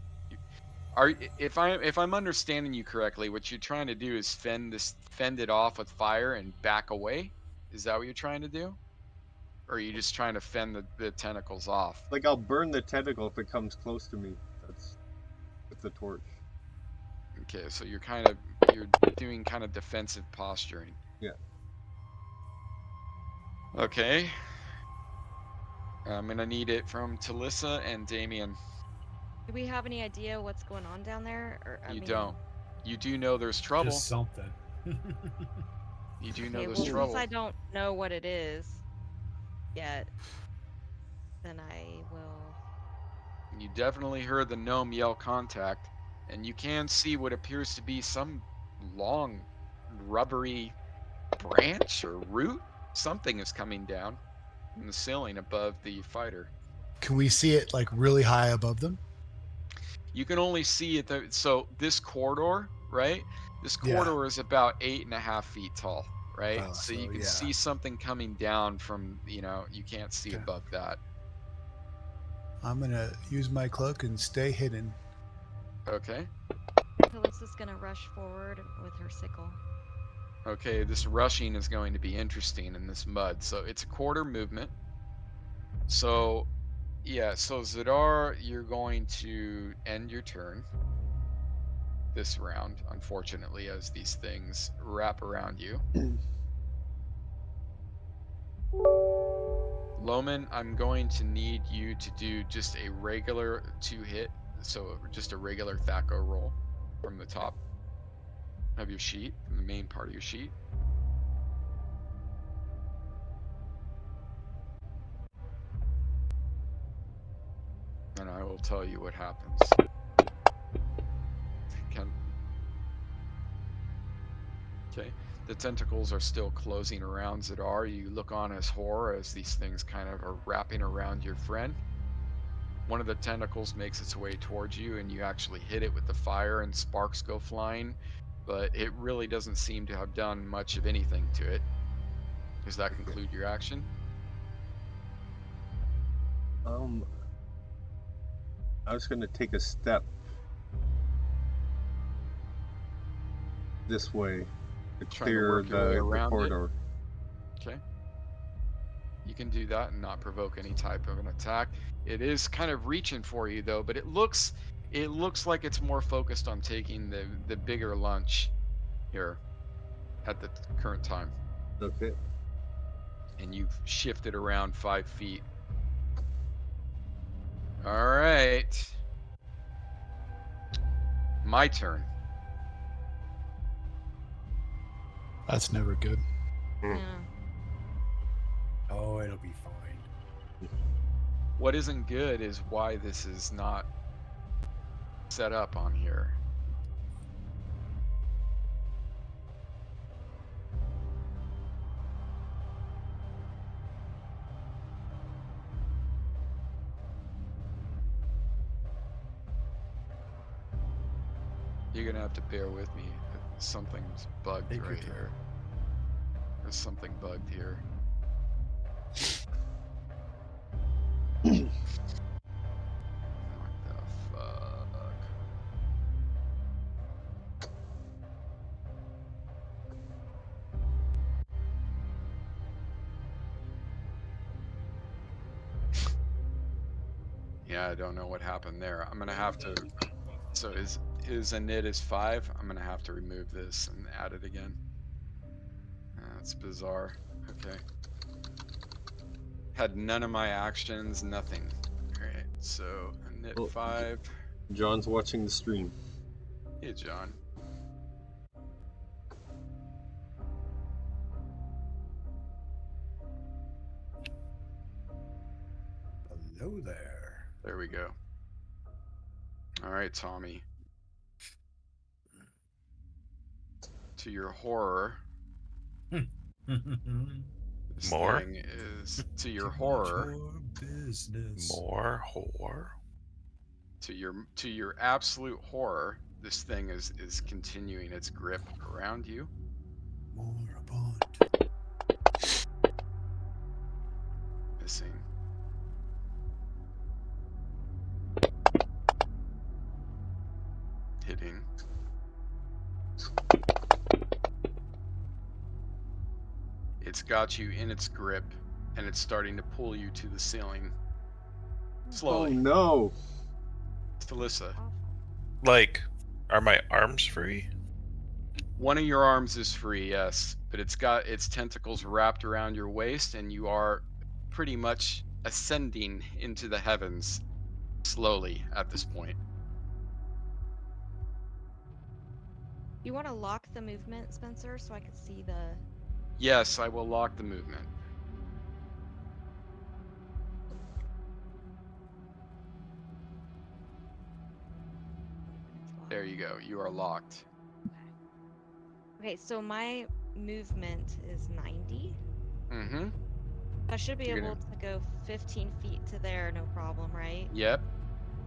Speaker 2: If I'm understanding you correctly, what you're trying to do is fend it off with fire and back away. Is that what you're trying to do, or are you just trying to fend the tentacles off?
Speaker 5: Like I'll burn the tentacle if it comes close to me. That's with the torch.
Speaker 2: Okay, so you're doing kind of defensive posturing.
Speaker 5: Yeah.
Speaker 2: Okay. I'm gonna need it from Talissa and Damien.
Speaker 4: Do we have any idea what's going on down there? Or
Speaker 2: You don't. You do know there's trouble.
Speaker 3: Just something.
Speaker 2: You do know
Speaker 4: Okay,
Speaker 2: there's
Speaker 4: well, since
Speaker 2: trouble.
Speaker 4: I don't know what it is yet, then I will.
Speaker 2: You definitely heard the gnome yell contact, and you can see what appears to be some long, rubbery branch or root. Something is coming down from the ceiling above the fighter.
Speaker 6: Can we see it like really high above them?
Speaker 2: You can only see it. So this corridor, right? This
Speaker 6: Yeah.
Speaker 2: corridor is about 8.5 feet tall, right?
Speaker 6: Oh,
Speaker 2: So
Speaker 6: so
Speaker 2: you can
Speaker 6: yeah.
Speaker 2: see something coming down from, you can't see
Speaker 6: Okay.
Speaker 2: above that.
Speaker 6: I'm gonna use my cloak and stay hidden.
Speaker 2: Okay.
Speaker 4: Melissa's gonna rush forward with her sickle.
Speaker 2: Okay, this rushing is going to be interesting in this mud. So it's a quarter movement. So, yeah, so Zadar, you're going to end your turn this round, unfortunately, as these things wrap around you. Loman, I'm going to need you to do just a regular 2-hit, so just a regular Thaco roll from the top of your sheet, from the main part of your sheet. And I will tell you what happens. Okay, the tentacles are still closing around Zadar. You look on as horror as these things kind of are wrapping around your friend. One of the tentacles makes its way towards you, and you actually hit it with the fire, and sparks go flying. But it really doesn't seem to have done much of anything to it. Does that conclude your action?
Speaker 5: I was gonna take a step this way to
Speaker 2: Trying to
Speaker 5: clear
Speaker 2: work your way
Speaker 5: the
Speaker 2: around it?
Speaker 5: corridor.
Speaker 2: Okay. You can do that and not provoke any type of an attack. It is kind of reaching for you though, but it looks like it's more focused on taking the bigger lunch here at the current time.
Speaker 5: Okay.
Speaker 2: And you've shifted around 5 feet. All right. My turn.
Speaker 6: That's never good.
Speaker 4: Yeah.
Speaker 3: Oh, it'll be fine.
Speaker 2: What isn't good is why this is not set up on here. You're gonna have to bear with me. Something's bugged
Speaker 3: Take your
Speaker 2: right
Speaker 3: time.
Speaker 2: here. There's something bugged here. What the fuck? Yeah, I don't know what happened there. I'm gonna have to. So his init is 5. I'm gonna have to remove this and add it again. That's bizarre. Okay. Had none of my actions, nothing. All right. So init
Speaker 5: Oh.
Speaker 2: 5.
Speaker 5: John's watching the stream.
Speaker 2: Hey, John.
Speaker 3: Hello there.
Speaker 2: There we go. All right, Tommy. To your horror, this
Speaker 1: More?
Speaker 2: thing is to your
Speaker 3: Too much
Speaker 2: horror.
Speaker 3: business.
Speaker 1: More whore?
Speaker 2: To your absolute horror, this thing is continuing its grip around you.
Speaker 3: Moribund.
Speaker 2: Missing. Hitting. It's got you in its grip, and it's starting to pull you to the ceiling.
Speaker 5: Oh
Speaker 2: Slowly.
Speaker 5: no!
Speaker 2: Talissa.
Speaker 1: Like, are my arms free?
Speaker 2: One of your arms is free, yes, but it's got its tentacles wrapped around your waist, and you are pretty much ascending into the heavens slowly at this point.
Speaker 4: You want to lock the movement, Spencer, so I can see the.
Speaker 2: Yes, I will lock the movement. There you go. You are locked.
Speaker 4: Okay, so my movement is 90.
Speaker 2: Mm-hmm.
Speaker 4: I should be
Speaker 2: You're
Speaker 4: able
Speaker 2: gonna-
Speaker 4: to go 15 feet to there, no problem, right?
Speaker 2: Yep.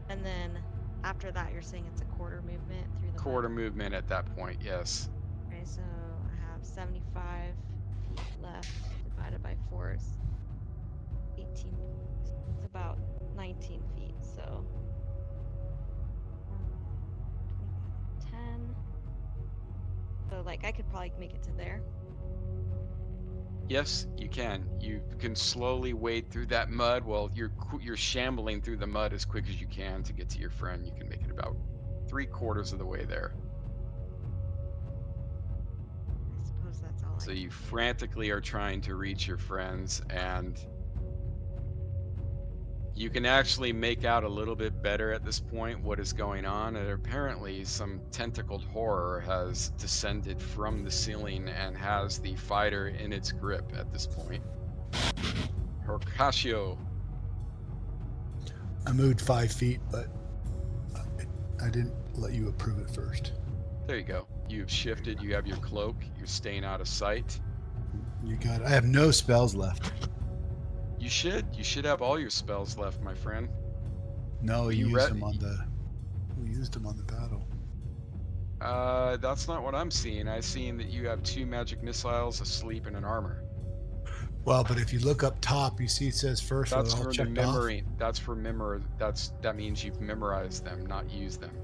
Speaker 4: And then after that, you're saying it's a quarter movement through the
Speaker 2: Quarter
Speaker 4: mud?
Speaker 2: movement at that point, yes.
Speaker 4: Okay, so I have 75 feet left divided by 4 is 18. It's about 19 feet, so 10. So like I could probably make it to there.
Speaker 2: Yes, you can. You can slowly wade through that mud while you're shambling through the mud as quick as you can to get to your friend. You can make it about 3/4 of the way there.
Speaker 4: I suppose that's all
Speaker 2: So
Speaker 4: I
Speaker 2: you
Speaker 4: can do.
Speaker 2: frantically are trying to reach your friends, and you can actually make out a little bit better at this point what is going on. And apparently some tentacled horror has descended from the ceiling and has the fighter in its grip at this point. Horcasio.
Speaker 6: I moved 5 feet, but I didn't let you approve it first.
Speaker 2: There you go. You've shifted. You have your cloak. You're staying out of sight.
Speaker 6: You got it. I have no spells left.
Speaker 2: You should. You should have all your spells left, my friend.
Speaker 6: No,
Speaker 2: You
Speaker 6: you
Speaker 2: re-
Speaker 6: used them on the. We used them on the battle.
Speaker 2: That's not what I'm seeing. I'm seeing that you have 2 magic missiles, a sleep, and an armor.
Speaker 6: Well, but if you look up top, you see it says first.
Speaker 2: That's
Speaker 6: Are they all
Speaker 2: for the
Speaker 6: checked off?
Speaker 2: memory. That's for that means you've memorized them, not used them.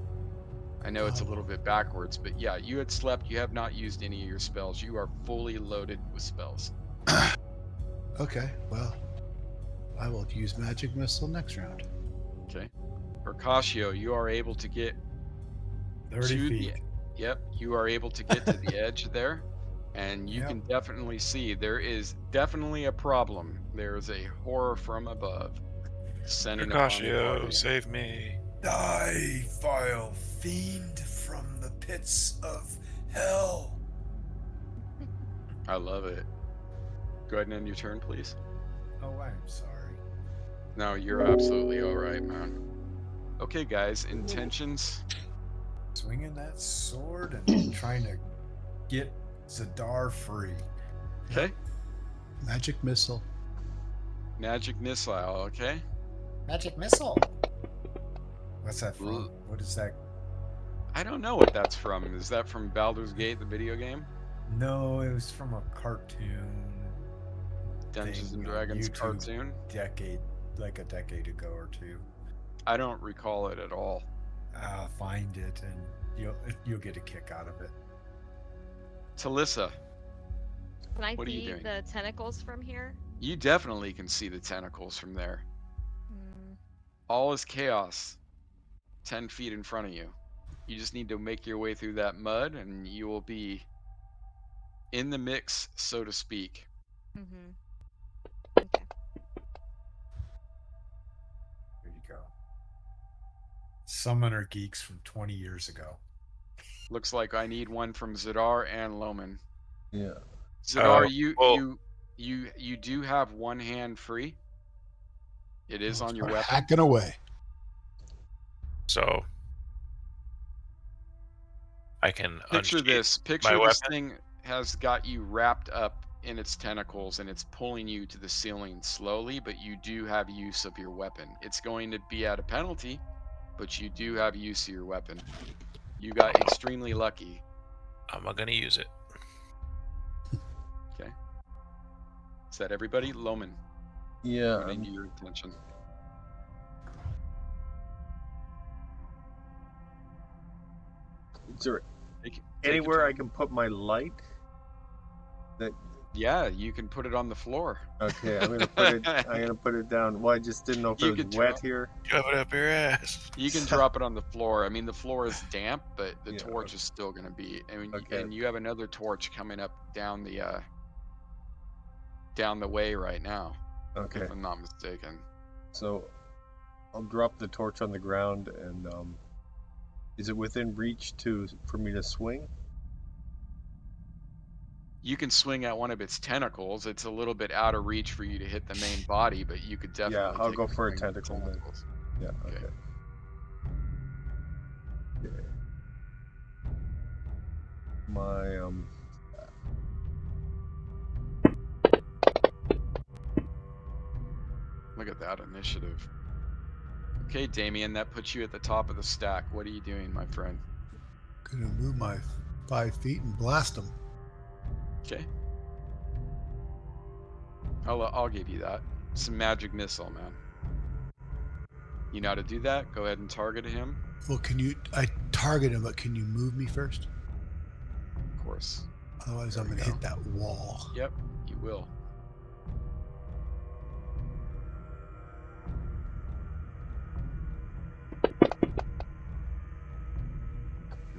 Speaker 2: I know it's a
Speaker 6: Oh.
Speaker 2: little bit backwards, but yeah, you had slept. You have not used any of your spells. You are fully loaded with spells.
Speaker 6: Okay, well, I will use magic missile next round.
Speaker 2: Okay. Hercatio, you are able to get
Speaker 3: 30
Speaker 2: to
Speaker 3: feet.
Speaker 2: Yep, you are able to get to the edge there, and you
Speaker 3: Yep.
Speaker 2: can definitely see there is definitely a problem. There is a horror from above descending upon the
Speaker 1: Mercatio,
Speaker 2: party.
Speaker 1: save me.
Speaker 3: Die, vile fiend from the pits of hell.
Speaker 2: I love it. Go ahead and end your turn, please.
Speaker 3: Oh, I'm sorry.
Speaker 2: No, you're absolutely all right, man. Okay, guys, intentions.
Speaker 3: Swinging that sword and trying to get Zadar free.
Speaker 2: Okay,
Speaker 6: Magic missile.
Speaker 2: magic missile. Okay,
Speaker 7: Magic missile.
Speaker 3: What's that from?
Speaker 2: L-
Speaker 3: What is that?
Speaker 2: I don't know what that's from. Is that from Baldur's Gate, the video game?
Speaker 3: No, it was from a cartoon.
Speaker 2: Dungeons
Speaker 3: thing
Speaker 2: and
Speaker 3: on
Speaker 2: Dragons
Speaker 3: YouTube
Speaker 2: cartoon?
Speaker 3: like a decade ago or two.
Speaker 2: I don't recall it at all.
Speaker 3: Find it and you'll get a kick out of it.
Speaker 2: Talissa,
Speaker 4: Can I
Speaker 2: What are you
Speaker 4: see
Speaker 2: doing?
Speaker 4: the tentacles from here?
Speaker 2: you definitely can see the tentacles from there. All is chaos 10 feet in front of you. You just need to make your way through that mud and you will be in the mix, so to speak.
Speaker 4: Mm-hmm. Okay.
Speaker 3: There you go. Summoner geeks from 20 years ago.
Speaker 2: Looks like I need one from Zadar and Loman.
Speaker 5: Yeah.
Speaker 2: Zadar,
Speaker 1: well-
Speaker 2: you do have one hand free. It is on your
Speaker 6: Start
Speaker 2: weapon.
Speaker 6: hacking away.
Speaker 1: So I can
Speaker 2: Picture
Speaker 1: unsheath
Speaker 2: this.
Speaker 1: my
Speaker 2: Picture this
Speaker 1: weapon.
Speaker 2: thing has got you wrapped up in its tentacles and it's pulling you to the ceiling slowly, but you do have use of your weapon. It's going to be at a penalty, but you do have use of your weapon. You got extremely lucky.
Speaker 1: I'm not gonna use it.
Speaker 2: Okay. Is that everybody? Loman,
Speaker 5: Yeah.
Speaker 2: I'm gonna need your attention.
Speaker 5: Is there
Speaker 2: Take your
Speaker 5: anywhere I
Speaker 2: turn.
Speaker 5: can put my light? That
Speaker 2: Yeah, you can put it on the floor.
Speaker 5: okay? I'm gonna put it. I'm gonna put it down. Well, I just didn't know if
Speaker 2: You
Speaker 5: it was
Speaker 2: could
Speaker 5: wet
Speaker 2: drop-
Speaker 5: here.
Speaker 1: Shove it up your ass.
Speaker 2: You can drop it on the floor. I mean, the floor is damp, but the
Speaker 5: Yeah,
Speaker 2: torch
Speaker 5: okay.
Speaker 2: is still going to be.
Speaker 5: Okay.
Speaker 2: And you have another torch coming up down the way right now,
Speaker 5: Okay.
Speaker 2: if I'm not mistaken.
Speaker 5: So I'll drop the torch on the ground, and is it within reach for me to swing?
Speaker 2: You can swing at one of its tentacles. It's a little bit out of reach for you to hit the main body, but you could definitely.
Speaker 5: Yeah, I'll
Speaker 2: take
Speaker 5: go for a
Speaker 2: swing at the
Speaker 5: tentacle then.
Speaker 2: tentacles.
Speaker 5: Yeah.
Speaker 2: Okay.
Speaker 5: Okay. Okay. My
Speaker 2: Look at that initiative. Okay, Damien, that puts you at the top of the stack. What are you doing, my friend?
Speaker 6: Gonna move my 5 feet and blast them.
Speaker 2: Okay. I'll give you that. It's a magic missile, man. You know how to do that? Go ahead and target him.
Speaker 6: Well, I target him, but can you move me first?
Speaker 2: Of course.
Speaker 6: Otherwise,
Speaker 2: There
Speaker 6: I'm
Speaker 2: we
Speaker 6: gonna
Speaker 2: go.
Speaker 6: hit that wall.
Speaker 2: Yep, you will.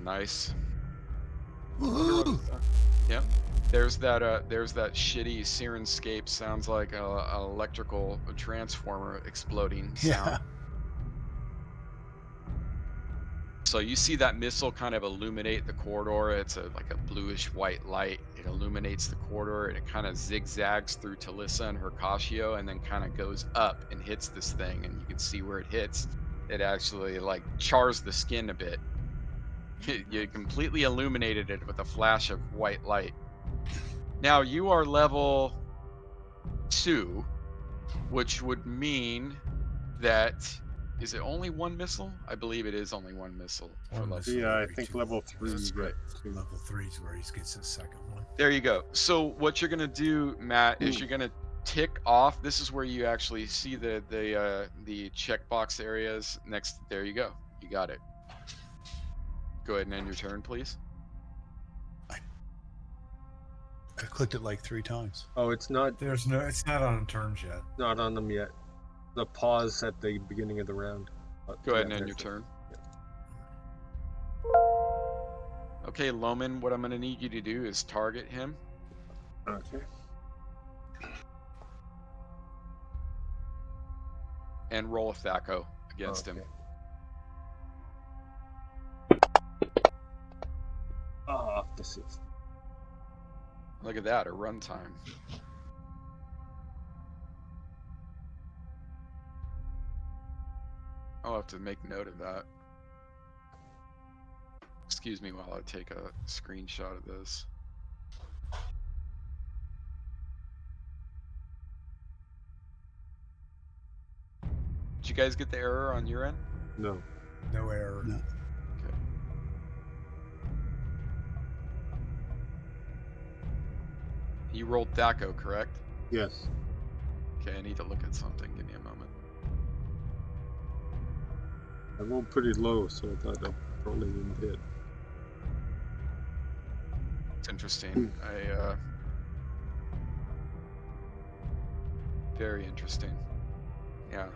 Speaker 2: Nice.
Speaker 6: Woohoo!
Speaker 2: Yep. There's that shitty Sirenscape sounds like a electrical transformer exploding sound.
Speaker 6: Yeah.
Speaker 2: So you see that missile kind of illuminate the corridor. It's like a bluish white light. It illuminates the corridor and it kind of zigzags through Talissa and Hercatio and then kind of goes up and hits this thing. And you can see where it hits. It actually like chars the skin a bit. You completely illuminated it with a flash of white light. Now you are level 2, which would mean that is it only one missile? I believe it is only one missile for
Speaker 3: One
Speaker 2: level.
Speaker 3: missile.
Speaker 5: yeah, I
Speaker 3: every
Speaker 5: think
Speaker 3: 2
Speaker 5: level
Speaker 3: levels.
Speaker 5: 3
Speaker 2: That's
Speaker 5: you
Speaker 2: right.
Speaker 5: get two.
Speaker 3: Level 3 is where he gets his second one.
Speaker 2: There you go. So what you're gonna do, Matt, is you're gonna tick off. This is where you actually see the checkbox areas next. There you go. You got it. Go ahead and end your turn, please.
Speaker 6: I clicked it like 3 times.
Speaker 5: Oh, it's not
Speaker 3: It's not on turns yet.
Speaker 5: not on them yet. The pause at the beginning of the round.
Speaker 2: Go ahead and
Speaker 5: Yeah,
Speaker 2: end your
Speaker 5: there's it.
Speaker 2: turn. Okay, Loman, what I'm gonna need you to do is target him
Speaker 5: Okay.
Speaker 2: and roll a Thaco against him.
Speaker 5: Okay. Ah, this is.
Speaker 2: Look at that, a runtime. I'll have to make note of that. Excuse me while I take a screenshot of this. Did you guys get the error on your end?
Speaker 5: No.
Speaker 3: No error.
Speaker 6: No.
Speaker 2: Okay. You rolled Thaco, correct?
Speaker 5: Yes.
Speaker 2: Okay, I need to look at something. Give me a moment.
Speaker 5: I rolled pretty low, so I thought I probably wouldn't hit.
Speaker 2: It's interesting. Very interesting. Yeah.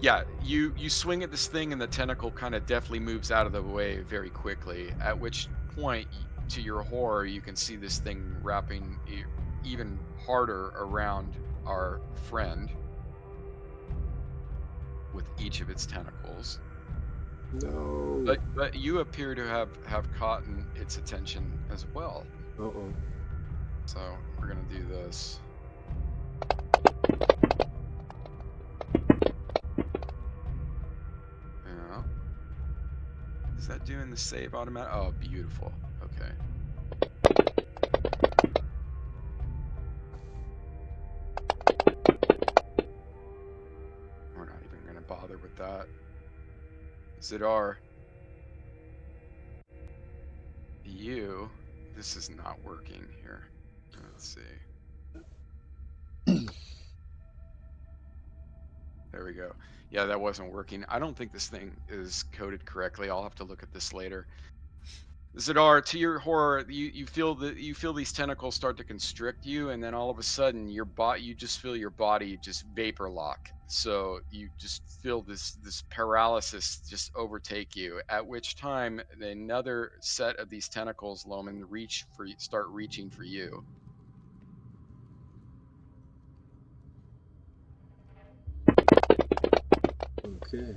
Speaker 2: Yeah, you swing at this thing and the tentacle kind of deftly moves out of the way very quickly. At which point, to your horror, you can see this thing wrapping even harder around our friend with each of its tentacles.
Speaker 5: No.
Speaker 2: But you appear to have caught its attention as well.
Speaker 5: Uh-oh.
Speaker 2: So we're gonna do this. Yeah. Is that doing the save automatic? Oh, beautiful. Okay. We're not even gonna bother with that. Zidar, this is not working here. Let's see. There we go. Yeah, that wasn't working. I don't think this thing is coded correctly. I'll have to look at this later. Zidar, to your horror, you feel these tentacles start to constrict you, and then all of a sudden you just feel your body just vapor lock. So you just feel this paralysis just overtake you. At which time another set of these tentacles, Loman, start reaching for you.
Speaker 5: Okay.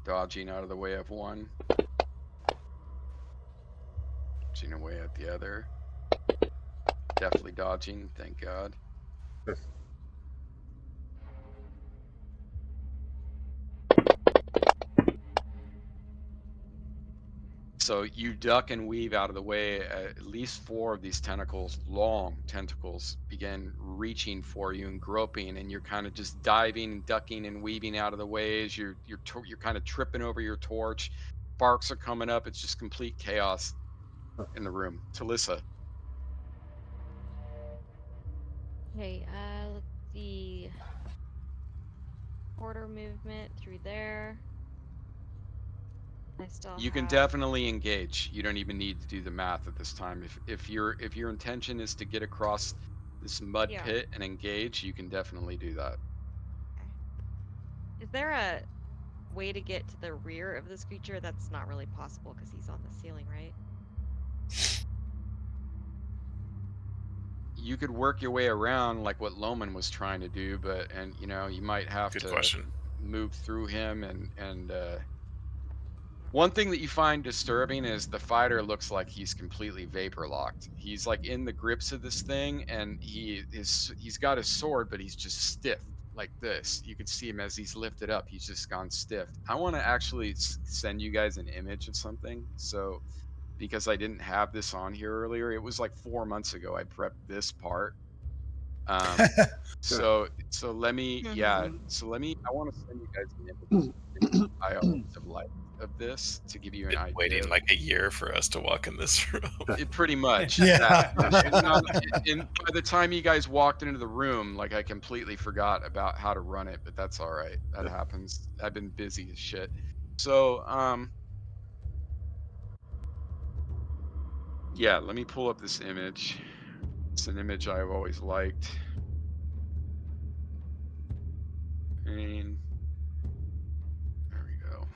Speaker 2: Dodging out of the way of one, dodging away at the other. Definitely dodging, thank God. So you duck and weave out of the way. At least four of these tentacles, long tentacles, begin reaching for you and groping, and you're kind of just diving, ducking, and weaving out of the way as you're kind of tripping over your torch. Sparks are coming up. It's just complete chaos in the room. Talissa,
Speaker 4: Okay, let's see. Quarter movement through there. I still
Speaker 2: you can
Speaker 4: have.
Speaker 2: definitely engage. You don't even need to do the math at this time. If your intention is to get across this mud
Speaker 4: Yeah.
Speaker 2: pit and engage, you can definitely do that.
Speaker 4: Okay. Is there a way to get to the rear of this creature? That's not really possible because he's on the ceiling, right?
Speaker 2: You could work your way around like what Loman was trying to do, and you might have
Speaker 1: Good
Speaker 2: to
Speaker 1: question.
Speaker 2: move through him and one thing that you find disturbing is the fighter looks like he's completely vapor locked. He's like in the grips of this thing, and he's got his sword, but he's just stiff like this. You could see him as he's lifted up. He's just gone stiff. I want to actually send you guys an image of something. So because I didn't have this on here earlier, it was like 4 months ago. I prepped this part. Um, so let me, yeah. So I want to send you guys an image of light of this to give you an
Speaker 1: Been
Speaker 2: idea
Speaker 1: waiting
Speaker 2: of
Speaker 1: like a year for us to walk in this room.
Speaker 2: it. Pretty much, yeah.
Speaker 6: Yeah.
Speaker 2: And by the time you guys walked into the room, like I completely forgot about how to run it, but that's all right. That happens. I've been busy as shit. So, yeah. Let me pull up this image. It's an image I've always liked. And there we go.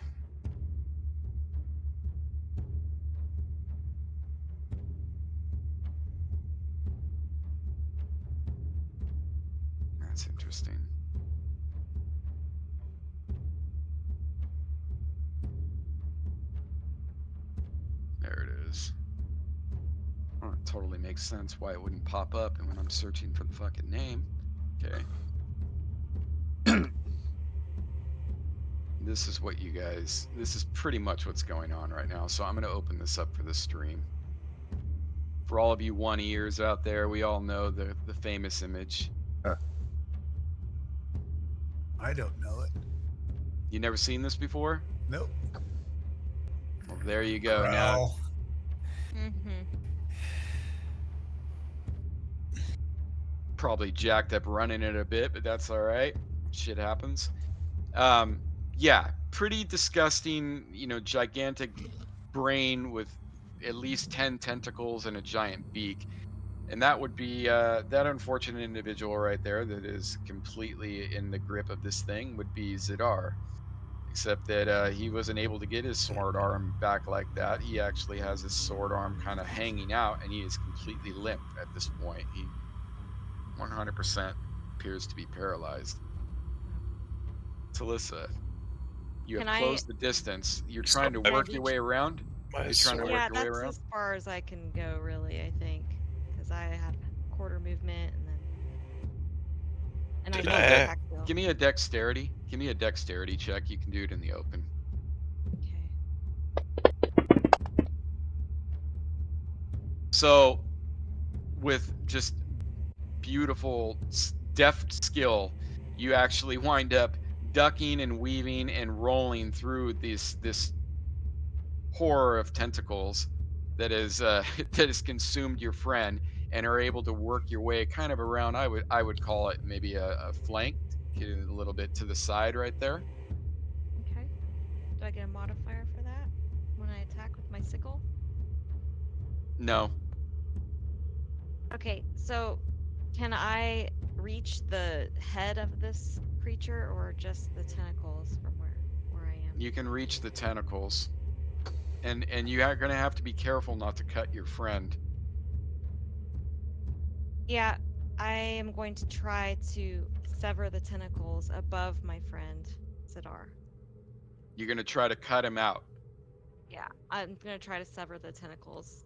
Speaker 2: That's interesting. There it is. Oh, it totally makes sense why it wouldn't pop up and when I'm searching for the fucking name. Okay. This is pretty much what's going on right now. So I'm going to open this up for the stream. For all of you one ears out there, we all know the famous image.
Speaker 3: I don't know it.
Speaker 2: You never seen this before?
Speaker 3: Nope.
Speaker 2: Well, there you go. Now,
Speaker 3: Growl.
Speaker 4: Mm-hmm.
Speaker 2: probably jacked up running it a bit, but that's all right. Shit happens. Yeah, pretty disgusting, gigantic brain with at least 10 tentacles and a giant beak. And that would be that unfortunate individual right there that is completely in the grip of this thing would be Zidar. Except that he wasn't able to get his sword arm back like that. He actually has his sword arm kind of hanging out, and he is completely limp at this point. He 100% appears to be paralyzed. Talissa, you
Speaker 4: Can
Speaker 2: have
Speaker 4: I?
Speaker 2: closed the distance. You're
Speaker 1: So
Speaker 2: trying to
Speaker 1: I
Speaker 4: Can I
Speaker 2: work your way
Speaker 4: reach?
Speaker 2: around.
Speaker 1: my
Speaker 2: You're trying to work
Speaker 1: sword.
Speaker 4: Yeah,
Speaker 2: your way
Speaker 4: that's
Speaker 2: around.
Speaker 4: as far as I can go, really. I think, because I had quarter movement, and I
Speaker 1: Did
Speaker 2: Give me
Speaker 4: don't
Speaker 2: a
Speaker 4: have
Speaker 2: dex.
Speaker 1: I?
Speaker 4: attack wheel.
Speaker 2: Give me a dexterity. Give me a dexterity check. You can do it in the open.
Speaker 4: Okay.
Speaker 2: So, with just beautiful, deft skill, you actually wind up ducking and weaving and rolling through this horror of tentacles that is that has consumed your friend, and are able to work your way kind of around. I would call it maybe a flank, get it a little bit to the side right there.
Speaker 4: Okay. Do I get a modifier for that when I attack with my sickle?
Speaker 2: No,
Speaker 4: Okay, so can I reach the head of this creature or just the tentacles from where I am?
Speaker 2: you can reach the tentacles, and you are going to have to be careful not to cut your friend.
Speaker 4: Yeah, I am going to try to sever the tentacles above my friend Sidar.
Speaker 2: You're going to try to cut him out.
Speaker 4: Yeah, I'm gonna try to sever the tentacles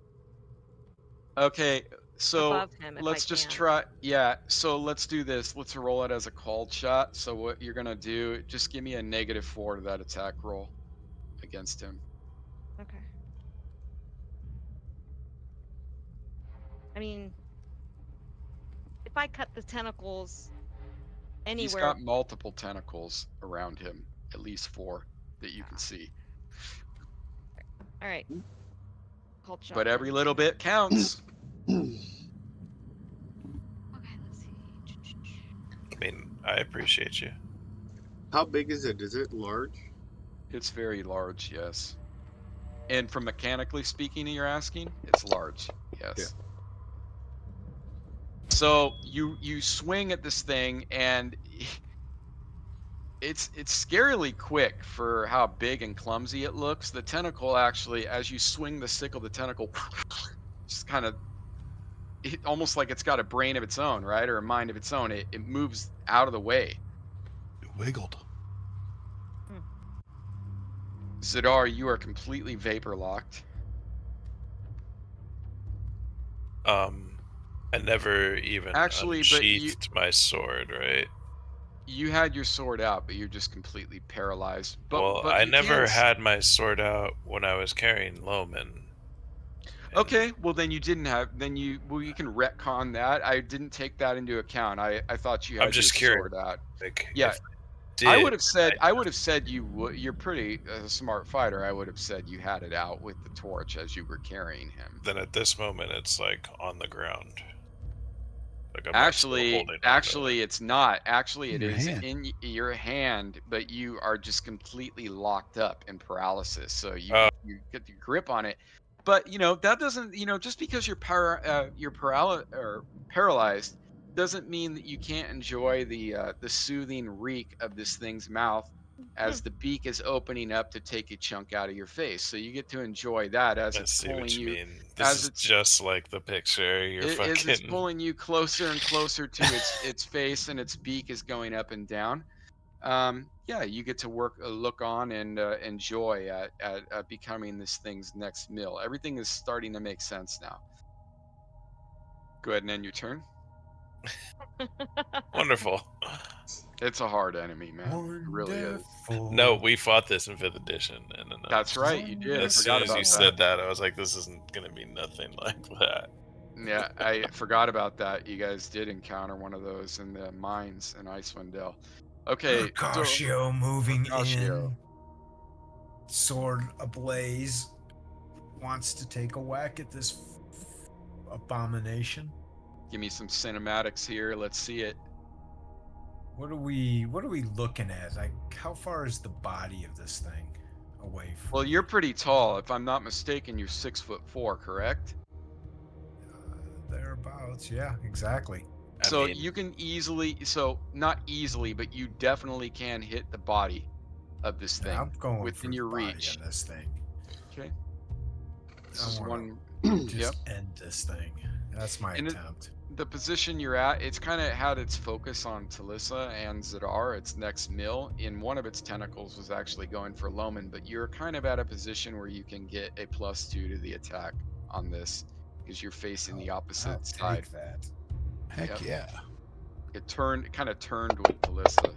Speaker 2: Okay, so
Speaker 4: above him if I
Speaker 2: let's just
Speaker 4: can.
Speaker 2: try. Yeah, so let's do this. Let's roll it as a called shot. So what you're gonna do? Just give me a -4 to that attack roll against him.
Speaker 4: Okay. I mean, if I cut the tentacles
Speaker 2: He's
Speaker 4: anywhere,
Speaker 2: got multiple tentacles around him, at least 4 that you can see.
Speaker 4: all right, called shot
Speaker 2: But every
Speaker 4: then.
Speaker 2: little bit counts.
Speaker 4: Okay, let's see.
Speaker 1: I mean, I appreciate you.
Speaker 5: How big is it? Is it large?
Speaker 2: It's very large, yes. And from mechanically speaking, you're asking, it's large, yes. So you swing at this thing, and it's scarily quick for how big and clumsy it looks. The tentacle actually, as you swing the sickle, the tentacle just kind of almost like it's got a brain of its own, right, or a mind of its own. It moves out of the way.
Speaker 6: It wiggled.
Speaker 2: Zidar, you are completely vapor locked.
Speaker 1: I never even
Speaker 2: Actually, but
Speaker 1: unsheathed my sword, right?
Speaker 2: you had your sword out, but you're just completely paralyzed.
Speaker 1: Well,
Speaker 2: But
Speaker 1: I
Speaker 2: you can.
Speaker 1: never had my sword out when I was carrying Loman.
Speaker 2: Okay, well then you didn't have. Then you can retcon that. I didn't take that into account. I thought you
Speaker 1: I'm
Speaker 2: had your
Speaker 1: just curious,
Speaker 2: sword out.
Speaker 1: like,
Speaker 2: Yeah,
Speaker 1: if I did,
Speaker 2: I would have said you would. You're pretty a smart fighter. I would have said you had it out with the torch as you were carrying him.
Speaker 1: then at this moment it's like on the ground. Like I'm not still
Speaker 2: Actually,
Speaker 1: holding on to it.
Speaker 2: actually, it's not. Actually,
Speaker 6: In
Speaker 2: it
Speaker 6: your
Speaker 2: is
Speaker 6: hand.
Speaker 2: in your hand, but you are just completely locked up in paralysis. So
Speaker 1: Oh,
Speaker 2: you get your grip on it, but that doesn't just because you're or paralyzed doesn't mean that you can't enjoy the soothing reek of this thing's mouth
Speaker 4: Hmm.
Speaker 2: as the beak is opening up to take a chunk out of your face. So you get to enjoy that as
Speaker 1: I
Speaker 2: it's
Speaker 1: see
Speaker 2: pulling
Speaker 1: what you
Speaker 2: you,
Speaker 1: mean. This
Speaker 2: as
Speaker 1: is
Speaker 2: it's
Speaker 1: just like the picture. You're
Speaker 2: it's
Speaker 1: fucking.
Speaker 2: pulling you closer and closer to its face, and its beak is going up and down. Yeah, you get to look on and enjoy at becoming this thing's next meal. Everything is starting to make sense now. Go ahead and end your turn.
Speaker 1: Wonderful.
Speaker 2: It's a hard enemy, man. It really is.
Speaker 1: No,
Speaker 3: Wonderful.
Speaker 1: we fought this in 5th edition, and then
Speaker 2: That's right, you did. I
Speaker 1: as soon
Speaker 2: forgot
Speaker 1: as you
Speaker 2: about that.
Speaker 1: said that, I was like, this isn't gonna be nothing like that.
Speaker 2: Yeah, I forgot about that. You guys did encounter one of those in the mines in Icewind Dale. Okay, so
Speaker 3: Mercatio moving
Speaker 2: Mercatio.
Speaker 3: in, sword ablaze, wants to take a whack at this abomination.
Speaker 2: Give me some cinematics here. Let's see it.
Speaker 3: What are we looking at? Like, how far is the body of this thing away from
Speaker 2: Well, you're
Speaker 3: me?
Speaker 2: pretty tall. If I'm not mistaken, you're 6'4", correct?
Speaker 3: Thereabouts. Yeah, exactly.
Speaker 1: I
Speaker 2: So
Speaker 1: mean,
Speaker 2: you can easily, so not easily, but you definitely can hit the body of this
Speaker 3: Yeah,
Speaker 2: thing
Speaker 3: I'm going
Speaker 2: within
Speaker 3: for
Speaker 2: your
Speaker 3: the body
Speaker 2: reach.
Speaker 3: on this thing.
Speaker 2: Okay. This
Speaker 3: I
Speaker 2: is
Speaker 3: want
Speaker 2: one.
Speaker 3: to
Speaker 2: Yep.
Speaker 3: just end this thing. That's my
Speaker 2: And
Speaker 3: attempt.
Speaker 2: the position you're at, it's kind of had its focus on Talissa and Zadar, its next mill. In one of its tentacles was actually going for Loman, but you're kind of at a position where you can get a +2 to the attack on this because you're facing the
Speaker 3: I'll
Speaker 2: opposite side.
Speaker 3: take that.
Speaker 6: Heck
Speaker 2: Yep.
Speaker 6: yeah.
Speaker 2: It kind of turned with Talissa.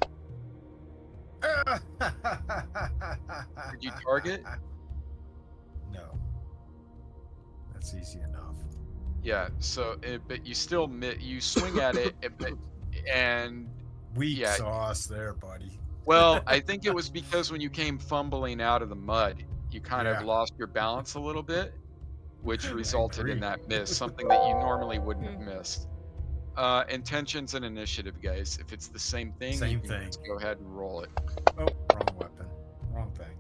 Speaker 2: Did you target?
Speaker 3: No. That's easy enough.
Speaker 2: Yeah. So, but you still you swing at it, and
Speaker 3: Weak
Speaker 2: yeah.
Speaker 3: sauce there, buddy.
Speaker 2: Well, I think it was because when you came fumbling out of the mud, you kind of
Speaker 3: Yeah.
Speaker 2: lost your balance a little bit, which
Speaker 3: I
Speaker 2: resulted in
Speaker 3: agree.
Speaker 2: that miss, something that you normally wouldn't have
Speaker 4: Hmm.
Speaker 2: missed. Intentions and initiative, guys. If it's the same thing, you
Speaker 3: Same
Speaker 2: can
Speaker 3: thing.
Speaker 2: just go ahead and roll it.
Speaker 3: Oh, wrong weapon. Wrong thing.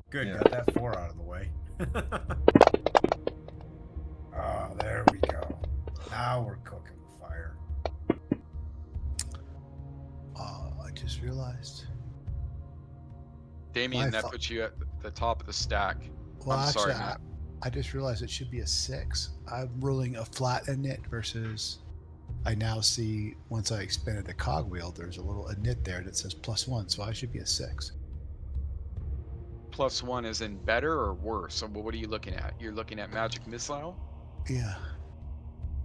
Speaker 3: Good,
Speaker 5: Yeah.
Speaker 3: got that 4 out of the way. Ah, there we go. Now we're cooking with fire.
Speaker 6: I just realized.
Speaker 2: Damien,
Speaker 6: My
Speaker 2: that
Speaker 6: fa-
Speaker 2: puts you at the top of the stack.
Speaker 6: Well,
Speaker 2: I'm sorry,
Speaker 6: actually,
Speaker 2: Matt.
Speaker 6: I just realized it should be a 6. I'm rolling a flat init versus. I now see once I expanded the cogwheel, there's a little init there that says +1, so I should be a 6.
Speaker 2: +1 is in better or worse. So what are you looking at? You're looking at magic missile.
Speaker 6: Yeah.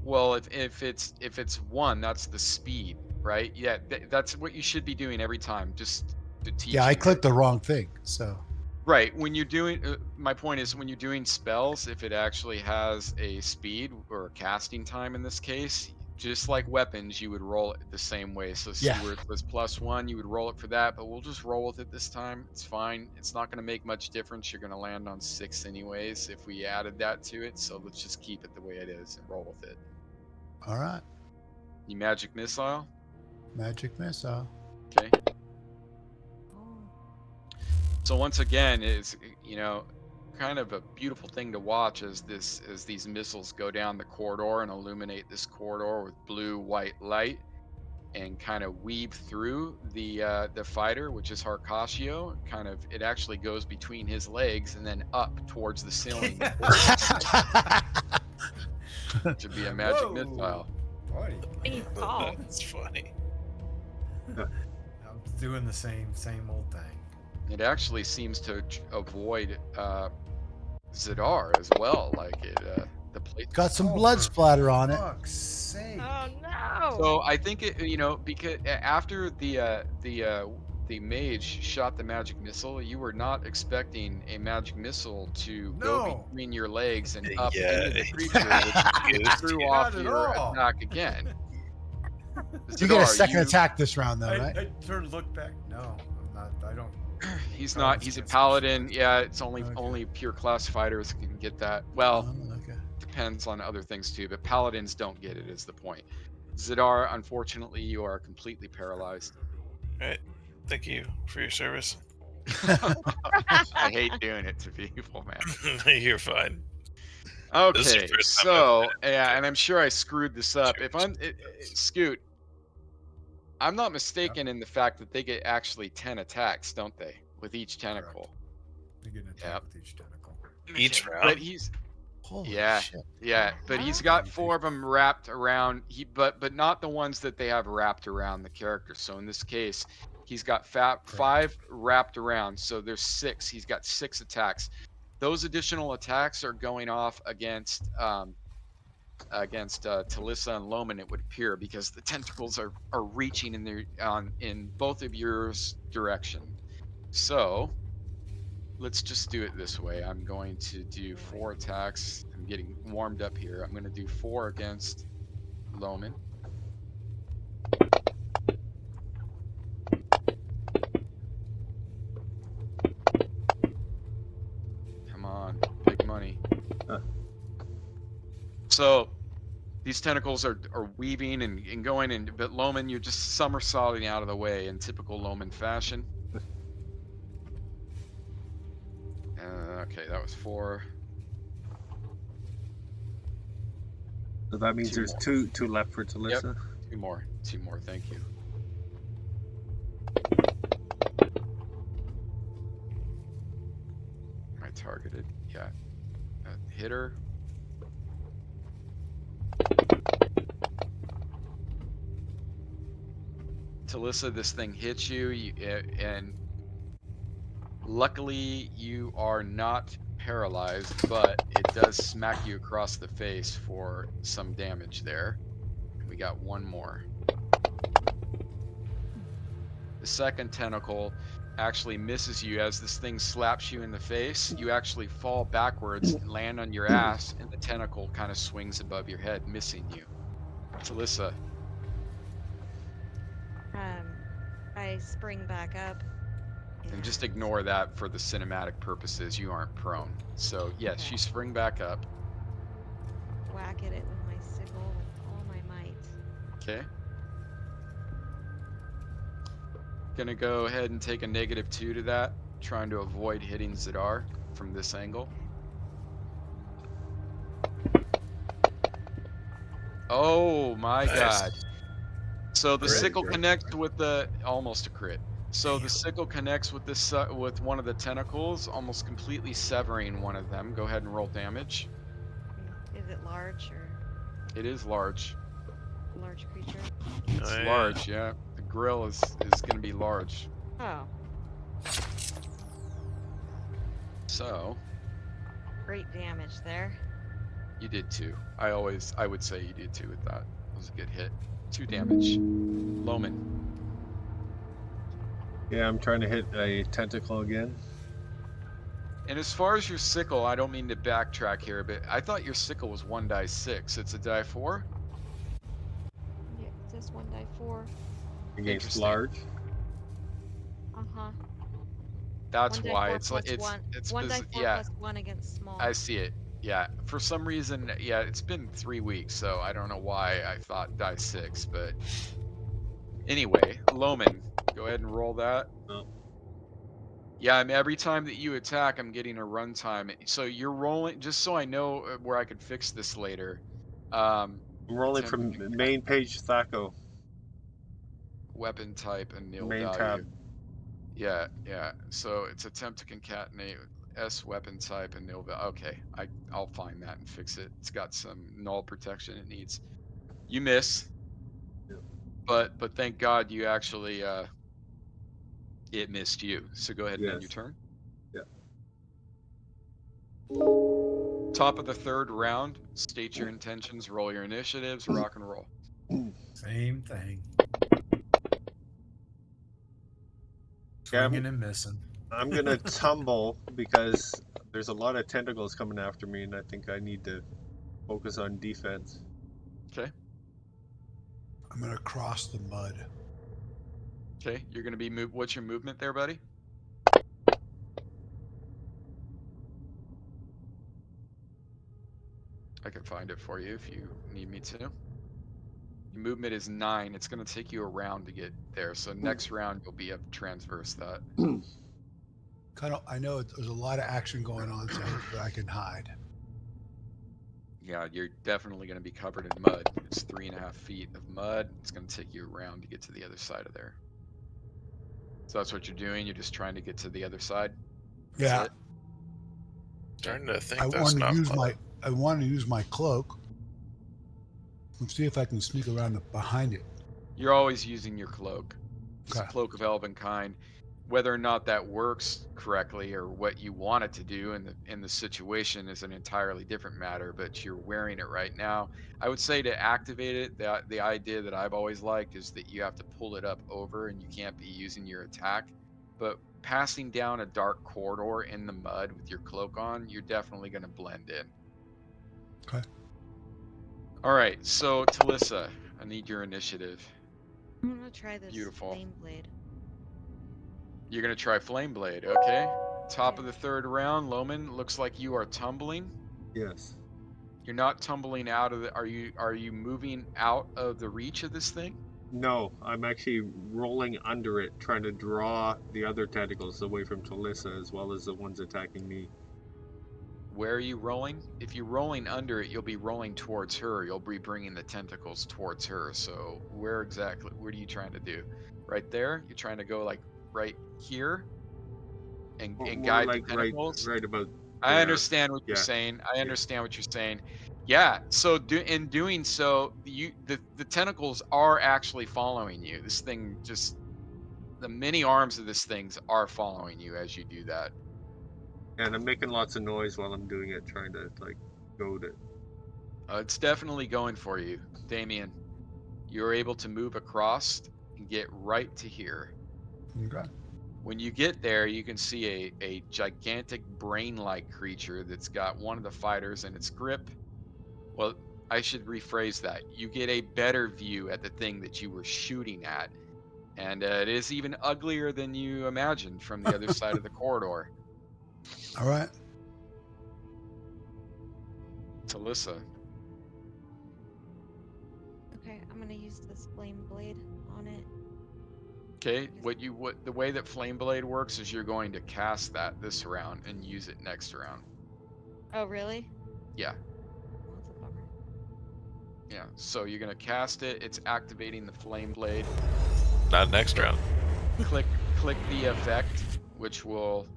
Speaker 2: Well, if it's 1, that's the speed, right? Yeah, that's what you should be doing every time. Just to
Speaker 6: Yeah,
Speaker 2: teach
Speaker 6: I
Speaker 2: you here.
Speaker 6: clicked the wrong thing. So
Speaker 2: Right. When you're doing, my point is when you're doing spells, if it actually has a speed or a casting time in this case, just like weapons, you would roll it the same way. So see
Speaker 6: yeah.
Speaker 2: where it says +1, you would roll it for that, but we'll just roll with it this time. It's fine. It's not going to make much difference. You're going to land on 6 anyways if we added that to it. So let's just keep it the way it is and roll with it.
Speaker 6: All right.
Speaker 2: You magic missile.
Speaker 6: Magic missile.
Speaker 2: Okay.
Speaker 4: Oh.
Speaker 2: So once again, it's kind of a beautiful thing to watch as these missiles go down the corridor and illuminate this corridor with blue white light and kind of weave through the fighter, which is Harkashio. Kind of it actually goes between his legs and then up towards the ceiling to be a magic
Speaker 3: Whoa,
Speaker 2: missile.
Speaker 3: buddy.
Speaker 4: He's tall.
Speaker 1: That's funny.
Speaker 3: I'm doing the same old thing.
Speaker 2: It actually seems to avoid Zadar as well. Like the plate.
Speaker 6: Got some
Speaker 3: Oh,
Speaker 6: blood
Speaker 3: for
Speaker 6: splatter on it.
Speaker 3: fuck's sake.
Speaker 4: Oh no!
Speaker 2: So I think because after the mage shot the magic missile, you were not expecting a magic missile to go
Speaker 3: No.
Speaker 2: between your legs and up
Speaker 1: Yeah,
Speaker 2: into the creature, which
Speaker 1: goosed
Speaker 2: threw
Speaker 1: you.
Speaker 2: off
Speaker 3: Not at
Speaker 2: your
Speaker 3: all.
Speaker 2: attack again.
Speaker 6: You get a
Speaker 2: Zadar,
Speaker 6: second attack this round, though, right?
Speaker 3: I turned to look back. No, I'm not. I don't.
Speaker 2: He's
Speaker 3: Paladins
Speaker 2: not. He's a
Speaker 3: can't see
Speaker 2: paladin.
Speaker 3: shit.
Speaker 2: Yeah, it's only
Speaker 6: Okay.
Speaker 2: pure class fighters can get that. Well,
Speaker 6: Oh, okay.
Speaker 2: depends on other things too, but paladins don't get it. Is the point? Zadar, unfortunately, you are completely paralyzed.
Speaker 1: All right. Thank you for your service.
Speaker 2: I hate doing it to people, man.
Speaker 1: You're fine. This is your
Speaker 2: Okay,
Speaker 1: first time I've
Speaker 2: so
Speaker 1: been
Speaker 2: yeah, and I'm sure I screwed this up. If I'm Scoot, I'm not mistaken in the fact that they get actually 10 attacks, don't they, with each tentacle?
Speaker 3: You get an attack
Speaker 2: Yep.
Speaker 3: with each tentacle.
Speaker 1: Each
Speaker 2: Okay,
Speaker 1: round?
Speaker 2: but he's
Speaker 6: Holy
Speaker 2: yeah,
Speaker 6: shit.
Speaker 2: yeah, but he's
Speaker 4: Huh?
Speaker 2: got 4 of them wrapped around. But not the ones that they have wrapped around the character. So in this case, he's got 5 wrapped around. So there's 6. He's got 6 attacks. Those additional attacks are going off against Talissa and Loman, it would appear, because the tentacles are reaching in both of yours direction. So let's just do it this way. I'm going to do 4 attacks. I'm getting warmed up here. I'm going to do 4 against Loman. Come on, big money.
Speaker 5: Huh.
Speaker 2: So these tentacles are weaving and going, but Loman, you're just somersaulting out of the way in typical Loman fashion. Okay, that was 4.
Speaker 5: So that means
Speaker 2: Two
Speaker 5: there's
Speaker 2: more.
Speaker 5: two left for Talissa.
Speaker 2: Two more. Thank you. Am I targeted? Yeah. Hit her. Talissa, this thing hits you, and luckily you are not paralyzed, but it does smack you across the face for some damage there. And we got one more. The second tentacle actually misses you as this thing slaps you in the face. You actually fall backwards, land on your ass, and the tentacle kind of swings above your head, missing you. Talissa,
Speaker 4: I spring back up
Speaker 2: and just
Speaker 4: and
Speaker 2: ignore that for the cinematic purposes. You aren't prone. So yes,
Speaker 4: okay,
Speaker 2: you spring back up.
Speaker 4: whack at it with my sickle with all my might.
Speaker 2: Okay. Gonna go ahead and take a -2 to that, trying to avoid hitting Zadar from this angle. Oh my
Speaker 1: Nice.
Speaker 2: god. So the
Speaker 1: Crit.
Speaker 2: sickle connects with the almost a crit. So the
Speaker 6: Damn.
Speaker 2: sickle connects with this with one of the tentacles, almost completely severing one of them. Go ahead and roll damage.
Speaker 4: Is it large or
Speaker 2: It is large.
Speaker 4: a large creature?
Speaker 2: It's
Speaker 1: Oh, yeah.
Speaker 2: large, yeah. The grill is gonna be large.
Speaker 4: Oh,
Speaker 2: So
Speaker 4: great damage there.
Speaker 2: you did 2. I would say you did 2 with that. That was a good hit. 2 damage. Loman.
Speaker 5: Yeah, I'm trying to hit a tentacle again.
Speaker 2: And as far as your sickle, I don't mean to backtrack here, but I thought your sickle was 1d6. It's a die 4?
Speaker 4: Yeah, it says 1 die 4.
Speaker 5: Against
Speaker 2: Interesting.
Speaker 5: large.
Speaker 4: Uh-huh.
Speaker 2: That's
Speaker 4: 1 die
Speaker 2: why
Speaker 4: 4
Speaker 2: it's
Speaker 4: plus
Speaker 2: like
Speaker 4: 1.
Speaker 2: it's
Speaker 4: 1 die 4
Speaker 2: yeah,
Speaker 4: plus 1 against small.
Speaker 2: I see it. Yeah, for some reason, yeah, it's been 3 weeks, so I don't know why I thought die 6, but anyway, Loman, go ahead and roll that.
Speaker 5: Oh.
Speaker 2: Yeah, I mean, every time that you attack, I'm getting a runtime. So you're rolling, just so I know where I could fix this later.
Speaker 5: I'm rolling
Speaker 2: Attempt
Speaker 5: from
Speaker 2: to
Speaker 5: main page Thaco.
Speaker 2: weapon type and nil
Speaker 5: Main
Speaker 2: value.
Speaker 5: tab.
Speaker 2: Yeah, yeah. So it's attempt to concatenate S weapon type and nil value. Okay, I'll find that and fix it. It's got some null protection it needs. You miss,
Speaker 5: Yep.
Speaker 2: but thank God you actually it missed you. So go ahead and end your
Speaker 5: Yes.
Speaker 2: turn.
Speaker 5: Yeah.
Speaker 2: Top of the third round. State your intentions. Roll your initiatives. Rock and roll.
Speaker 3: Same thing.
Speaker 5: Yeah,
Speaker 3: Swinging and missing.
Speaker 5: I'm gonna tumble because there's a lot of tentacles coming after me, and I think I need to focus on defense.
Speaker 2: Okay.
Speaker 6: I'm gonna cross the mud.
Speaker 2: Okay. You're gonna be move. What's your movement there, buddy? I can find it for you if you need me to. Your movement is 9. It's going to take you a round to get there. So next round you'll be able to transverse that.
Speaker 6: Kind of. I know there's a lot of action going on, so hopefully I can hide.
Speaker 2: Yeah, you're definitely going to be covered in mud. It's 3.5 feet of mud. It's going to take you a round to get to the other side of there. So that's what you're doing. You're just trying to get to the other side. That's
Speaker 6: Yeah,
Speaker 2: it.
Speaker 1: Starting to think
Speaker 6: I
Speaker 1: that's
Speaker 6: want to
Speaker 1: not
Speaker 6: use
Speaker 1: mud.
Speaker 6: I want to use my cloak. Let's see if I can sneak around behind it.
Speaker 2: You're always using your cloak. It's a
Speaker 6: Okay.
Speaker 2: cloak of elven kind. Whether or not that works correctly or what you want it to do in the situation is an entirely different matter, but you're wearing it right now. I would say to activate it, the idea that I've always liked is that you have to pull it up over and you can't be using your attack. But passing down a dark corridor in the mud with your cloak on, you're definitely going to blend in.
Speaker 6: Okay.
Speaker 2: All right, so Talissa, I need your initiative.
Speaker 4: I'm gonna try this
Speaker 2: Beautiful.
Speaker 4: flame blade.
Speaker 2: You're going to try Flame Blade, okay? Top
Speaker 4: Yeah.
Speaker 2: of the third round, Loman, looks like you are tumbling.
Speaker 5: Yes.
Speaker 2: You're not tumbling out of the are you moving out of the reach of this thing?
Speaker 5: No, I'm actually rolling under it, trying to draw the other tentacles away from Talissa as well as the ones attacking me.
Speaker 2: where are you rolling? If you're rolling under it, you'll be rolling towards her. You'll be bringing the tentacles towards her. So where exactly? What are you trying to do? Right there? You're trying to go like right here and
Speaker 5: More
Speaker 2: guide the
Speaker 5: like
Speaker 2: tentacles?
Speaker 5: right about
Speaker 2: I
Speaker 5: there.
Speaker 2: understand what you're
Speaker 5: Yeah.
Speaker 2: saying. I understand what you're saying. Yeah. So in doing so, the tentacles are actually following you. This thing just the many arms of this things are following you as you do that.
Speaker 5: And I'm making lots of noise while I'm doing it, trying to like goad it.
Speaker 2: It's definitely going for you, Damien. You're able to move across and get right to here.
Speaker 6: Okay.
Speaker 2: When you get there, you can see a gigantic brain-like creature that's got one of the fighters in its grip. Well, I should rephrase that. You get a better view at the thing that you were shooting at. And it is even uglier than you imagined from the other side of the corridor.
Speaker 6: All right.
Speaker 2: Talissa.
Speaker 4: Okay, I'm gonna use this flame blade on it.
Speaker 2: Okay, what the way that Flame Blade works is you're going to cast that this round and use it next round.
Speaker 4: Oh, really?
Speaker 2: Yeah.
Speaker 4: Well, that's a bummer.
Speaker 2: Yeah. So you're gonna cast it, it's activating the Flame Blade.
Speaker 1: Not next
Speaker 2: So
Speaker 1: round.
Speaker 2: click the effect, which will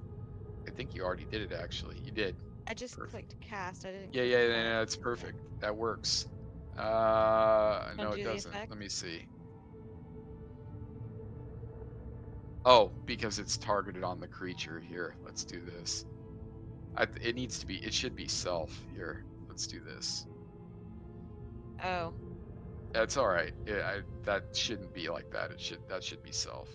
Speaker 2: I think you already did it actually. You did.
Speaker 4: I just
Speaker 2: Perfect.
Speaker 4: clicked cast. I didn't
Speaker 2: Yeah,
Speaker 4: click
Speaker 2: yeah,
Speaker 4: effect.
Speaker 2: yeah, it's perfect. That works. No,
Speaker 4: Don't
Speaker 2: it
Speaker 4: do the
Speaker 2: doesn't.
Speaker 4: effect?
Speaker 2: Let me see. Oh, because it's targeted on the creature. Here, let's do this. It needs to be. It should be self. Here, let's do this.
Speaker 4: Oh,
Speaker 2: That's all right. That shouldn't be like that. That should be self.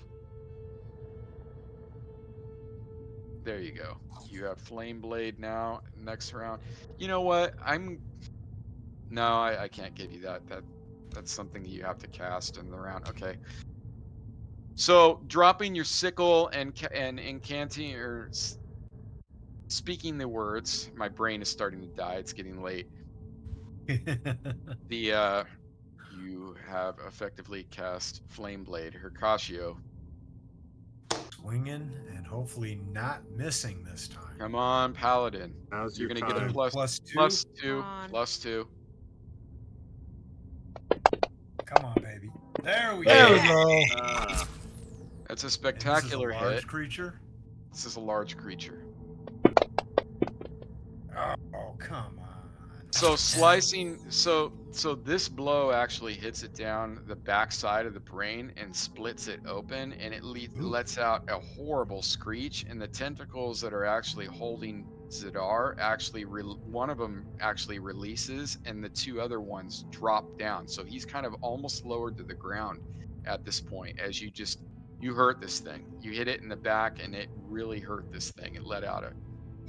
Speaker 2: There you go. You have Flame Blade now. Next round. You know what? No, I can't give you that. That's something that you have to cast in the round. Okay. So dropping your sickle and incanting or speaking the words. My brain is starting to die. It's getting late. The you have effectively cast Flame Blade. Hercatio.
Speaker 3: Swinging and hopefully not missing this time.
Speaker 2: Come on, Paladin.
Speaker 5: Now's
Speaker 2: You're
Speaker 5: your
Speaker 2: gonna get a
Speaker 5: time.
Speaker 3: Good.
Speaker 2: plus
Speaker 3: +2.
Speaker 2: two.
Speaker 4: on.
Speaker 2: Plus two.
Speaker 3: Come on, baby. There we
Speaker 6: There
Speaker 3: go.
Speaker 6: we go.
Speaker 5: Ah,
Speaker 2: That's a
Speaker 3: And
Speaker 2: spectacular
Speaker 3: this is a large
Speaker 2: hit.
Speaker 3: creature.
Speaker 2: This is a large creature.
Speaker 3: Oh, come on.
Speaker 2: So slicing, so this blow actually hits it down the backside of the brain and splits it open, and it
Speaker 6: Ooh.
Speaker 2: lets out a horrible screech. And the tentacles that are actually holding Zadar actually, one of them actually releases, and the two other ones drop down. So he's kind of almost lowered to the ground at this point. As you hurt this thing, you hit it in the back, and it really hurt this thing. It let out a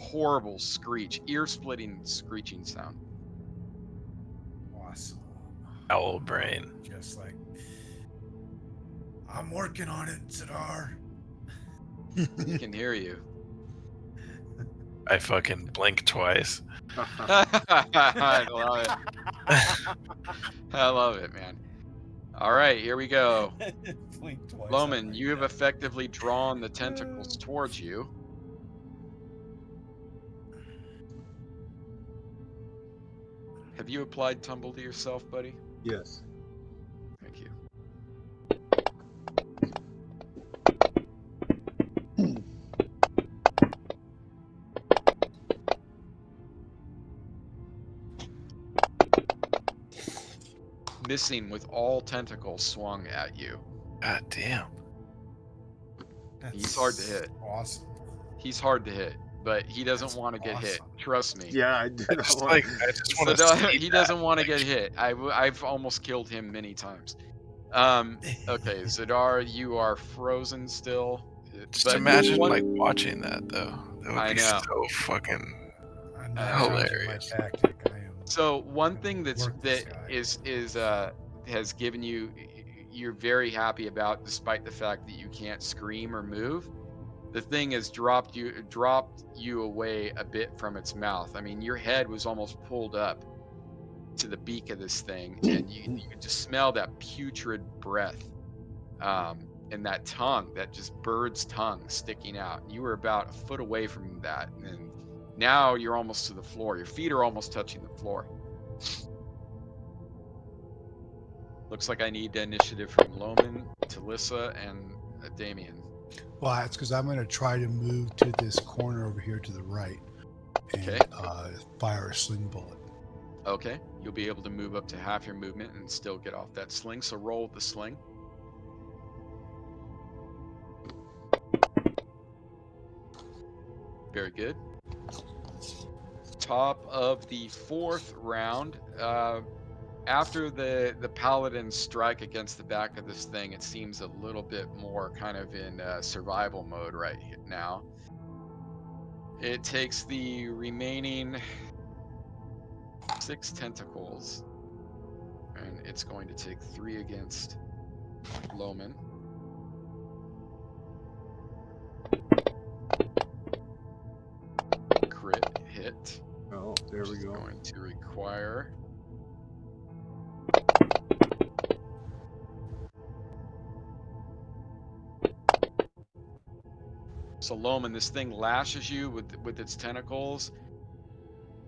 Speaker 2: horrible screech, ear-splitting screeching sound.
Speaker 3: Awesome.
Speaker 1: Owl brain.
Speaker 3: Just like I'm working on it, Zadar.
Speaker 2: He can hear you.
Speaker 1: I fucking blink twice.
Speaker 2: I love it. I love it, man. All right, here we go.
Speaker 3: Blink twice.
Speaker 2: Loman, you have effectively drawn the tentacles towards you. Have you applied tumble to yourself, buddy?
Speaker 5: yes.
Speaker 2: Thank you. Missing with all tentacles swung at you.
Speaker 1: God damn.
Speaker 2: He's hard to hit.
Speaker 3: Awesome.
Speaker 2: He's hard to hit, but he doesn't
Speaker 3: That's
Speaker 2: want to get hit.
Speaker 3: awesome.
Speaker 2: Trust me.
Speaker 5: Yeah, I do
Speaker 1: I
Speaker 5: not
Speaker 1: just
Speaker 5: want.
Speaker 1: like I just
Speaker 2: So
Speaker 1: want to see
Speaker 2: he
Speaker 1: that.
Speaker 2: doesn't want to get hit. I've almost killed him many times. Okay, Zadar, you are frozen still.
Speaker 1: Just
Speaker 2: But
Speaker 1: imagine
Speaker 2: one,
Speaker 1: like watching that though. That would
Speaker 2: I
Speaker 1: be
Speaker 2: know.
Speaker 1: so fucking
Speaker 3: I'm
Speaker 2: I
Speaker 3: not
Speaker 2: know.
Speaker 3: changing my
Speaker 1: hilarious.
Speaker 3: tactic. I am.
Speaker 2: So one
Speaker 3: gonna
Speaker 2: thing that
Speaker 3: work this guy.
Speaker 2: has given you're very happy about, despite the fact that you can't scream or move. The thing has dropped you away a bit from its mouth. I mean, your head was almost pulled up to the beak of this thing, and you could just smell that putrid breath, and that tongue, that just bird's tongue sticking out. You were about a foot away from that, and Now you're almost to the floor. Your feet are almost touching the floor. Looks like I need initiative from Loman, Talissa, and Damien.
Speaker 6: Well, that's because I'm going to try to move to this corner over here to the right and
Speaker 2: Okay.
Speaker 6: fire a sling bullet.
Speaker 2: Okay. You'll be able to move up to half your movement and still get off that sling. So roll with the sling. Very good. Top of the 4th round. After the paladins strike against the back of this thing, it seems a little bit more kind of in survival mode right now. It takes the remaining 6 tentacles, and it's going to take 3 against Loman. Crit hit.
Speaker 5: Oh, there we
Speaker 2: Which is
Speaker 5: go.
Speaker 2: going to require so Loman, this thing lashes you with its tentacles,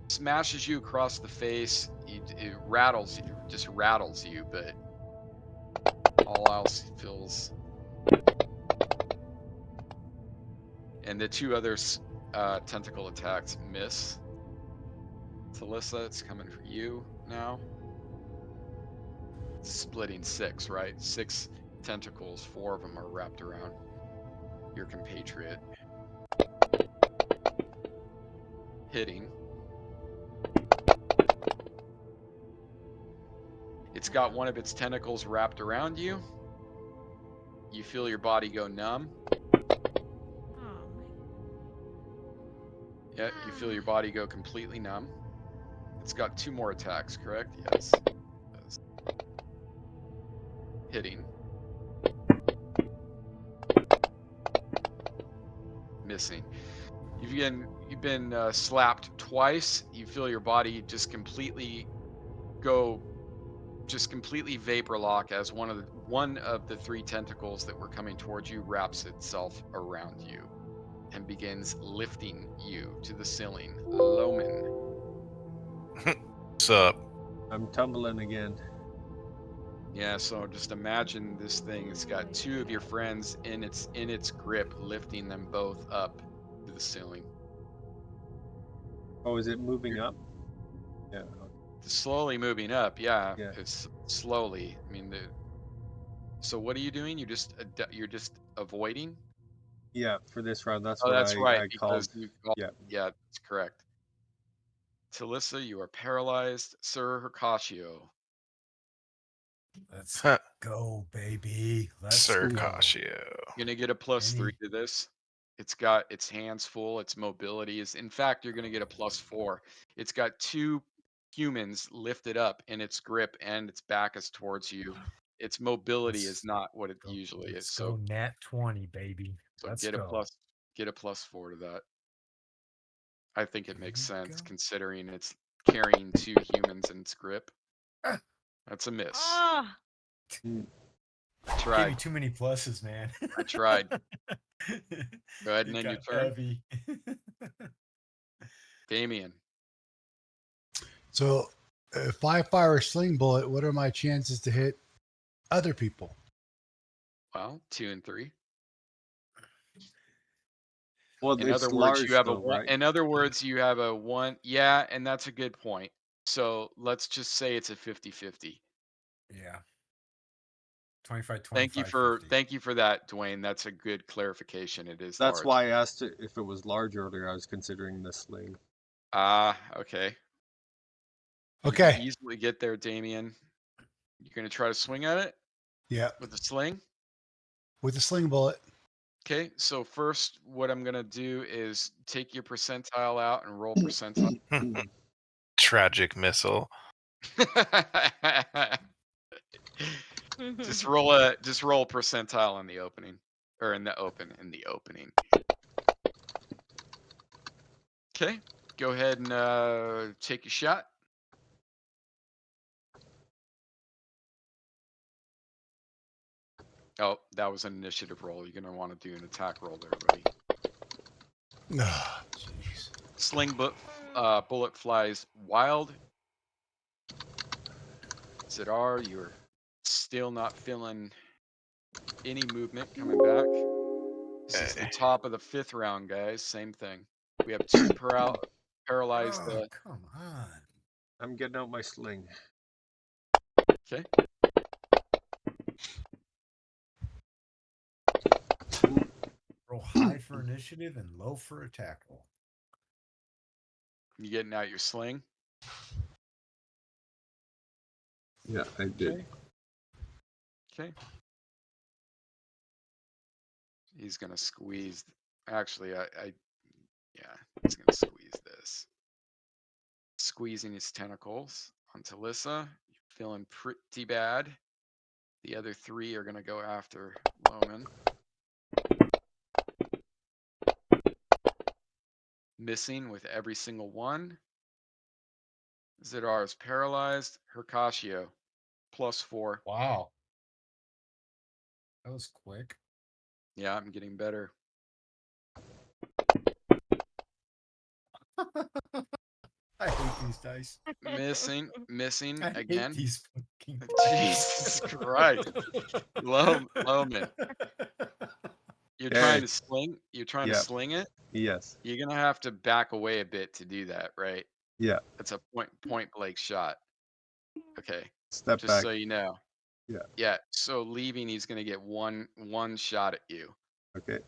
Speaker 2: smashes you across the face. It rattles you, just rattles you, but all else feels. And the 2 other tentacle attacks miss. Talissa, it's coming for you now. Splitting 6, right? 6 tentacles, 4 of them are wrapped around your compatriot. Hitting. It's got one of its tentacles wrapped around you. You feel your body go numb.
Speaker 4: Oh my.
Speaker 2: Yeah, you feel your body go completely numb. It's got 2 more attacks, correct? Yes. It does. Hitting. Missing. You've been slapped twice. You feel your body just completely vapor lock as one of the 3 tentacles that were coming towards you wraps itself around you and begins lifting you to the ceiling. Loman.
Speaker 1: What's up?
Speaker 5: I'm tumbling again.
Speaker 2: Yeah, so just imagine this thing. It's got 2 of your friends in its grip, lifting them both up to the ceiling.
Speaker 5: Oh, is it moving up? Yeah.
Speaker 2: It's slowly moving up. Yeah,
Speaker 5: Yeah.
Speaker 2: it's slowly. I mean, so what are you doing? You're just avoiding.
Speaker 5: Yeah, for this round, that's
Speaker 2: Oh,
Speaker 5: what
Speaker 2: that's right,
Speaker 5: I
Speaker 2: because
Speaker 5: called.
Speaker 2: you.
Speaker 5: Yeah.
Speaker 2: Yeah, that's correct. Talissa, you are paralyzed. Sir Hercatio.
Speaker 3: Let's go, baby. Let's
Speaker 1: Sir
Speaker 3: go.
Speaker 1: Cascio.
Speaker 2: You're gonna get a +3 to this. It's got its hands full. Its mobility is. In fact, you're gonna get a +4. It's got 2 humans lifted up in its grip, and its back is towards you. Its mobility is not what it usually is.
Speaker 3: Let's
Speaker 2: So,
Speaker 3: go nat 20, baby. Let's
Speaker 2: get a
Speaker 3: go.
Speaker 2: +4 to that. I think it
Speaker 3: Here
Speaker 2: makes
Speaker 3: we
Speaker 2: sense
Speaker 3: go.
Speaker 2: considering it's carrying 2 humans in its grip.
Speaker 3: Ah.
Speaker 2: That's a miss.
Speaker 4: Ah.
Speaker 5: Mm.
Speaker 2: I
Speaker 3: Gave me
Speaker 2: tried.
Speaker 3: too many pluses, man.
Speaker 2: I tried. Go ahead and
Speaker 3: It
Speaker 2: end your
Speaker 3: got
Speaker 2: turn.
Speaker 3: heavy.
Speaker 2: Damien.
Speaker 6: So if I fire a sling bullet, what are my chances to hit other people?
Speaker 2: Well, 2 and 3.
Speaker 5: Well,
Speaker 2: In
Speaker 5: it's
Speaker 2: other words, you
Speaker 5: large
Speaker 2: have a
Speaker 5: though,
Speaker 2: one.
Speaker 5: right?
Speaker 2: In other words, you have a 1. Yeah, and that's a good point. So let's just say it's a 50-50.
Speaker 3: Yeah. 25, 25,
Speaker 2: Thank you
Speaker 3: 50.
Speaker 2: for that, Dwayne. That's a good clarification. It is
Speaker 5: That's
Speaker 2: large.
Speaker 5: why I asked it if it was large earlier. I was considering the sling.
Speaker 2: Okay.
Speaker 6: Okay.
Speaker 2: You can easily get there, Damien. You're gonna try to swing at it
Speaker 6: Yeah.
Speaker 2: with the sling.
Speaker 6: With a sling bullet.
Speaker 2: Okay, so first, what I'm gonna do is take your percentile out and roll percentile.
Speaker 1: Tragic missile.
Speaker 2: Just roll percentile in the opening, or in the opening. Okay, go ahead and take your shot. Oh, that was an initiative roll. You're gonna want to do an attack roll there, buddy.
Speaker 6: Ah, jeez.
Speaker 2: Sling bullet flies wild. Zidar, you're still not feeling any movement coming back. This is the top of the 5th round, guys. Same thing. We have 2 paralyzed.
Speaker 3: Oh, come on.
Speaker 5: I'm getting out my sling.
Speaker 2: Okay.
Speaker 3: Roll high for initiative and low for attack roll.
Speaker 2: You getting out your sling?
Speaker 5: Yeah, I did.
Speaker 2: Okay. He's gonna squeeze. Actually, yeah, he's gonna squeeze this. Squeezing his tentacles onto Lissa. Feeling pretty bad. The other 3 are gonna go after Loman. Missing with every single one. Zidar is paralyzed. Hercatio, +4.
Speaker 3: Wow. That was quick.
Speaker 2: Yeah, I'm getting better.
Speaker 3: I hate these dice.
Speaker 2: Missing
Speaker 3: I
Speaker 2: again.
Speaker 3: hate these fucking
Speaker 2: Jesus Christ. Loman, you're trying to sling. You're trying to
Speaker 5: Yeah.
Speaker 2: sling it.
Speaker 5: Yes.
Speaker 2: You're gonna have to back away a bit to do that, right?
Speaker 5: Yeah.
Speaker 2: It's a point blank shot. Okay,
Speaker 5: Step
Speaker 2: just
Speaker 5: back.
Speaker 2: so you know.
Speaker 5: Yeah.
Speaker 2: Yeah. So leaving, he's gonna get one shot at you.
Speaker 5: Okay.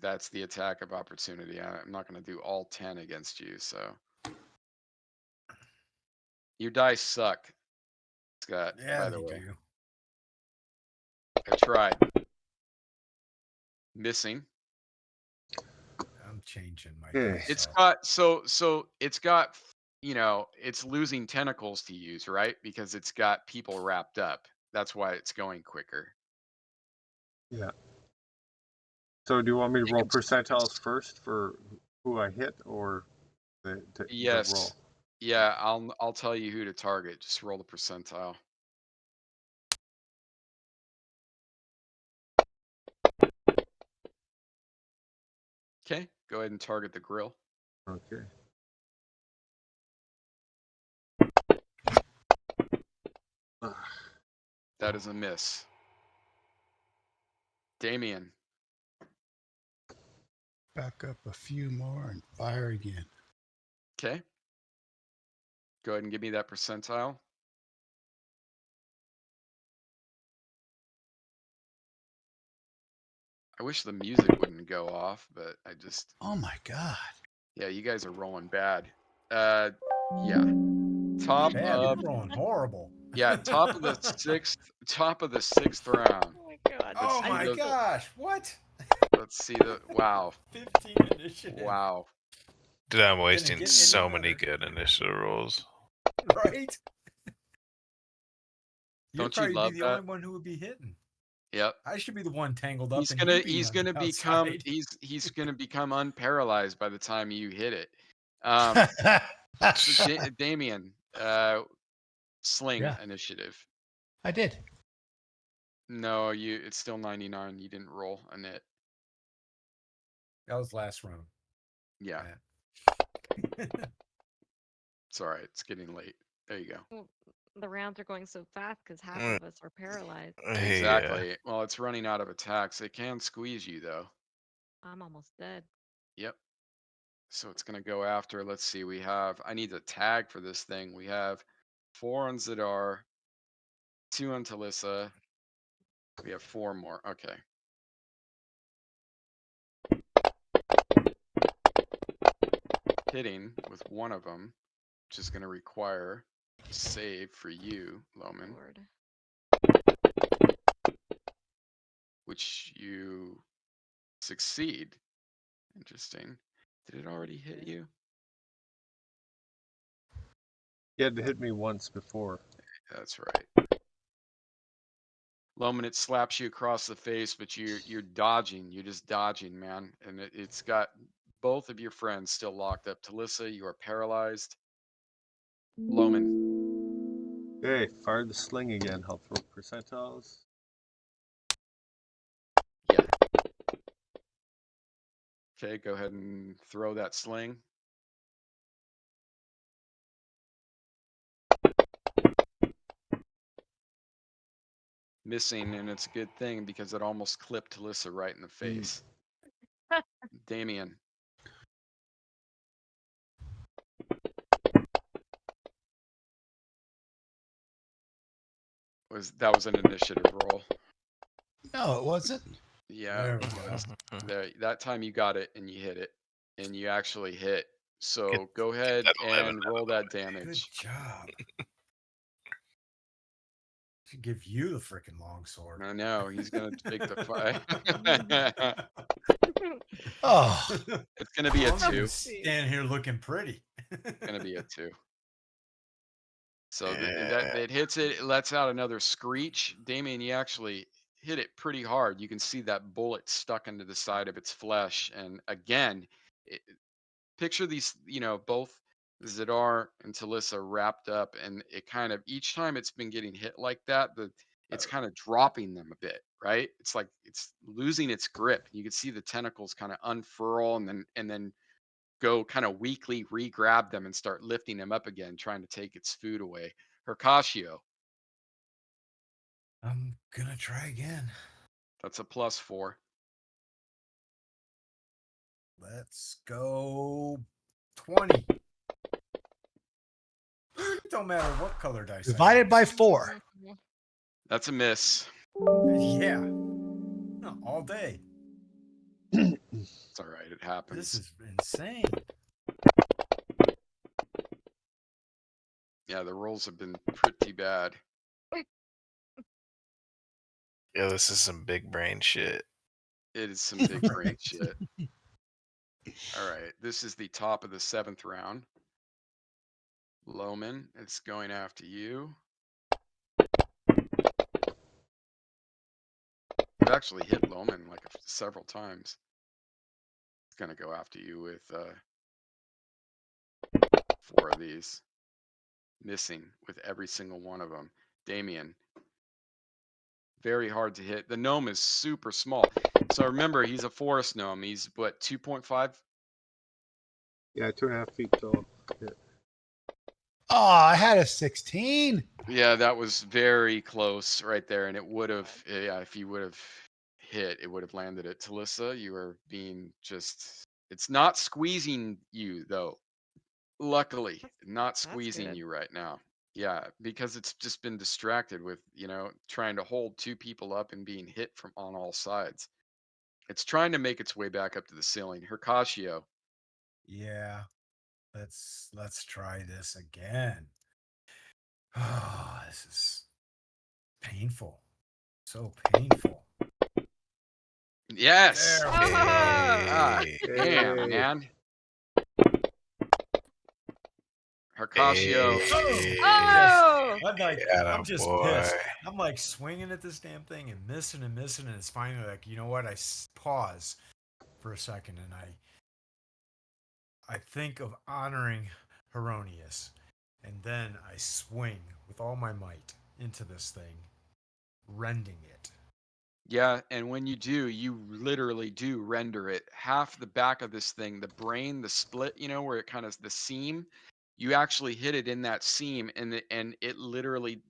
Speaker 2: That's the attack of opportunity. I'm not gonna do all 10 against you. So your dice suck, Scott.
Speaker 3: Yeah,
Speaker 2: By the
Speaker 3: they
Speaker 2: way,
Speaker 3: do.
Speaker 2: I tried. Missing.
Speaker 3: I'm changing my
Speaker 5: Okay.
Speaker 3: dice.
Speaker 2: It's
Speaker 3: up.
Speaker 2: got so it's got, you know, it's losing tentacles to use, right? Because it's got people wrapped up. That's why it's going quicker.
Speaker 5: Yeah. So do you want me to
Speaker 2: You
Speaker 5: roll
Speaker 2: can-
Speaker 5: percentiles first for who I hit, or the
Speaker 2: Yes.
Speaker 5: roll?
Speaker 2: Yeah, I'll tell you who to target. Just roll the percentile. Okay, go ahead and target the grill.
Speaker 5: Okay.
Speaker 2: That is a miss. Damien.
Speaker 6: Back up a few more and fire again.
Speaker 2: Okay. Go ahead and give me that percentile. I wish the music wouldn't go off, but I just,
Speaker 6: Oh my God.
Speaker 2: yeah, you guys are rolling bad. Yeah. Top
Speaker 3: Bad, you're
Speaker 2: of
Speaker 3: rolling horrible.
Speaker 2: Yeah, top of the 6th round.
Speaker 4: Oh my god.
Speaker 3: Oh
Speaker 2: see
Speaker 3: my
Speaker 2: those-
Speaker 3: gosh, what?
Speaker 2: Let's see the wow.
Speaker 3: 15 initiative.
Speaker 2: Wow.
Speaker 1: Dude, I'm
Speaker 3: get
Speaker 1: wasting
Speaker 3: any
Speaker 1: so many
Speaker 3: better.
Speaker 1: good initiative rolls.
Speaker 3: Right? You'd
Speaker 2: Don't you
Speaker 3: probably
Speaker 2: love
Speaker 3: be the
Speaker 2: that?
Speaker 3: only one who would be hitting.
Speaker 2: Yep.
Speaker 3: I should be the one tangled up
Speaker 2: He's
Speaker 3: and
Speaker 2: gonna
Speaker 3: you be
Speaker 2: he's
Speaker 3: on
Speaker 2: gonna
Speaker 3: the
Speaker 2: become
Speaker 3: outside.
Speaker 2: he's gonna become unparalyzed by the time you hit it. So Damien, sling
Speaker 6: Yeah.
Speaker 2: initiative.
Speaker 6: I did.
Speaker 2: No, it's still 99. You didn't roll a nit.
Speaker 3: That was last round.
Speaker 2: Yeah.
Speaker 3: Matt.
Speaker 2: It's all right. It's getting late. There you go.
Speaker 4: The rounds are going so fast because half
Speaker 1: Mm.
Speaker 4: of us are paralyzed.
Speaker 2: Exactly. Well, it's running out of attacks. It can squeeze you though.
Speaker 4: I'm almost dead.
Speaker 2: Yep. So it's gonna go after. Let's see. I need a tag for this thing. We have 4 on Zidar, 2 on Talissa. We have 4 more. Okay. Hitting with one of them, which is gonna require a save for you, Loman,
Speaker 4: Lord.
Speaker 2: which you succeed. Interesting. Did it already hit you?
Speaker 5: You had to hit me once before.
Speaker 2: That's right. Loman, it slaps you across the face, but you're dodging. You're just dodging, man. And it's got both of your friends still locked up. Talissa, you are paralyzed. Loman.
Speaker 5: Okay, fire the sling again. I'll throw percentiles.
Speaker 2: Yeah. Okay, go ahead and throw that sling. Missing, and it's a good thing because it almost clipped Talissa right in the face. Damien. That was an initiative roll.
Speaker 6: No, it wasn't.
Speaker 2: Yeah,
Speaker 3: There
Speaker 2: it
Speaker 3: we go.
Speaker 2: was. That time you got it and you hit it. And you actually hit. So go ahead
Speaker 1: that 11
Speaker 2: and roll that
Speaker 3: Good
Speaker 2: damage.
Speaker 3: job. Should give you the freaking longsword.
Speaker 2: I know, he's gonna take the fight.
Speaker 6: Oh,
Speaker 2: It's gonna be a
Speaker 3: I'm gonna
Speaker 2: 2.
Speaker 3: stand here looking pretty.
Speaker 2: Gonna be a 2. So that it hits it, it lets out another screech. Damien, you actually hit it pretty hard. You can see that bullet stuck into the side of its flesh. And again, picture these, both Zadar and Talissa wrapped up, and it kind of each time it's been getting hit like that, it's kind of dropping them a bit, right? It's like it's losing its grip. You can see the tentacles kind of unfurl and then go kind of weakly re-grab them and start lifting them up again, trying to take its food away. Hercatio,
Speaker 3: I'm gonna try again.
Speaker 2: that's a +4.
Speaker 3: Let's go 20. It don't matter what color dice. I
Speaker 6: divided by
Speaker 3: use.
Speaker 6: 4.
Speaker 2: That's a miss.
Speaker 3: Yeah. No, all day.
Speaker 2: It's all right. It happens.
Speaker 3: This is insane.
Speaker 2: Yeah, the rolls have been pretty bad.
Speaker 1: Yeah, this is some big brain shit.
Speaker 2: It is some big brain shit. All right, this is the top of the 7th round. Loman, it's going after you. I've actually hit Loman like several times. It's gonna go after you with 4 of these. Missing with every single one of them. Damien, very hard to hit. The gnome is super small. So remember, he's a forest gnome. He's what, 2.5?
Speaker 5: Yeah, 2.5 feet tall. Yeah.
Speaker 6: Oh, I had a 16.
Speaker 2: Yeah, that was very close right there. And it would have, yeah, if you would have hit, it would have landed at Talissa. You are being it's not squeezing you though. Luckily, not squeezing
Speaker 4: good.
Speaker 2: you right now. Yeah, because it's just been distracted with, trying to hold 2 people up and being hit from on all sides. It's trying to make its way back up to the ceiling. Hercatio,
Speaker 3: Yeah. Let's try this again. Oh, this is painful. So painful.
Speaker 2: yes.
Speaker 3: There we go.
Speaker 2: Ah,
Speaker 1: Hey,
Speaker 2: damn,
Speaker 5: Hey.
Speaker 2: man. Hercatio.
Speaker 4: Oh!
Speaker 3: I'm like, I'm just
Speaker 1: boy.
Speaker 3: pissed. I'm like swinging at this damn thing and missing, and it's finally like, you know what? I pause for a second and I think of honoring Heronius, and then I swing with all my might into this thing, rending it.
Speaker 2: Yeah, and when you do, you literally do render it. Half the back of this thing, the brain, the split, where it kind of the seam, you actually hit it in that seam, and it literally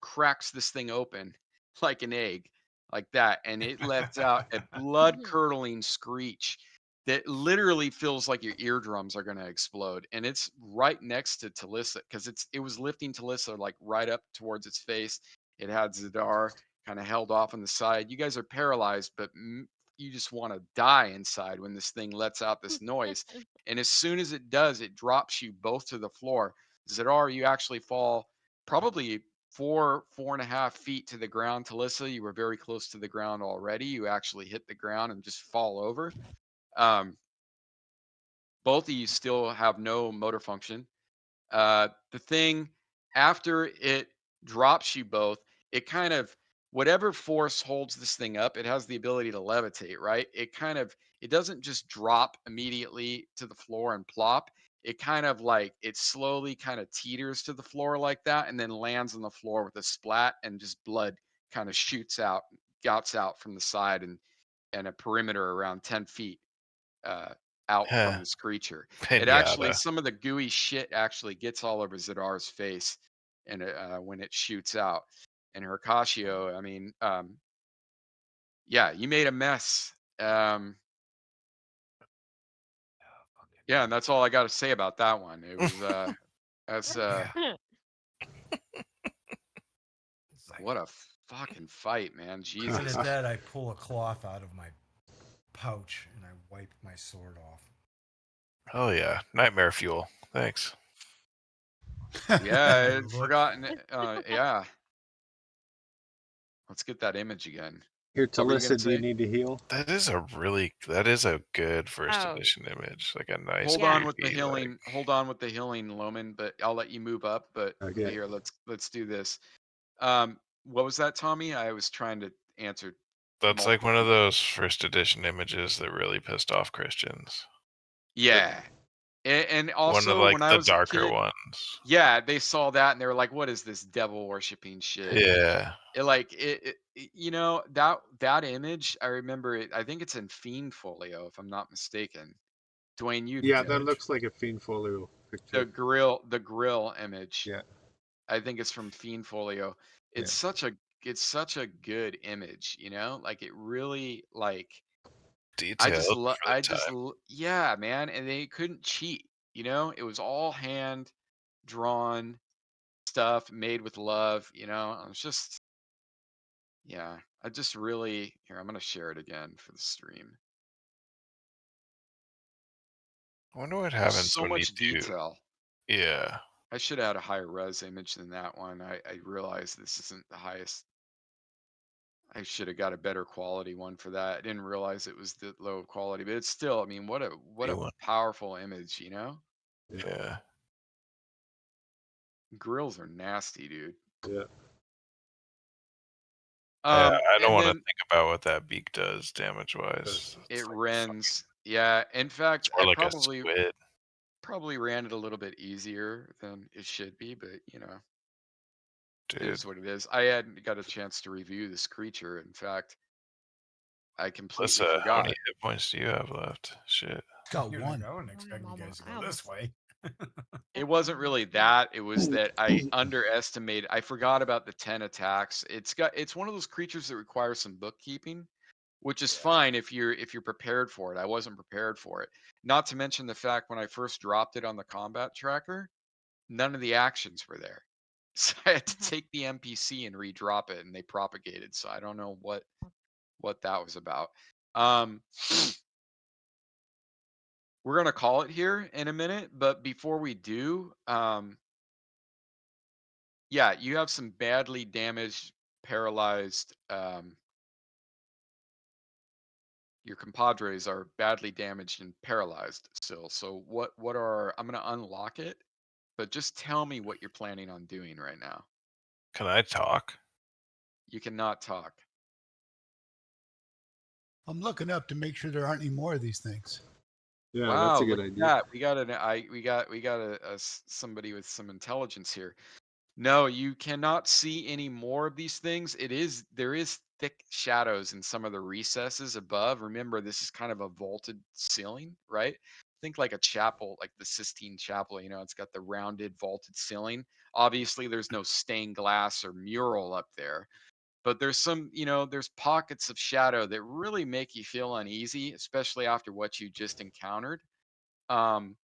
Speaker 2: cracks this thing open like an egg, like that, and it lets out a blood-curdling screech that literally feels like your eardrums are going to explode. And it's right next to Talissa because it was lifting Talissa like right up towards its face. It had Zadar kind of held off on the side. You guys are paralyzed, but you just want to die inside when this thing lets out this noise. And as soon as it does, it drops you both to the floor. Zadar, you actually fall probably 4.5 feet to the ground. Talissa, you were very close to the ground already. You actually hit the ground and just fall over. Um, both of you still have no motor function. The thing, after it drops you both, it kind of, whatever force holds this thing up, it has the ability to levitate, right? It doesn't just drop immediately to the floor and plop. It kind of like, it slowly kind of teeters to the floor like that and then lands on the floor with a splat and just blood kind of shoots out, gouts out from the side and a perimeter around 10 feet. out from
Speaker 1: Huh.
Speaker 2: this creature. It actually,
Speaker 1: Pinata.
Speaker 2: some of the gooey shit actually gets all over Zadar's face, and when it shoots out. And Hercatio, I mean, yeah, you made a mess. Yeah, and that's all I got to say about that one. It was that's
Speaker 3: Yeah. It's like,
Speaker 2: what a fucking fight, man.
Speaker 3: and
Speaker 2: Jesus.
Speaker 3: at that, I pull a cloth out of my pouch and I wipe my sword off.
Speaker 1: Oh yeah, nightmare fuel. Thanks.
Speaker 2: Yeah,
Speaker 3: You
Speaker 2: I'd
Speaker 3: look-
Speaker 2: forgotten. Yeah. Let's get that image again.
Speaker 5: Here,
Speaker 2: What were you
Speaker 5: Talissa,
Speaker 2: gonna
Speaker 5: do you
Speaker 2: say?
Speaker 5: need to heal?
Speaker 1: That is a good first
Speaker 4: Oh.
Speaker 1: edition image. Like a nice.
Speaker 2: Hold
Speaker 4: Yeah.
Speaker 2: on with the
Speaker 1: creepy, like-
Speaker 2: healing. Hold on with the healing, Loman. But I'll let you move up. But
Speaker 5: Okay.
Speaker 2: here, let's do this. What was that, Tommy? I was trying to answer.
Speaker 1: That's like
Speaker 2: multiple
Speaker 1: one of
Speaker 2: people.
Speaker 1: those first edition images that really pissed off Christians.
Speaker 2: Yeah, and
Speaker 1: One of
Speaker 2: also
Speaker 1: like
Speaker 2: when I
Speaker 1: the
Speaker 2: was a
Speaker 1: darker
Speaker 2: kid,
Speaker 1: ones.
Speaker 2: yeah, they saw that and they were like, "What is this devil worshipping shit?"
Speaker 1: Yeah.
Speaker 2: You know, that image. I remember it. I think it's in Fiend Folio, if I'm not mistaken. Dwayne, you'd
Speaker 5: Yeah,
Speaker 2: know.
Speaker 5: that
Speaker 3: image?
Speaker 5: looks like a Fiend Folio
Speaker 2: the
Speaker 5: picture.
Speaker 2: grill image.
Speaker 5: Yeah.
Speaker 2: I think it's from Fiend Folio. It's such a good image, you know? Like it really like
Speaker 1: Detailed for
Speaker 2: I
Speaker 1: the
Speaker 2: just
Speaker 1: time.
Speaker 2: yeah, man, and they couldn't cheat, you know? It was all hand drawn stuff made with love, you know? I was just yeah, I just really here, I'm going to share it again for the stream.
Speaker 1: I wonder what
Speaker 2: There's
Speaker 1: happens
Speaker 2: so
Speaker 1: when you
Speaker 2: much
Speaker 1: do.
Speaker 2: detail.
Speaker 1: Yeah.
Speaker 2: I should have had a higher res image than that one. I realized this isn't the highest. I should have got a better quality one for that. I didn't realize it was the low quality, but it's still, I mean, what a
Speaker 1: You
Speaker 2: powerful image, you know?
Speaker 1: Yeah.
Speaker 2: Grills are nasty, dude.
Speaker 5: Yeah.
Speaker 1: I don't
Speaker 2: And
Speaker 1: want to
Speaker 2: then
Speaker 1: think about what that beak does damage wise.
Speaker 2: it rends. Yeah, in fact,
Speaker 1: Or
Speaker 2: I
Speaker 1: like a squid.
Speaker 2: probably ran it a little bit easier than it should be, but you know, it
Speaker 1: Dude.
Speaker 2: is what it is. I hadn't got a chance to review this creature. In fact, I completely
Speaker 1: Alyssa, how many
Speaker 2: forgot.
Speaker 1: hit points do you have left? Shit.
Speaker 6: Got
Speaker 3: You're
Speaker 6: one.
Speaker 3: like, I wouldn't expect you guys to go this way.
Speaker 2: It wasn't really that. It was that I underestimated. I forgot about the 10 attacks. It's one of those creatures that requires some bookkeeping, which is fine if you're prepared for it. I wasn't prepared for it. Not to mention the fact when I first dropped it on the combat tracker, none of the actions were there. So I had to take the NPC and redrop it and they propagated. So I don't know what that was about. Um we're going to call it here in a minute, but before we do, yeah, you have some badly damaged, paralyzed. Your compadres are badly damaged and paralyzed still. So what are I'm gonna unlock it, but just tell me what you're planning on doing right now.
Speaker 1: Can I talk?
Speaker 2: You cannot talk.
Speaker 6: I'm looking up to make sure there aren't any more of these things.
Speaker 5: Yeah,
Speaker 2: Wow,
Speaker 5: that's a good
Speaker 2: look at
Speaker 5: idea.
Speaker 2: that. We got somebody with some intelligence here. No, you cannot see any more of these things. There is thick shadows in some of the recesses above. Remember, this is kind of a vaulted ceiling, right? Think like a chapel, like the Sistine Chapel, you know, it's got the rounded vaulted ceiling. Obviously, there's no stained glass or mural up there, but there's some, you know, there's pockets of shadow that really make you feel uneasy, especially after what you just encountered. Um,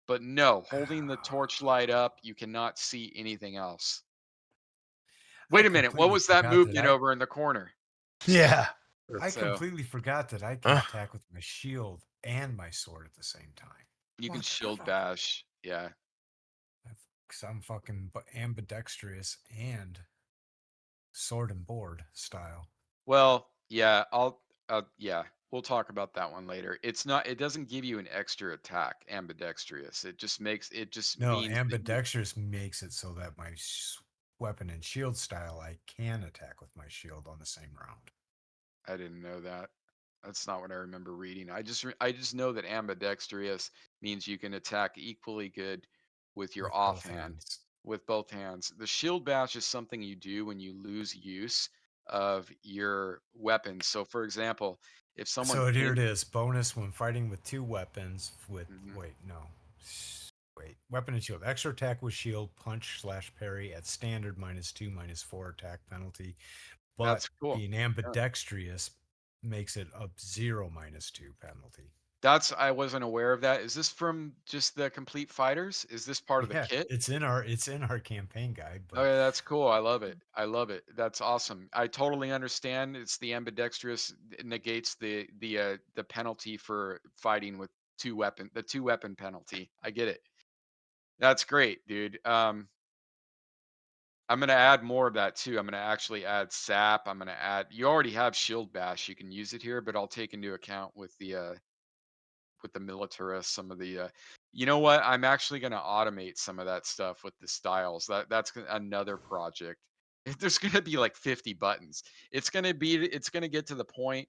Speaker 2: but no, holding the torchlight up, you cannot see anything else. Wait a minute. What
Speaker 3: completely
Speaker 2: was that
Speaker 3: forgot
Speaker 2: movement over in the corner?
Speaker 6: Yeah.
Speaker 3: I
Speaker 2: So
Speaker 3: completely forgot that I can
Speaker 1: Huh?
Speaker 3: attack with my shield and my sword at the same time.
Speaker 2: you can
Speaker 3: What the
Speaker 2: shield
Speaker 3: fuck?
Speaker 2: bash. Yeah.
Speaker 3: Because I'm fucking ambidextrous and sword and board style.
Speaker 2: Well, yeah, yeah, we'll talk about that one later. It doesn't give you an extra attack, ambidextrous. It just
Speaker 3: No,
Speaker 2: means that
Speaker 3: ambidextrous makes it so that my weapon and shield style, I can attack with my shield on the same round.
Speaker 2: I didn't know that. That's not what I remember reading. I just know that ambidextrous means you can attack equally good with your
Speaker 3: With both
Speaker 2: offhand.
Speaker 3: hands.
Speaker 2: With both hands. The shield bash is something you do when you lose use of your weapon. So, for example, If someone
Speaker 3: So here it
Speaker 2: hit,
Speaker 3: is. Bonus when fighting with 2 weapons with
Speaker 2: Mhm.
Speaker 3: wait, no. Wait. Weapon and shield. Extra attack with shield, punch slash parry at standard -2, -4 attack penalty. But
Speaker 2: that's cool.
Speaker 3: being ambidextrous makes it a 0 -2 penalty.
Speaker 2: I wasn't aware of that. Is this from just the complete fighters? Is this part of the
Speaker 3: Yeah,
Speaker 2: kit?
Speaker 3: it's in our campaign guide,
Speaker 2: Oh,
Speaker 3: but
Speaker 2: yeah, that's cool. I love it. I love it. That's awesome. I totally understand. It's the ambidextrous, it negates the penalty for fighting with the 2 weapon penalty. I get it. That's great, dude. I'm gonna add more of that too. I'm gonna actually add sap. I'm gonna add. You already have shield bash. You can use it here, but I'll take into account with the militarist some of the. You know what? I'm actually gonna automate some of that stuff with the styles. That's another project. There's gonna be like 50 buttons. It's gonna get to the point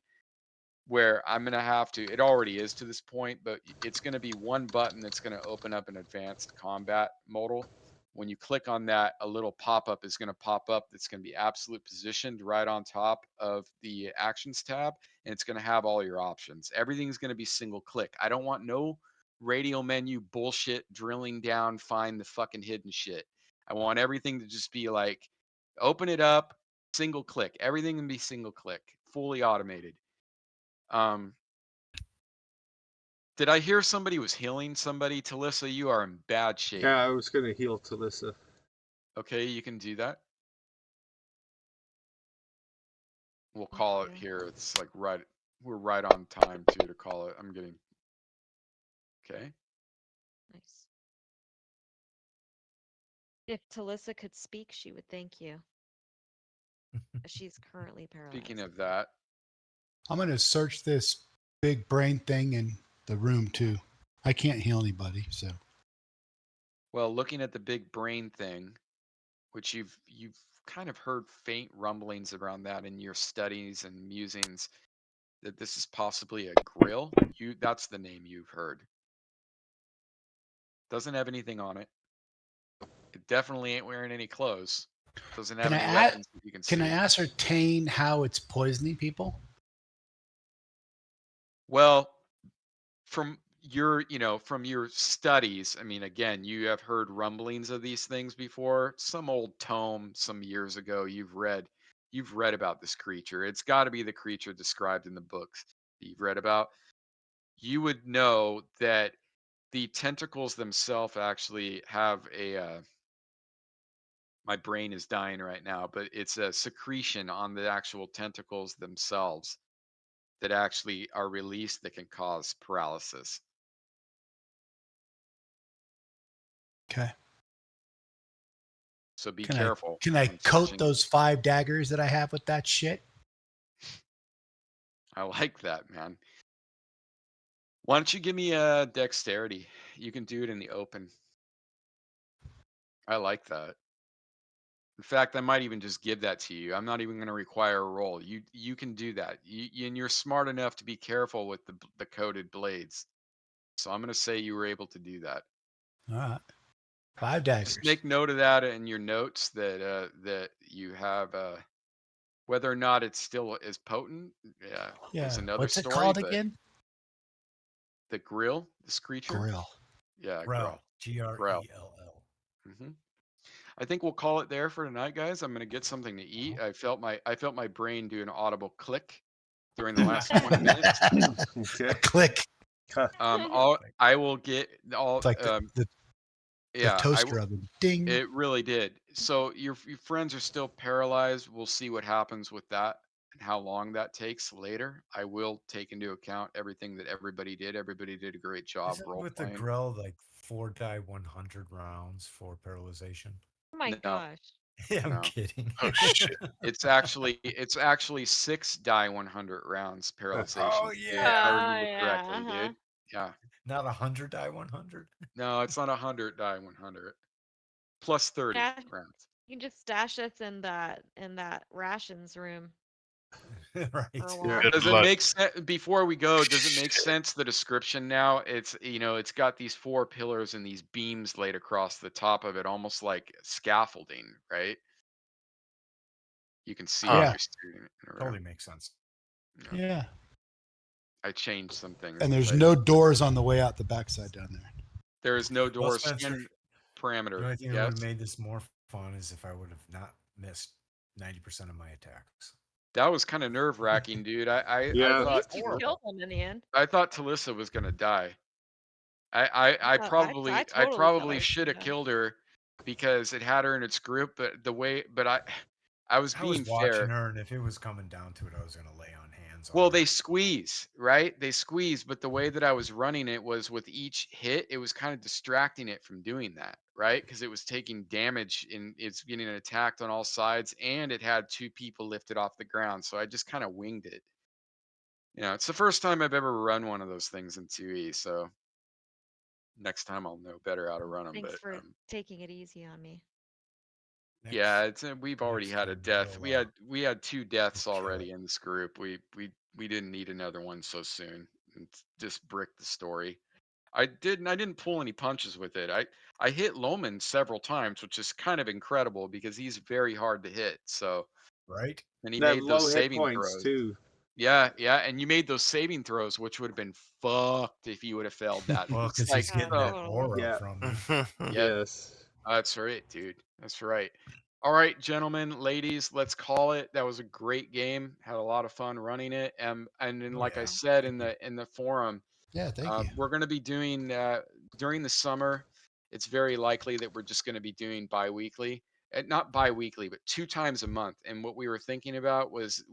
Speaker 2: where I'm gonna have to. It already is to this point, but it's gonna be one button that's gonna open up an advanced combat modal. When you click on that, a little pop-up is gonna pop up that's gonna be absolute positioned right on top of the actions tab, and it's gonna have all your options. Everything's gonna be single click. I don't want no radial menu bullshit drilling down, find the fucking hidden shit. I want everything to just be like, open it up, single click. Everything can be single click, fully automated. Um, did I hear somebody was healing somebody? Talissa, you are in bad shape.
Speaker 5: Yeah, I was gonna heal Talissa.
Speaker 2: Okay, you can do that. We'll
Speaker 4: Thank
Speaker 2: call it
Speaker 4: you.
Speaker 2: here. It's like we're right on time too to call it. I'm getting, okay.
Speaker 4: Nice. If Talissa could speak, she would thank you. She's currently
Speaker 2: Speaking
Speaker 4: paralyzed.
Speaker 2: of that,
Speaker 6: I'm going to search this big brain thing in the room too. I can't heal anybody, so.
Speaker 2: well, looking at the big brain thing, which you've kind of heard faint rumblings around that in your studies and musings, that this is possibly a grill. That's the name you've heard. Doesn't have anything on it. It definitely ain't wearing any clothes. Doesn't have
Speaker 6: Can I
Speaker 2: any
Speaker 6: add,
Speaker 2: weapons that you can
Speaker 6: can I
Speaker 2: see.
Speaker 6: ascertain how it's poisoning people?
Speaker 2: Well, from your studies, I mean, again, you have heard rumblings of these things before. Some old tome some years ago you've read about this creature. It's got to be the creature described in the books that you've read about. You would know that the tentacles themselves actually have my brain is dying right now, but it's a secretion on the actual tentacles themselves that actually are released that can cause paralysis.
Speaker 6: Okay.
Speaker 2: So be
Speaker 6: Can I
Speaker 2: careful
Speaker 6: can I
Speaker 2: when
Speaker 6: coat
Speaker 2: searching.
Speaker 6: those 5 daggers that I have with that shit?
Speaker 2: I like that, man. Why don't you give me a dexterity? You can do it in the open. I like that. In fact, I might even just give that to you. I'm not even going to require a roll. You can do that. And you're smart enough to be careful with the coated blades. So I'm going to say you were able to do that.
Speaker 6: All right. 5
Speaker 2: Just
Speaker 6: daggers.
Speaker 2: make note of that in your notes that you have whether or not it's still as potent, yeah, is
Speaker 6: Yeah.
Speaker 2: another
Speaker 6: What's it
Speaker 2: story.
Speaker 6: called
Speaker 2: But
Speaker 6: again?
Speaker 2: the grill, this creature,
Speaker 6: Grill.
Speaker 2: yeah,
Speaker 3: Grell,
Speaker 2: growl.
Speaker 3: Grell.
Speaker 2: hmm I think we'll call it there for tonight, guys. I'm gonna get something to eat. I felt my brain do an audible click during the last 20 minutes.
Speaker 5: Okay.
Speaker 6: A click.
Speaker 2: I will get all
Speaker 6: It's like the
Speaker 2: yeah,
Speaker 6: toaster oven. Ding.
Speaker 2: it really did. So your friends are still paralyzed. We'll see what happens with that and how long that takes later. I will take into account everything that everybody did. Everybody did a great job
Speaker 3: Isn't
Speaker 2: role
Speaker 3: with the
Speaker 2: playing.
Speaker 3: Grell like 4 die 100 rounds for paralyzation?
Speaker 4: Oh my
Speaker 2: No,
Speaker 4: gosh.
Speaker 3: Yeah, I'm
Speaker 2: no.
Speaker 3: kidding.
Speaker 1: Oh shit!
Speaker 2: It's actually 6 die 100 rounds
Speaker 3: Oh
Speaker 2: paralyzation. If I
Speaker 3: yeah,
Speaker 2: remember
Speaker 4: Yeah.
Speaker 2: correctly, dude. Yeah.
Speaker 3: not 100 die 100.
Speaker 2: No, it's not 100 die 100 plus 30
Speaker 4: Stash,
Speaker 2: rounds.
Speaker 4: you can just stash us in that rations room for a
Speaker 3: Right.
Speaker 1: Good
Speaker 4: while.
Speaker 2: Does it
Speaker 1: luck.
Speaker 2: make sense before we go? Does it make
Speaker 1: Shit.
Speaker 2: sense the description now? It's got these 4 pillars and these beams laid across the top of it, almost like scaffolding, right? You can see
Speaker 1: Huh.
Speaker 2: if
Speaker 6: Yeah.
Speaker 2: you're standing in a room.
Speaker 3: Totally makes sense.
Speaker 2: Yeah.
Speaker 6: Yeah.
Speaker 2: I changed some things.
Speaker 6: And there's no doors on the way out the backside down there.
Speaker 2: There is no
Speaker 3: Well,
Speaker 2: doors
Speaker 3: Spencer,
Speaker 2: and parameter.
Speaker 3: the only thing that
Speaker 2: Yes.
Speaker 3: would have made this more fun is if I would have not missed 90% of my attacks.
Speaker 2: That was kind of nerve wracking, dude. I
Speaker 5: Yeah.
Speaker 4: At
Speaker 2: thought
Speaker 4: least you killed them in the end.
Speaker 2: I thought Talissa was gonna die. I
Speaker 4: I
Speaker 2: probably
Speaker 4: totally thought I was
Speaker 2: should
Speaker 4: gonna
Speaker 2: have
Speaker 4: die.
Speaker 2: killed her because it had her in its group, but I was
Speaker 3: I was
Speaker 2: being
Speaker 3: watching
Speaker 2: fair.
Speaker 3: her, and if it was coming down to it, I was going to lay on hands.
Speaker 2: Well,
Speaker 3: on her.
Speaker 2: they squeeze, right? They squeeze, but the way that I was running it was with each hit, it was kind of distracting it from doing that, right? Because it was taking damage and it's getting attacked on all sides, and it had 2 people lifted off the ground. So I just kind of winged it. It's the first time I've ever run one of those things in 2E, so next time I'll know better how to run them.
Speaker 4: Thanks
Speaker 2: But
Speaker 4: for taking it easy on me.
Speaker 2: yeah,
Speaker 3: Next-
Speaker 2: we've already
Speaker 3: next
Speaker 2: had a
Speaker 3: time
Speaker 2: death.
Speaker 3: we'll,
Speaker 2: We had 2 deaths
Speaker 3: kill
Speaker 2: already
Speaker 3: it.
Speaker 2: in this group. We didn't need another one so soon. It's just brick the story. I didn't pull any punches with it. I hit Loman several times, which is kind of incredible because he's very hard to hit. So,
Speaker 3: Right?
Speaker 2: and he
Speaker 5: They have
Speaker 2: made
Speaker 5: low
Speaker 2: those
Speaker 5: hit
Speaker 2: saving
Speaker 5: points
Speaker 2: throws.
Speaker 5: too.
Speaker 2: Yeah, and you made those saving throws, which would have been fucked if you would have failed that.
Speaker 3: Well,
Speaker 2: It's
Speaker 3: because
Speaker 2: like,
Speaker 3: he's getting
Speaker 2: oh,
Speaker 3: that
Speaker 4: totally.
Speaker 3: aura
Speaker 5: Yeah.
Speaker 3: from me.
Speaker 2: yeah,
Speaker 5: Yes.
Speaker 2: that's right, dude. That's right. All right, gentlemen, ladies, let's call it. That was a great game. Had a lot of fun running it. And then,
Speaker 3: Oh,
Speaker 2: like I
Speaker 3: yeah.
Speaker 2: said
Speaker 3: Thank you.
Speaker 2: in the forum,
Speaker 6: Yeah, thank you.
Speaker 2: we're going to be doing during the summer. It's very likely that we're just going to be doing bi-weekly, not bi-weekly, but 2 times a month. And what we were thinking about was